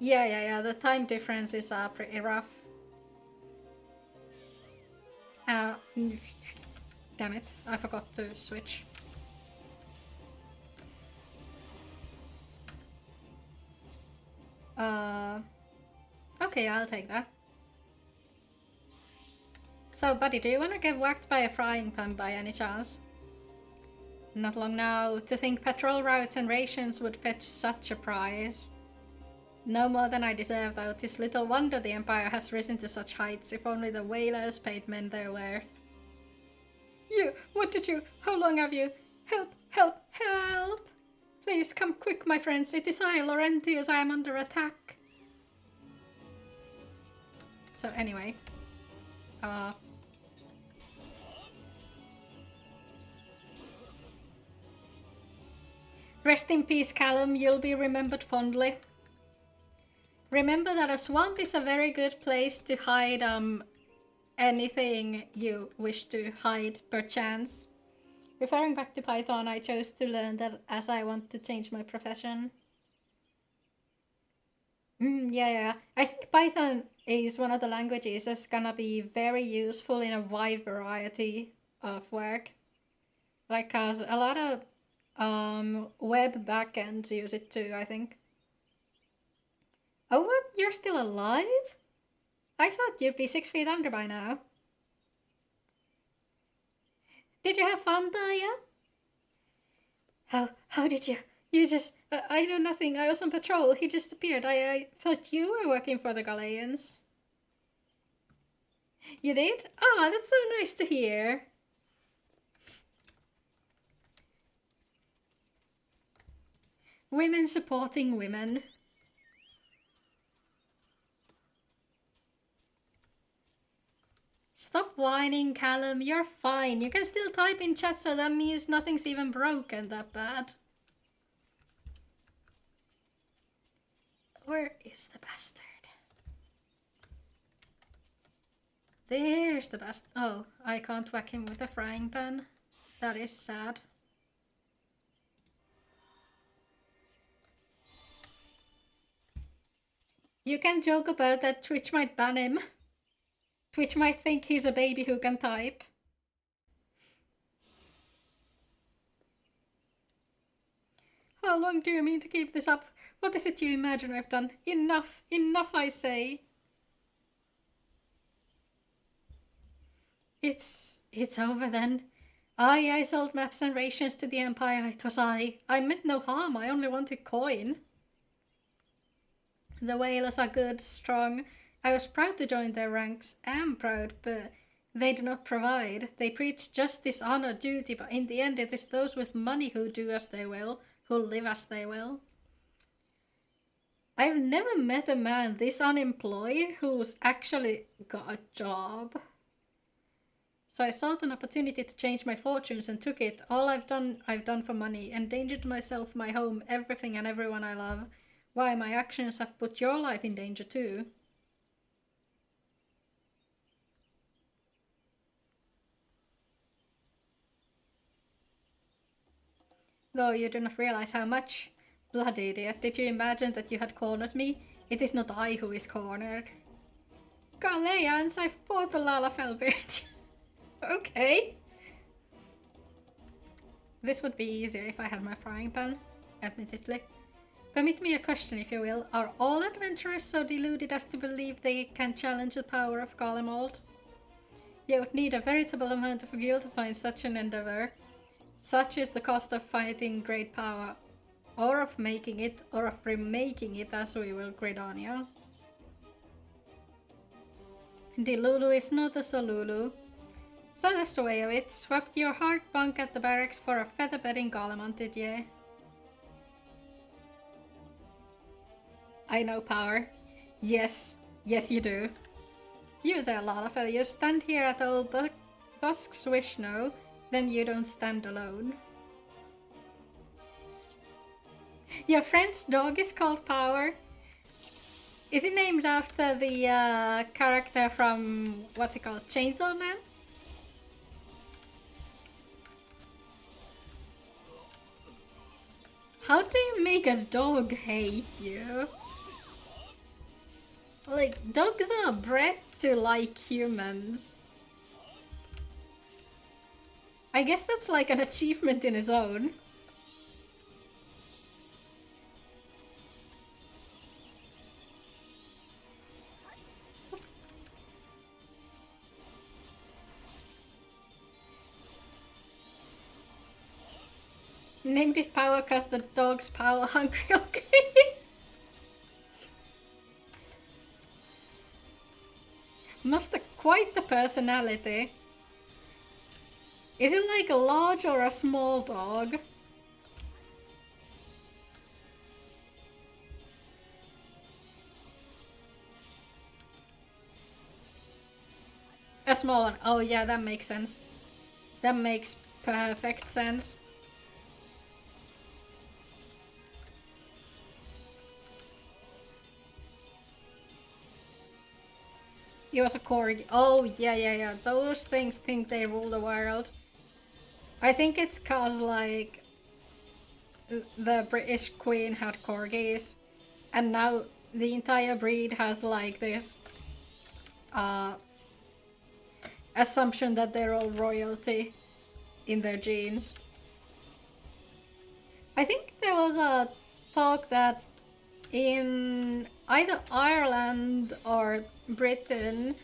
Yeah, the time differences are pretty rough. Damn it, I forgot to switch. Okay, I'll take that. So, buddy, do you want to get whacked by a frying pan by any chance? Not long now. To think patrol routes and rations would fetch such a prize. No more than I deserve, though. 'Tis little wonder the Empire has risen to such heights, if only the whalers paid men their worth. You! What did you? How long have you? Help! Help! Help! Please, come quick, my friends. It is I, Laurentius. I am under attack. So, anyway. Rest in peace, Callum. You'll be remembered fondly. Remember that a swamp is a very good place to hide anything you wish to hide, perchance. Referring back to Python, I chose to learn that as I want to change my profession. Yeah. I think Python is one of the languages that's gonna be very useful in a wide variety of work. Like, cause a lot of web backends use it too, I think. Oh, what? You're still alive? I thought you'd be 6 feet under by now. Did you have fun, Daya? How did you? You just... I know nothing. I was on patrol. He just appeared. I thought you were working for the Galileans. You did? Ah, that's so nice to hear. Women supporting women. Stop whining, Callum. You're fine. You can still type in chat, so that means nothing's even broken that bad. Where is the bastard? There's the bastard. Oh, I can't whack him with a frying pan. That is sad. You can joke about that. Twitch might ban him. Twitch might think he's a baby who can type. How long do you mean to keep this up? What is it you imagine I've done? Enough! Enough, I say! It's over then. I sold maps and rations to the Empire. It was I. I meant no harm. I only wanted coin. The whalers are good, strong, I was proud to join their ranks, am proud, but they do not provide. They preach justice, honor, duty, but in the end it is those with money who do as they will, who live as they will. I've never met a man this unemployed who's actually got a job. So I sought an opportunity to change my fortunes and took it. All I've done for money, endangered myself, my home, everything and everyone I love. Why, my actions have put your life in danger too. Though you do not realize how much. Bloody idiot, did you imagine that you had cornered me? It is not I who is cornered. Galleans, I've bought the Lalafell bit. Okay. This would be easier if I had my frying pan, admittedly. Permit me a question, if you will. Are all adventurers so deluded as to believe they can challenge the power of Garlemald? You would need a veritable amount of guilt to find such an endeavor. Such is the cost of fighting great power. Or of making it, or of remaking it, as we will Gridania. Delulu is not a Solulu. So that's the way of it. Swapped your hard bunk at the barracks for a feather bed in Garlemald, did ye? I know power. Yes, yes you do. You there, Lalafell, you stand here at old Busk's wish now, then you don't stand alone. Your friend's dog is called Power. Is it named after the character from, what's it called, Chainsaw Man? How do you make a dog hate you? Like, dogs are bred to like humans. I guess that's like an achievement in its own. Named it Power cause the dog's power hungry, okay? Must have quite the personality. Is it like a large or a small dog? A small one. Oh yeah, that makes sense. That makes perfect sense. He was a corgi. Oh, yeah. Those things think they rule the world. I think it's cause, like, the British Queen had corgis. And now the entire breed has, like, this assumption that they're all royalty in their genes. I think there was a talk that in either Ireland or Britain,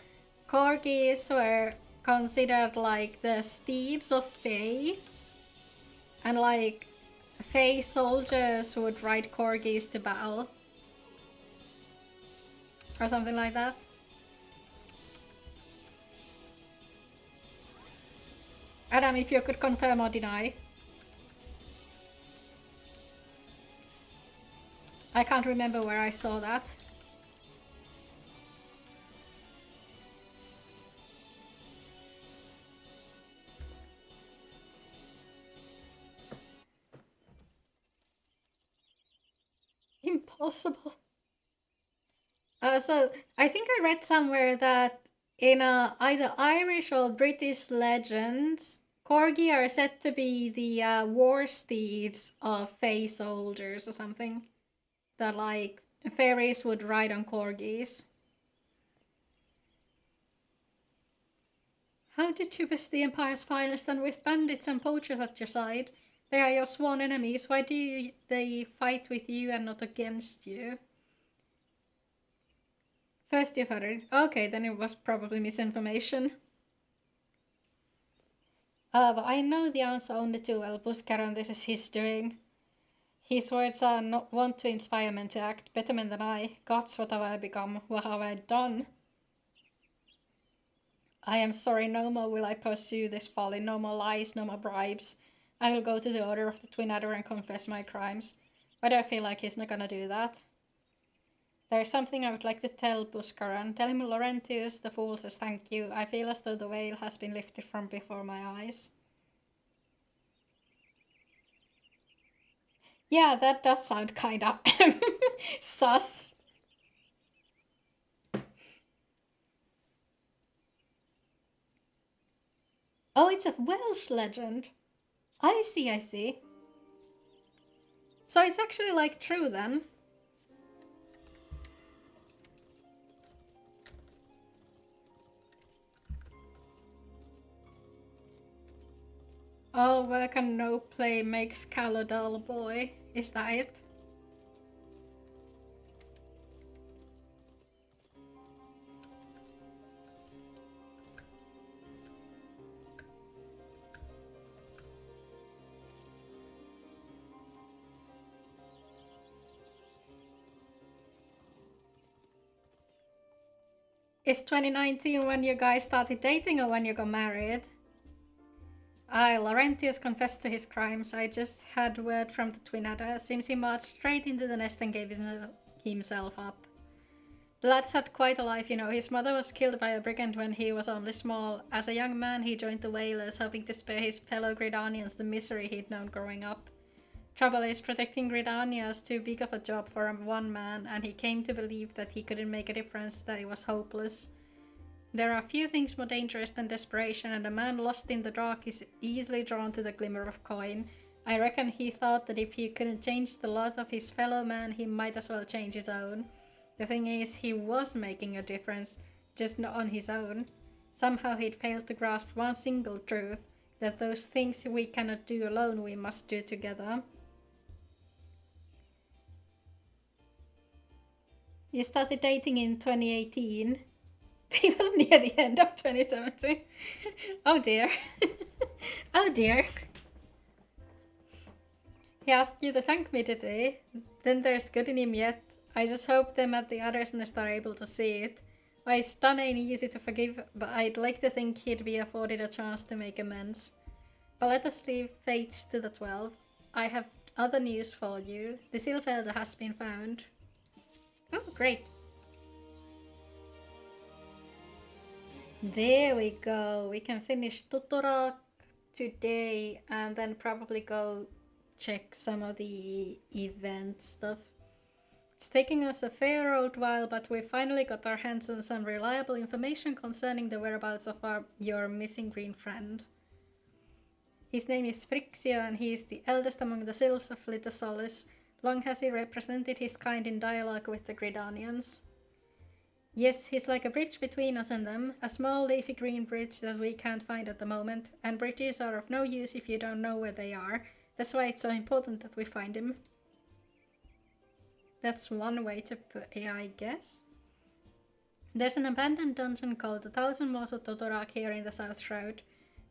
corgis were considered like the steeds of Fae, and like Fae soldiers would ride corgis to battle, or something like that. Adam, if you could confirm or deny. I can't remember where I saw that. Impossible. So I think I read somewhere that in either Irish or British legends, corgi are said to be the war steeds of Fae soldiers or something. That like fairies would ride on corgis. How did you best the Empire's finest and with bandits and poachers at your side? They are your sworn enemies. Why do they fight with you and not against you? First you've heard it. Okay, then it was probably misinformation. But I know the answer only too well. Buscaron, this is his doing. His words are not want to inspire men to act better men than I. Gods, what have I become? What have I done? I am sorry, no more will I pursue this folly, no more lies, no more bribes. I will go to the Order of the Twin Adder and confess my crimes. Why do I feel like he's not gonna do that? There's something I would like to tell Buscaran. Tell him Laurentius, the fool, says thank you. I feel as though the veil has been lifted from before my eyes. Yeah, that does sound kinda sus. Oh, it's a Welsh legend. I see, I see. So it's actually like true then. All work and no play makes Cal a dull boy. Is that it? Is 2019 when you guys started dating or when you got married? Laurentius confessed to his crimes. I just had word from the Twin Adder. Seems he marched straight into the nest and gave himself up. The lad's had quite a life, you know. His mother was killed by a brigand when he was only small. As a young man, he joined the Whalers, hoping to spare his fellow Gridanians the misery he'd known growing up. Trouble is, protecting Gridania is too big of a job for one man, and he came to believe that he couldn't make a difference, that it was hopeless. There are few things more dangerous than desperation, and a man lost in the dark is easily drawn to the glimmer of coin. I reckon he thought that if he couldn't change the lot of his fellow man, he might as well change his own. The thing is, he was making a difference, just not on his own. Somehow he'd failed to grasp one single truth, that those things we cannot do alone we must do together. You started dating in 2018. It was near the end of 2017. Oh dear. Oh dear. He asked you to thank me today. Then there's good in him yet. I just hope them at the other's nest are able to see it. My stun ain't easy to forgive, but I'd like to think he'd be afforded a chance to make amends. But let us leave fates to the 12. I have other news for you. The Silfelder has been found. Oh, great. There we go. We can finish Tutorak today and then probably go check some of the event stuff. It's taking us a fair old while, but we finally got our hands on some reliable information concerning the whereabouts of your missing green friend. His name is Phrixia, and he is the eldest among the Sylphs of Litosolis. Long has he represented his kind in dialogue with the Gridanians. Yes, he's like a bridge between us and them, a small leafy green bridge that we can't find at the moment, and bridges are of no use if you don't know where they are. That's why it's so important that we find him. That's one way to put it, I guess. There's an abandoned dungeon called the Thousand Moors of Totorak here in the South Shroud.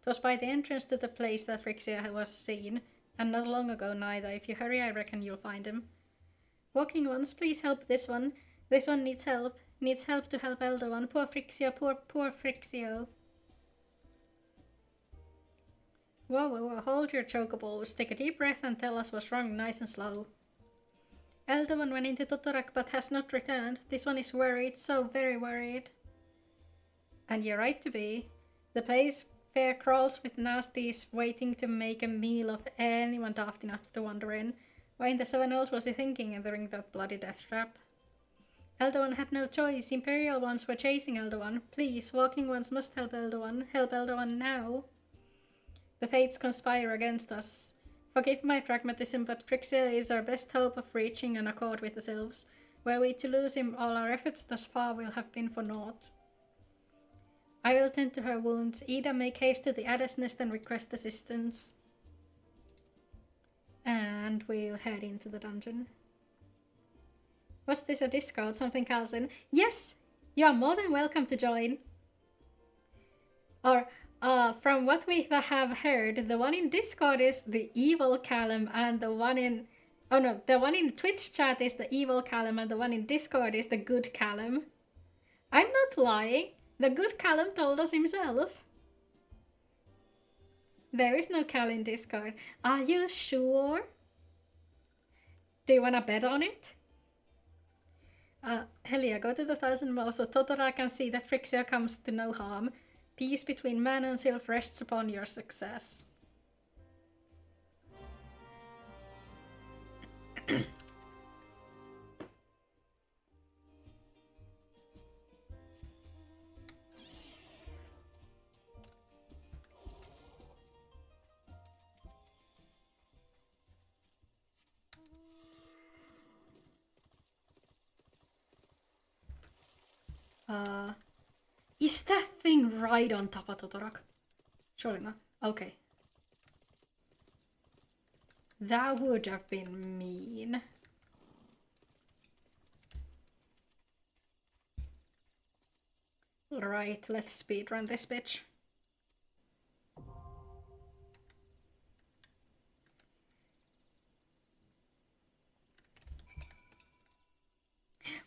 It was by the entrance to the place that Phrixia was seen, and not long ago neither. If you hurry, I reckon you'll find him. Walking ones, please help this one. This one needs help. Needs help to help elder one. Poor Phrixia, poor Phrixio. Whoa, hold your chocobos. Take a deep breath and tell us what's wrong, nice and slow. Elder one went into Totorak but has not returned. This one is worried, so very worried. And you're right to be. The place fair crawls with nasties waiting to make a meal of anyone daft enough to wander in. Why in the seven O's was he thinking entering that bloody death trap? Elder one had no choice. Imperial ones were chasing Elder one. Please, walking ones must help Elder one. Help Elder one now. The fates conspire against us. Forgive my pragmatism, but Phrixia is our best hope of reaching an accord with the Sylphs. Were we to lose him, all our efforts thus far will have been for naught. I will tend to her wounds. Ida, make haste to the Adder's nest and request assistance. And we'll head into the dungeon. Was this a Discord? Something Carlson? Yes! You are more than welcome to join. Or, from what we have heard, the one in Discord is the evil Callum, and the one in Oh no, the one in Twitch chat is the evil Callum and the one in Discord is the good Callum. I'm not lying. The good Callum told us himself. There is no Cal in Discord. Are you sure? Do you wanna bet on it? Helia, go to the 1000 Mo so Totora can see that Frixia comes to no harm. Peace between man and sylph rests upon your success. Is that thing right on top of Totorak? Surely not. Okay. That would have been mean. Right, let's speedrun this bitch.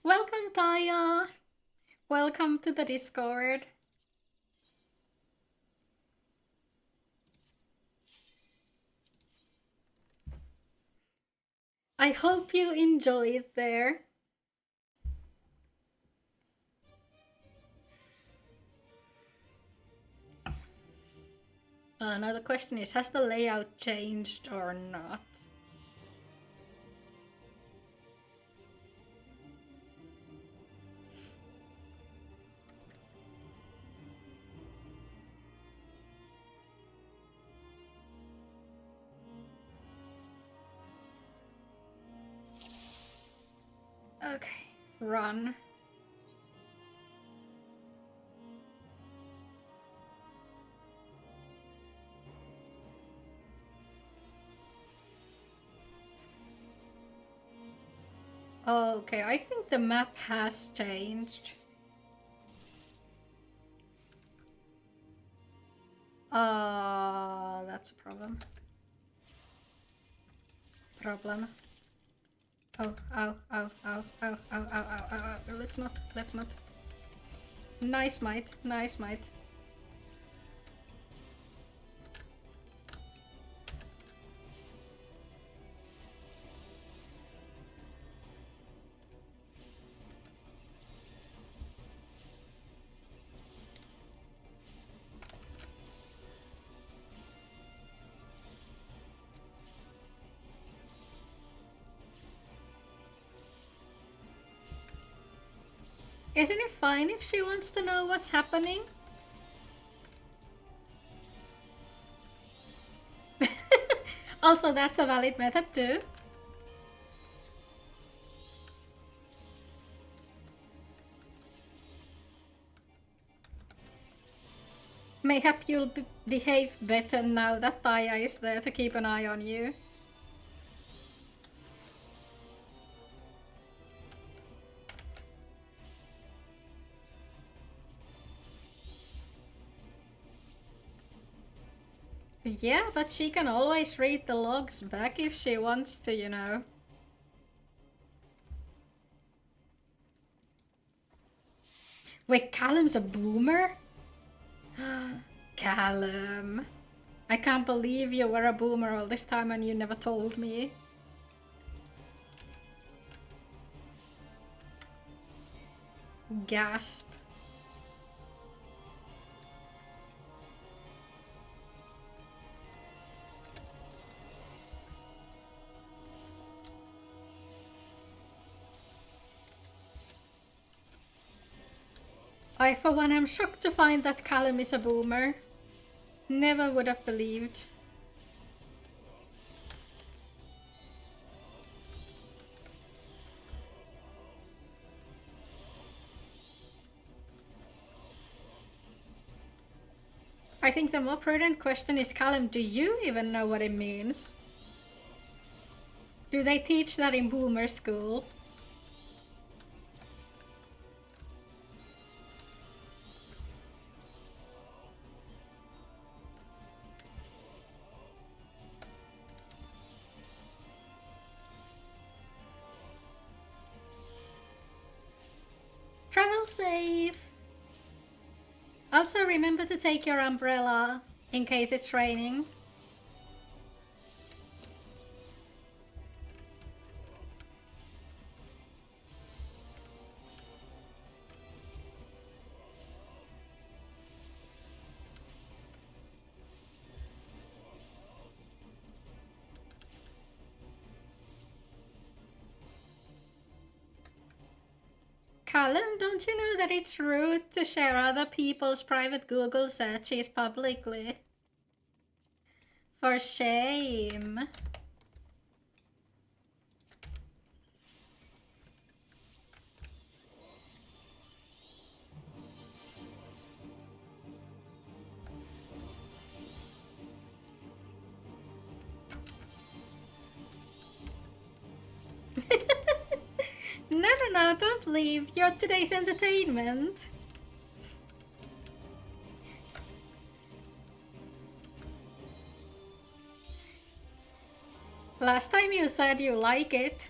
Welcome, Taya! Welcome to the Discord. I hope you enjoy it there. Now the question is, has the layout changed or not? Okay, run. Okay, I think the map has changed. That's a problem. Oh, ow, ow, ow, ow, ow, ow, ow, ow, ow. Let's not. Nice might. Isn't it fine if she wants to know what's happening? Also, that's a valid method too. Mayhap you'll behave better now that Taya is there to keep an eye on you. Yeah, but she can always read the logs back if she wants to, you know. Wait, Callum's a boomer? Callum. I can't believe you were a boomer all this time and you never told me. Gasp. I, for one, am shocked to find that Callum is a boomer. Never would have believed. I think the more prudent question is, Callum, do you even know what it means? Do they teach that in boomer school? Also, remember to take your umbrella in case it's raining. Callum, don't you know that it's rude to share other people's private Google searches publicly? For shame. No, don't leave. You're today's entertainment. Last time you said you like it.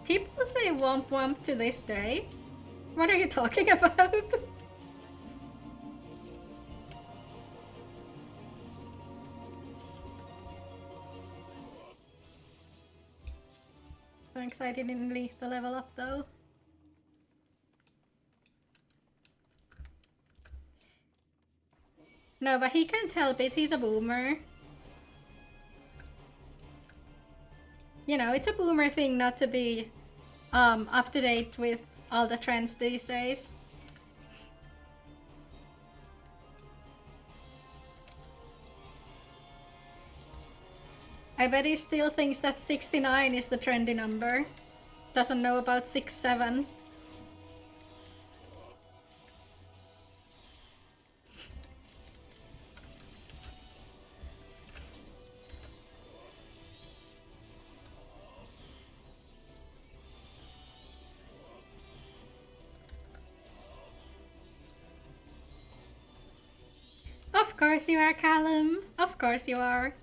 People say womp womp to this day. What are you talking about? Thanks, I didn't leave the level up though. No, but he can't help it, he's a boomer. You know, it's a boomer thing not to be up to date with all the trends these days. I bet he still thinks that 69 is the trendy number. Doesn't know about 67. Of course you are, Callum. Of course you are.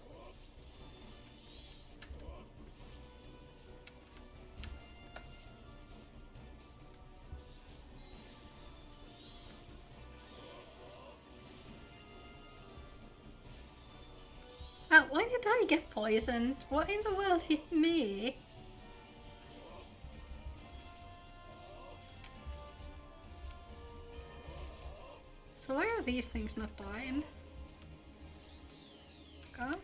Why did I get poisoned? What in the world hit me? So why are these things not dying? Go.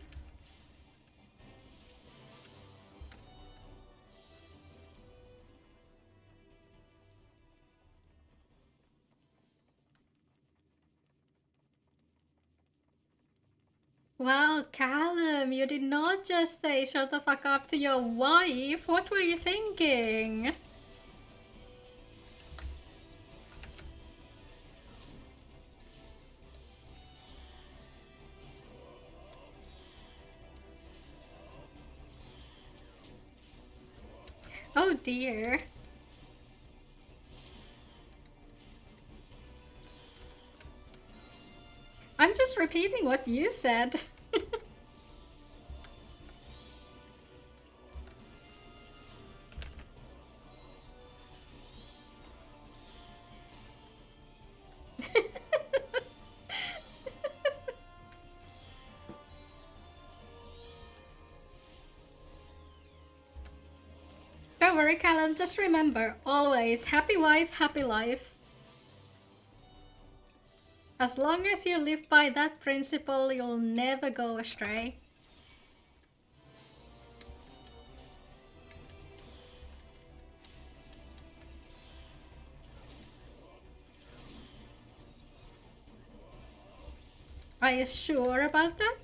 Wow, Callum, you did not just say shut the fuck up to your wife. What were you thinking? Oh dear. I'm just repeating what you said. Don't worry, Callum, just remember, always, happy wife, happy life. As long as you live by that principle, you'll never go astray. Are you sure about that?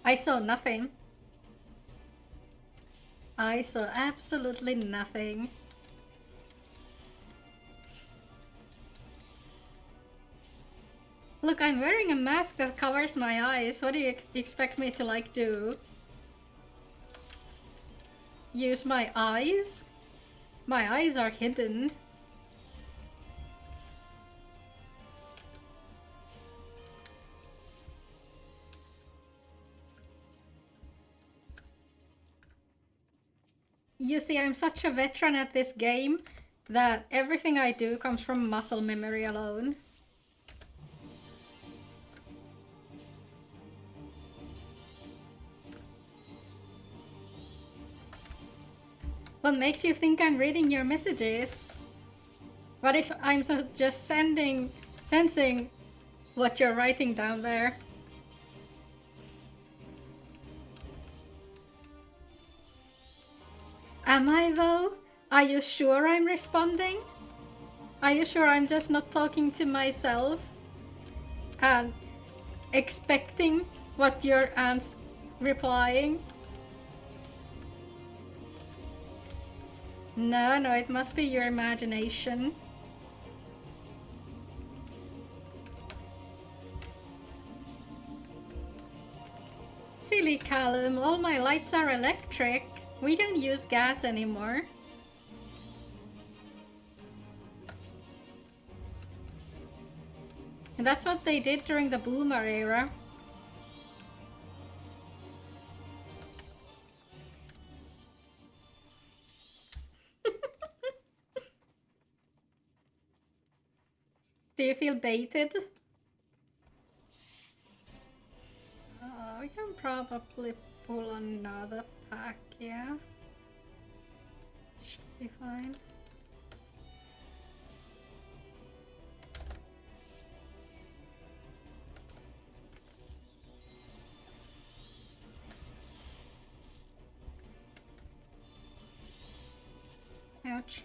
I saw nothing. I saw absolutely nothing. Look, I'm wearing a mask that covers my eyes. What do you expect me to like do? Use my eyes? My eyes are hidden. You see, I'm such a veteran at this game that everything I do comes from muscle memory alone. What makes you think I'm reading your messages? What if I'm just sensing what you're writing down there? Am I though? Are you sure I'm responding? Are you sure I'm just not talking to myself and expecting what your aunt's replying? No, it must be your imagination. Silly Callum, all my lights are electric. We don't use gas anymore. And that's what they did during the boomer era. Do you feel baited? We can probably pull another pack, yeah. Should be fine. Ouch.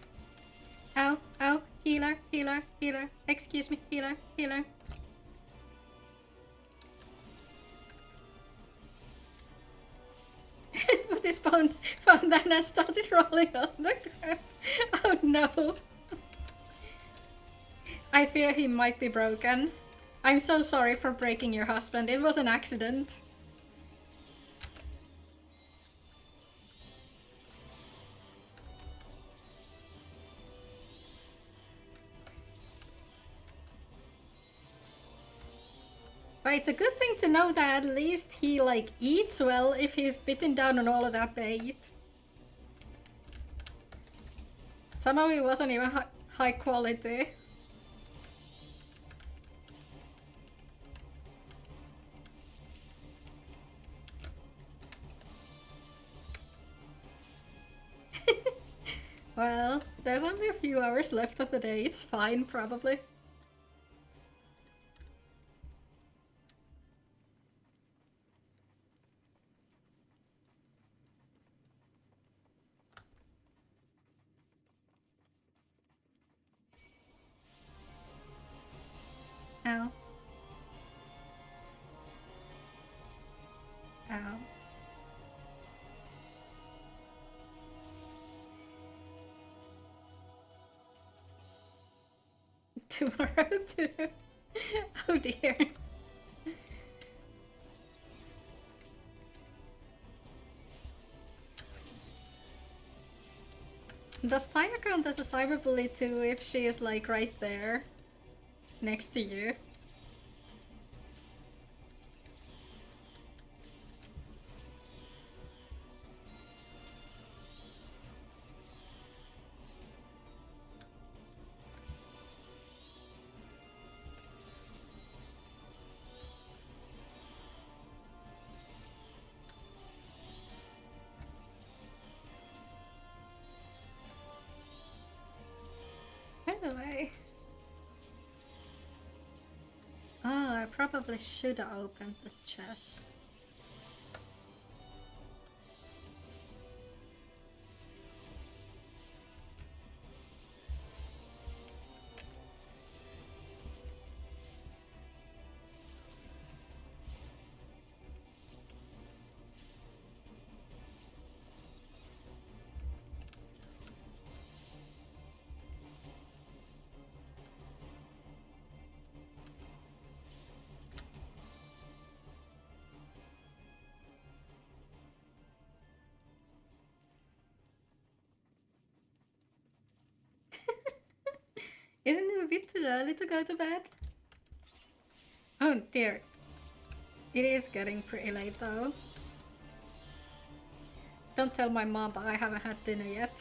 Ow, ow, healer, healer, healer. Excuse me, healer, healer. But his phone then I started rolling on the ground. Oh no. I fear he might be broken. I'm so sorry for breaking your husband. It was an accident. But it's a good thing to know that at least he like eats well if he's bitten down on all of that bait. Somehow it wasn't even high quality. Well, there's only a few hours left of the day. It's fine, probably. Ow. Ow. Tomorrow too. Oh dear. Does Taya count as a cyberbully too if she is like right there next to you? By the way. Oh, I probably should have opened the chest. Isn't it a bit too early to go to bed? Oh dear. It is getting pretty late though. Don't tell my mom, but I haven't had dinner yet.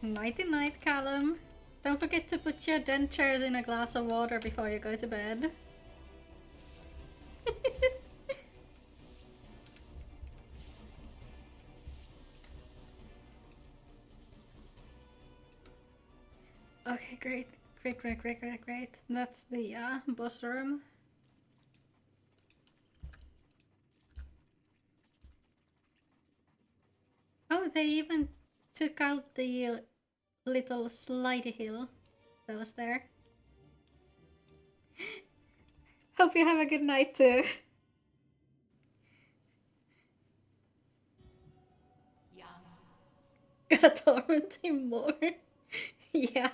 Nighty night, Callum. Don't forget to put your dentures in a glass of water before you go to bed. Okay, great. Great. That's the boss room. Oh, they even took out the little slidey hill that was there. Hope you have a good night too. Gotta torment him more. Yeah.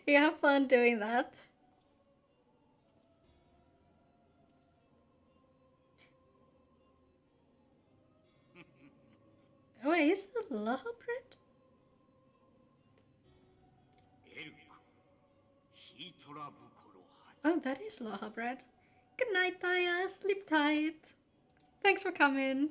You have fun doing that. Wait, is that Laha bread? Oh, that is Laha bread. Good night, Daya. Sleep tight. Thanks for coming.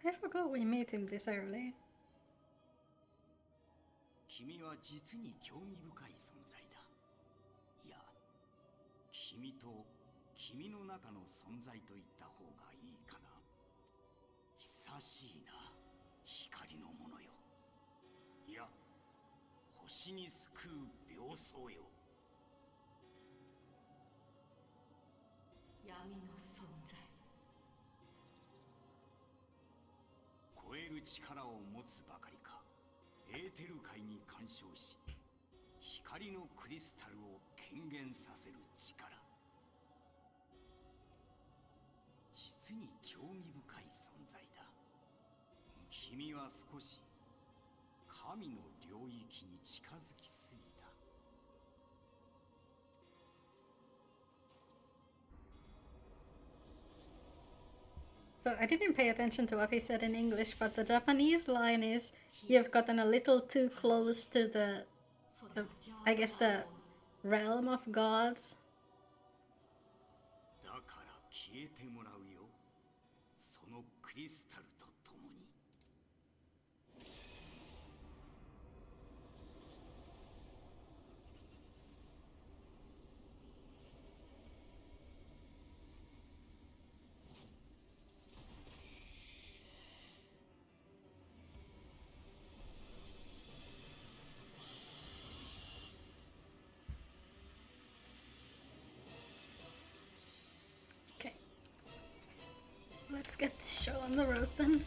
I forgot we met him this early. 君は実に興味深い存在だ。いや、君と君の中の存在と言った方がいいかな。久しいな、光のものよ。いや、星に救う病巣よ。闇の存在。超える力を持つばかりか。エーテル界に干渉し、光のクリスタルを権限させる力。実に興味深い存在だ。君は少し神の領域に近づきすぎた。So I didn't pay attention to what he said in English, but the Japanese line is, you've gotten a little too close to the I guess the realm of gods. だから消えてもらうよ。そのクリスタルと共に。Okay. Let's get this show on the road then.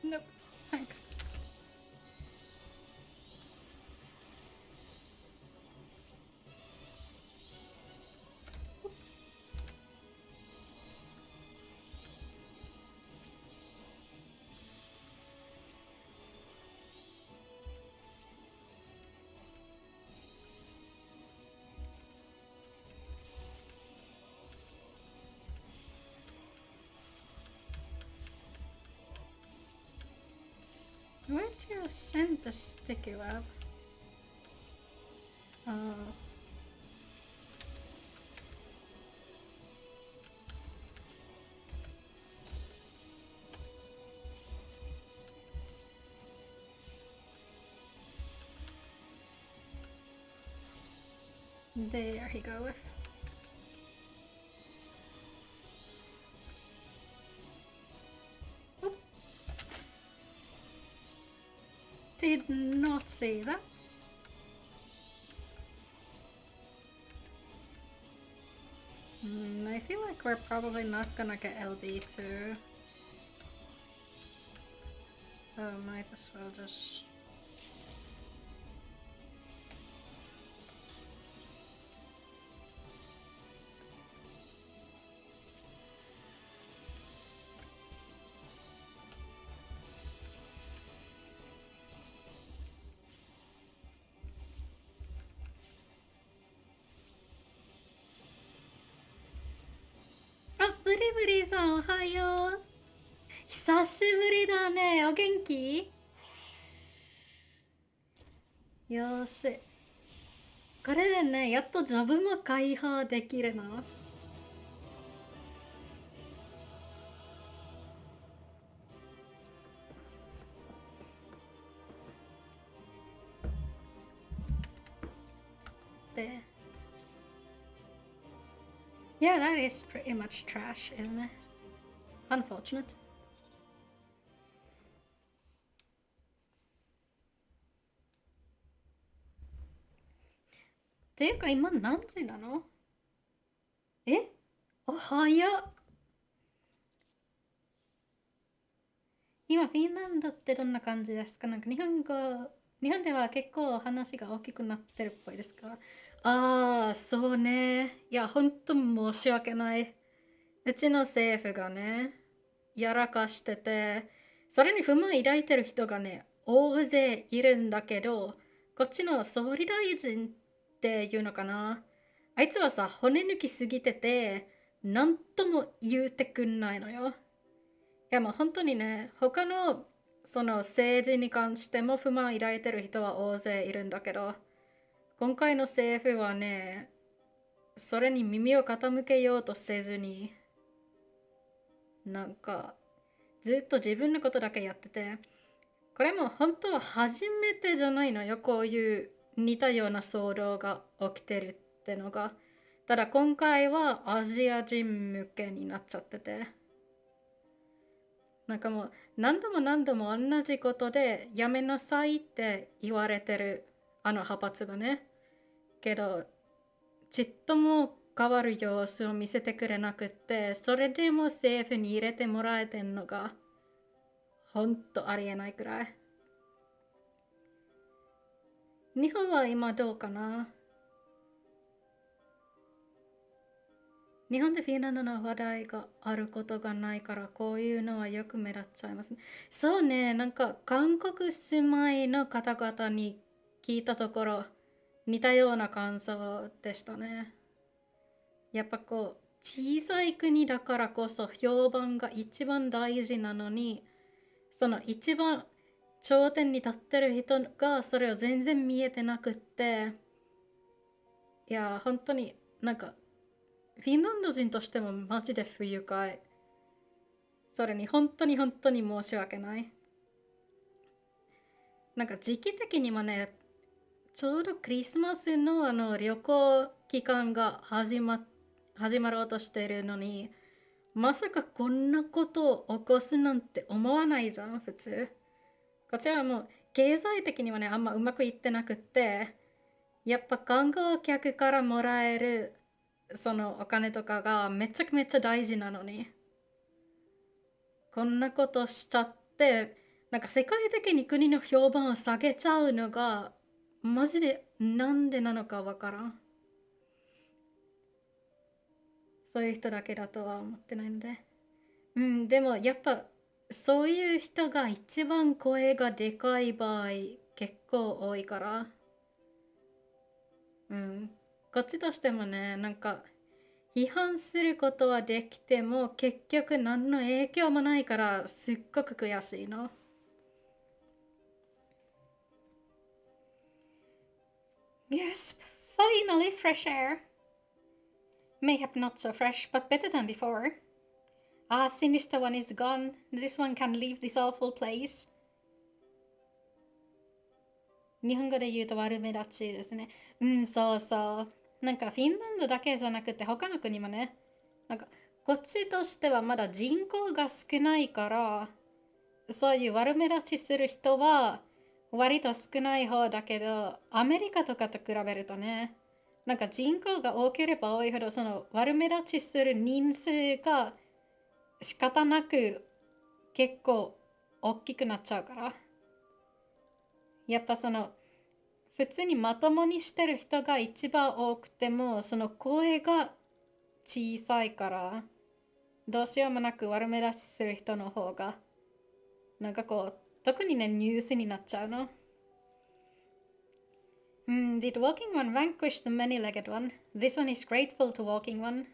Nope, thanks. Where'd you send the sticky web? あthere he goes. Oop. Did not see that. I feel like we're probably not gonna get LB2. So might as well just...あ、ブリブリさんおはよう。久しぶりだね。お元気？よーし。これでね、やっとジョブも開放できるの。で。Yeah, that is pretty much trash, isn't it? Unfortunate. っていうか今何時なの？え？おはよう。今フィンランドってどんな感じですか？なんか日本では結構話が大きくなってるっぽいですか？ああ、そうね。いや、ほんと申し訳ない。うちの政府がね、やらかしてて、それに不満抱いてる人がね、大勢いるんだけど、こっちの総理大臣っていうのかな。あいつはさ、骨抜きすぎてて、なんとも言うてくんないのよ。いやもう本当にね、他のその政治に関しても不満抱いてる人は大勢いるんだけど、今回の政府はね、それに耳を傾けようとせずに、なんかずっと自分のことだけやってて、これも本当は初めてじゃないのよ、こういう似たような騒動が起きてるってのが。ただ今回はアジア人向けになっちゃってて、なんかもう何度も同じことでやめなさいって言われてるあの派閥がね、けどちっとも変わる様子を見せてくれなくって、それでも政府に入れてもらえてんのがほんとありえないくらい。日本は今どうかな？日本でフィンランドの話題があることがないから、こういうのはよく目立っちゃいますね。そうね、なんか韓国住まいの方々に聞いたところ、似たような感想でしたね。やっぱこう、小さい国だからこそ評判が一番大事なのに、その一番頂点に立ってる人がそれを全然見えてなくって、いや、本当になんか、フィンランド人としてもマジで不愉快。それに本当に申し訳ない。なんか時期的にもね、ちょうどクリスマスの旅行期間が始まろうとしてるのに、まさかこんなことを起こすなんて思わないじゃん、普通。こちらはもう経済的にはね、あんまうまくいってなくって、やっぱ観光客からもらえるそのお金とかがめちゃくちゃ大事なのに、こんなことしちゃって、なんか世界的に国の評判を下げちゃうのがマジでなんでなのかわからん。そういう人だけだとは思ってないので。でもやっぱそういう人が一番声がでかい場合結構多いから、こっちとしてもね、なんか批判することはできても結局何の影響もないからすっごく悔しいの。Yes, finally fresh air. Mayhap not so fresh, but better than before. Ah, sinister one is gone. This one can leave this awful place. 日本語で言うと悪目立ちですね。うん、そうそう。なんかフィンランドだけじゃなくて他の国もね。なんかこっちとしてはまだ人口が少ないから、そういう悪目立ちする人は割と少ない方だけど、アメリカとかと比べるとね、なんか人口が多ければ多いほどその悪目立ちする人数が仕方なく結構大きくなっちゃうから。やっぱその普通にまともにしてる人が一番多くてもその声が小さいからどうしようもなく悪目立ちする人の方がなんかこう特にねニュースになっちゃうの。Did walking one vanquish the many-legged one? This one is grateful to walking one.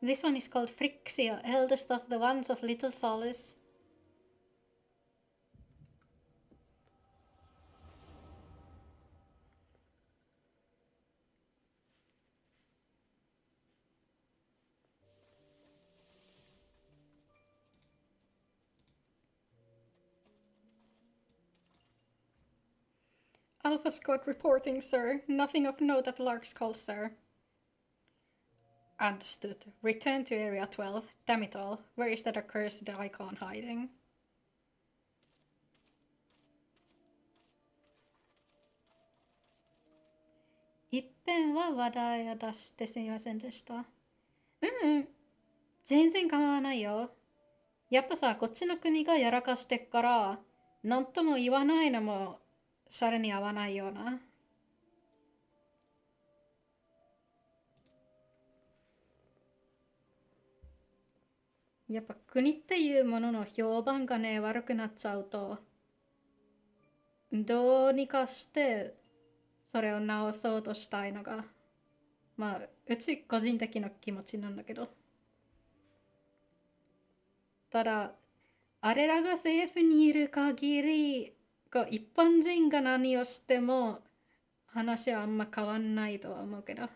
This one is called Frixia, eldest of the ones of little solace. Alpha Squad reporting, sir. Nothing of note at Lark's call, sir. Understood. Return to Area 12. Damn it all. Where is that accursed icon hiding? Ippen wa wadai dashite sumimasen deshita. 全然構わないよ。やっぱさ、こっちの国がやらかしてっから、なんとも言わないのも、シャレに合わないような。やっぱ国っていうものの評判がね、悪くなっちゃうと、どうにかしてそれを直そうとしたいのが、まあ、うち個人的な気持ちなんだけど。ただ、あれらが政府にいる限り、こう一般人が何をしても話はあんま変わんないとは思うけど。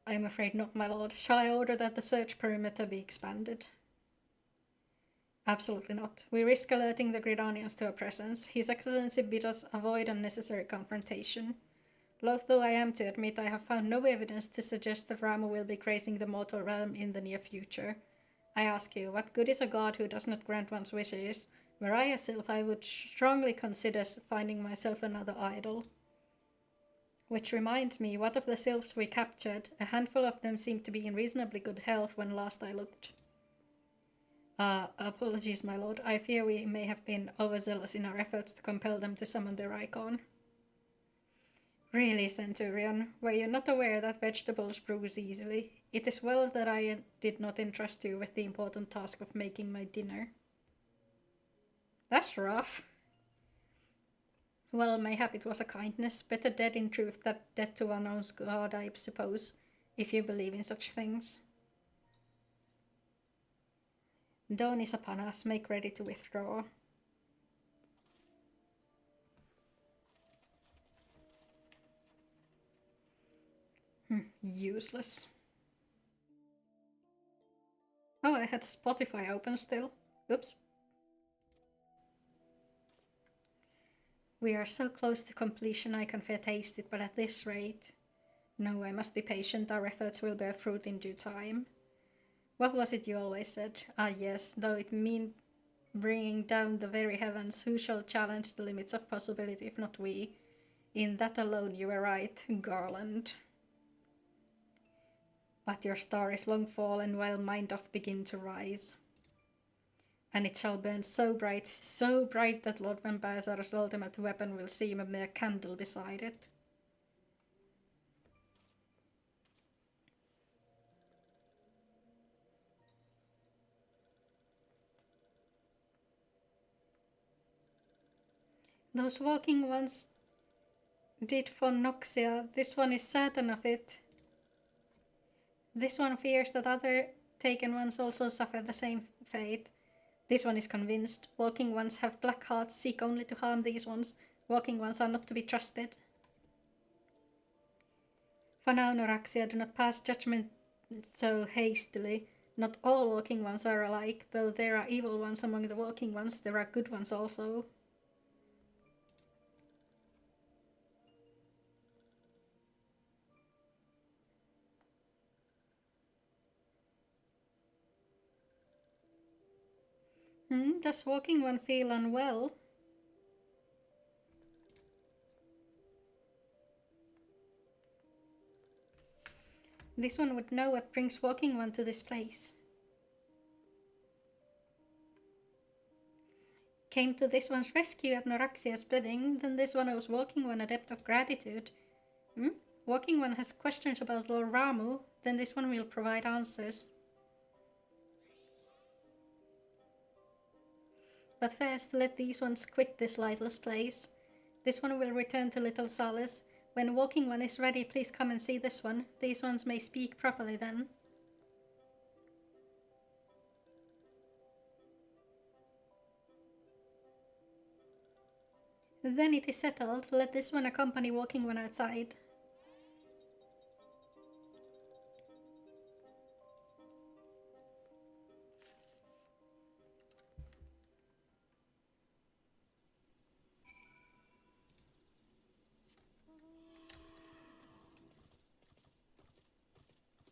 I'm afraid not, my lord. Shall I order that the search perimeter be expanded? Absolutely not. We risk alerting the Gridanians to our presence. His Excellency bid us avoid unnecessary confrontation. Loath though I am to admit, I have found no evidence to suggest that Rama will be gracing the mortal realm in the near future. I ask you, what good is a god who does not grant one's wishes? Were I a sylph, I would strongly consider finding myself another idol. Which reminds me, what of the sylphs we captured? A handful of them seemed to be in reasonably good health when last I looked. Apologies, my lord. I fear we may have been overzealous in our efforts to compel them to summon their icon. Really, Centurion, were you not aware that vegetables bruise easily? It is well that I did not entrust you with the important task of making my dinner. That's rough. Well, mayhap it was a kindness. Better dead in truth than dead to one own god, I suppose, if you believe in such things. Dawn is upon us. Make ready to withdraw. Useless. Oh, I had Spotify open still. Oops. We are so close to completion I can fair taste it, but at this rate... No, I must be patient. Our efforts will bear fruit in due time. What was it you always said? Ah yes, though it mean bringing down the very heavens, who shall challenge the limits of possibility if not we? In that alone you were right, Garland. But your star is long fallen while mine doth begin to rise. And it shall burn so bright that Lord Van Bazar's ultimate weapon will seem a mere candle beside it. Those walking ones did for Noxia. This one is certain of it. This one fears that other taken ones also suffer the same fate. This one is convinced. Walking ones have black hearts, seek only to harm these ones. Walking ones are not to be trusted. For now, Noraxia, do not pass judgment so hastily. Not all walking ones are alike, though there are evil ones among the walking ones, there are good ones also. Does walking one feel unwell? This one would know what brings walking one to this place. Came to this one's rescue at Noraxia's bidding, then this one owes walking one a debt of gratitude. Walking one has questions about Lord Ramu, then this one will provide answers. But first, let these ones quit this lightless place. This one will return to Little Solace. When walking one is ready, please come and see this one. These ones may speak properly then. Then it is settled. Let this one accompany walking one outside.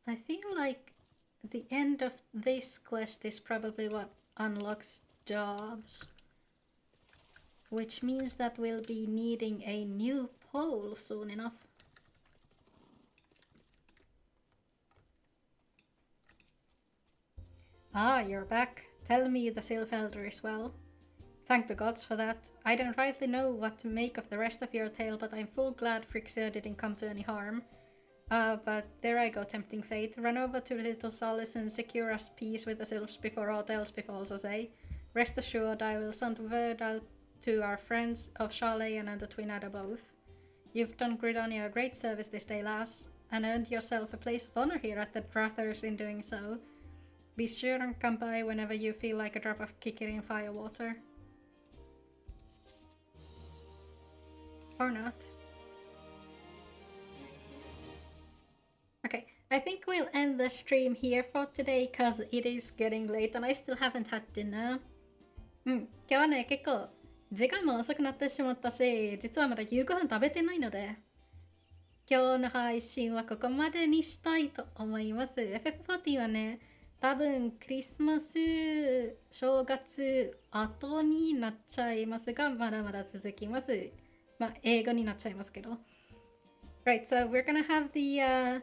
I feel like the end of this quest is probably what unlocks jobs. Which means that we'll be needing a new pole soon enough. Ah, you're back. Tell me the Sylph Elder is well. Thank the gods for that. I don't rightly know what to make of the rest of your tale, but I'm full glad FFXIV didn't come to any harm. But there I go, tempting fate. Run over to Little Solace and secure us peace with the Sylphs before aught else befalls us, eh? Rest assured, I will send word out to our friends of Charlatan and the Twin Adder both. You've done Gridania a great service this day, lass, and earned yourself a place of honor here at the Brothers in doing so. Be sure and come by whenever you feel like a drop of Kikirin firewater. Or not. Okay, I think we'll end the stream here for today because it is getting late and I still haven't had dinner. 今日はね、結構時間も遅くなってしまったし、実はまだ夕ご飯食べてないので、今日の配信はここまでにしたいと思います。FF14 はね、多分クリスマス、正月後になっちゃいますが、まだまだ続きます。まあ、英語になっちゃいますけど。Right, so we're gonna have the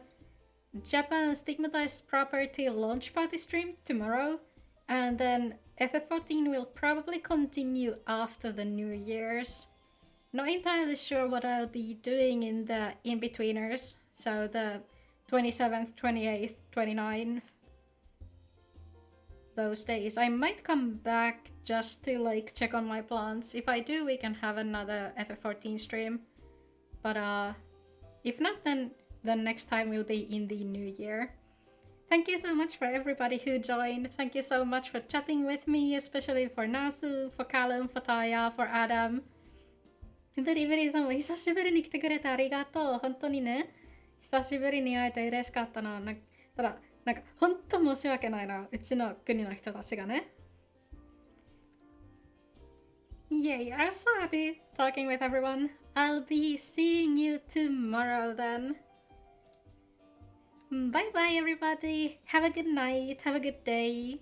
Japan Stigmatized Property launch party stream tomorrow, and then FF14 will probably continue after the New Year's. Not entirely sure what I'll be doing in the in-betweeners, so the 27th, 28th, 29th, those days. I might come back just to like check on my plants. If I do, we can have another FF14 stream, but if not, then the next time will be in the new year. Thank you so much for everybody who joined. Thank you so much for chatting with me, especially for Nasu, for Callum, for Taya, for Adam. ブリブリさんも久しぶりに来てくれてありがとう。本当にね、久しぶりに会えて嬉しかったの。ただ、なんか本当申し訳ないな。うちの国の人たちがね。Yay, I'm so happy talking with everyone. I'll be seeing you tomorrow then. Bye bye everybody. Have a good night. Have a good day.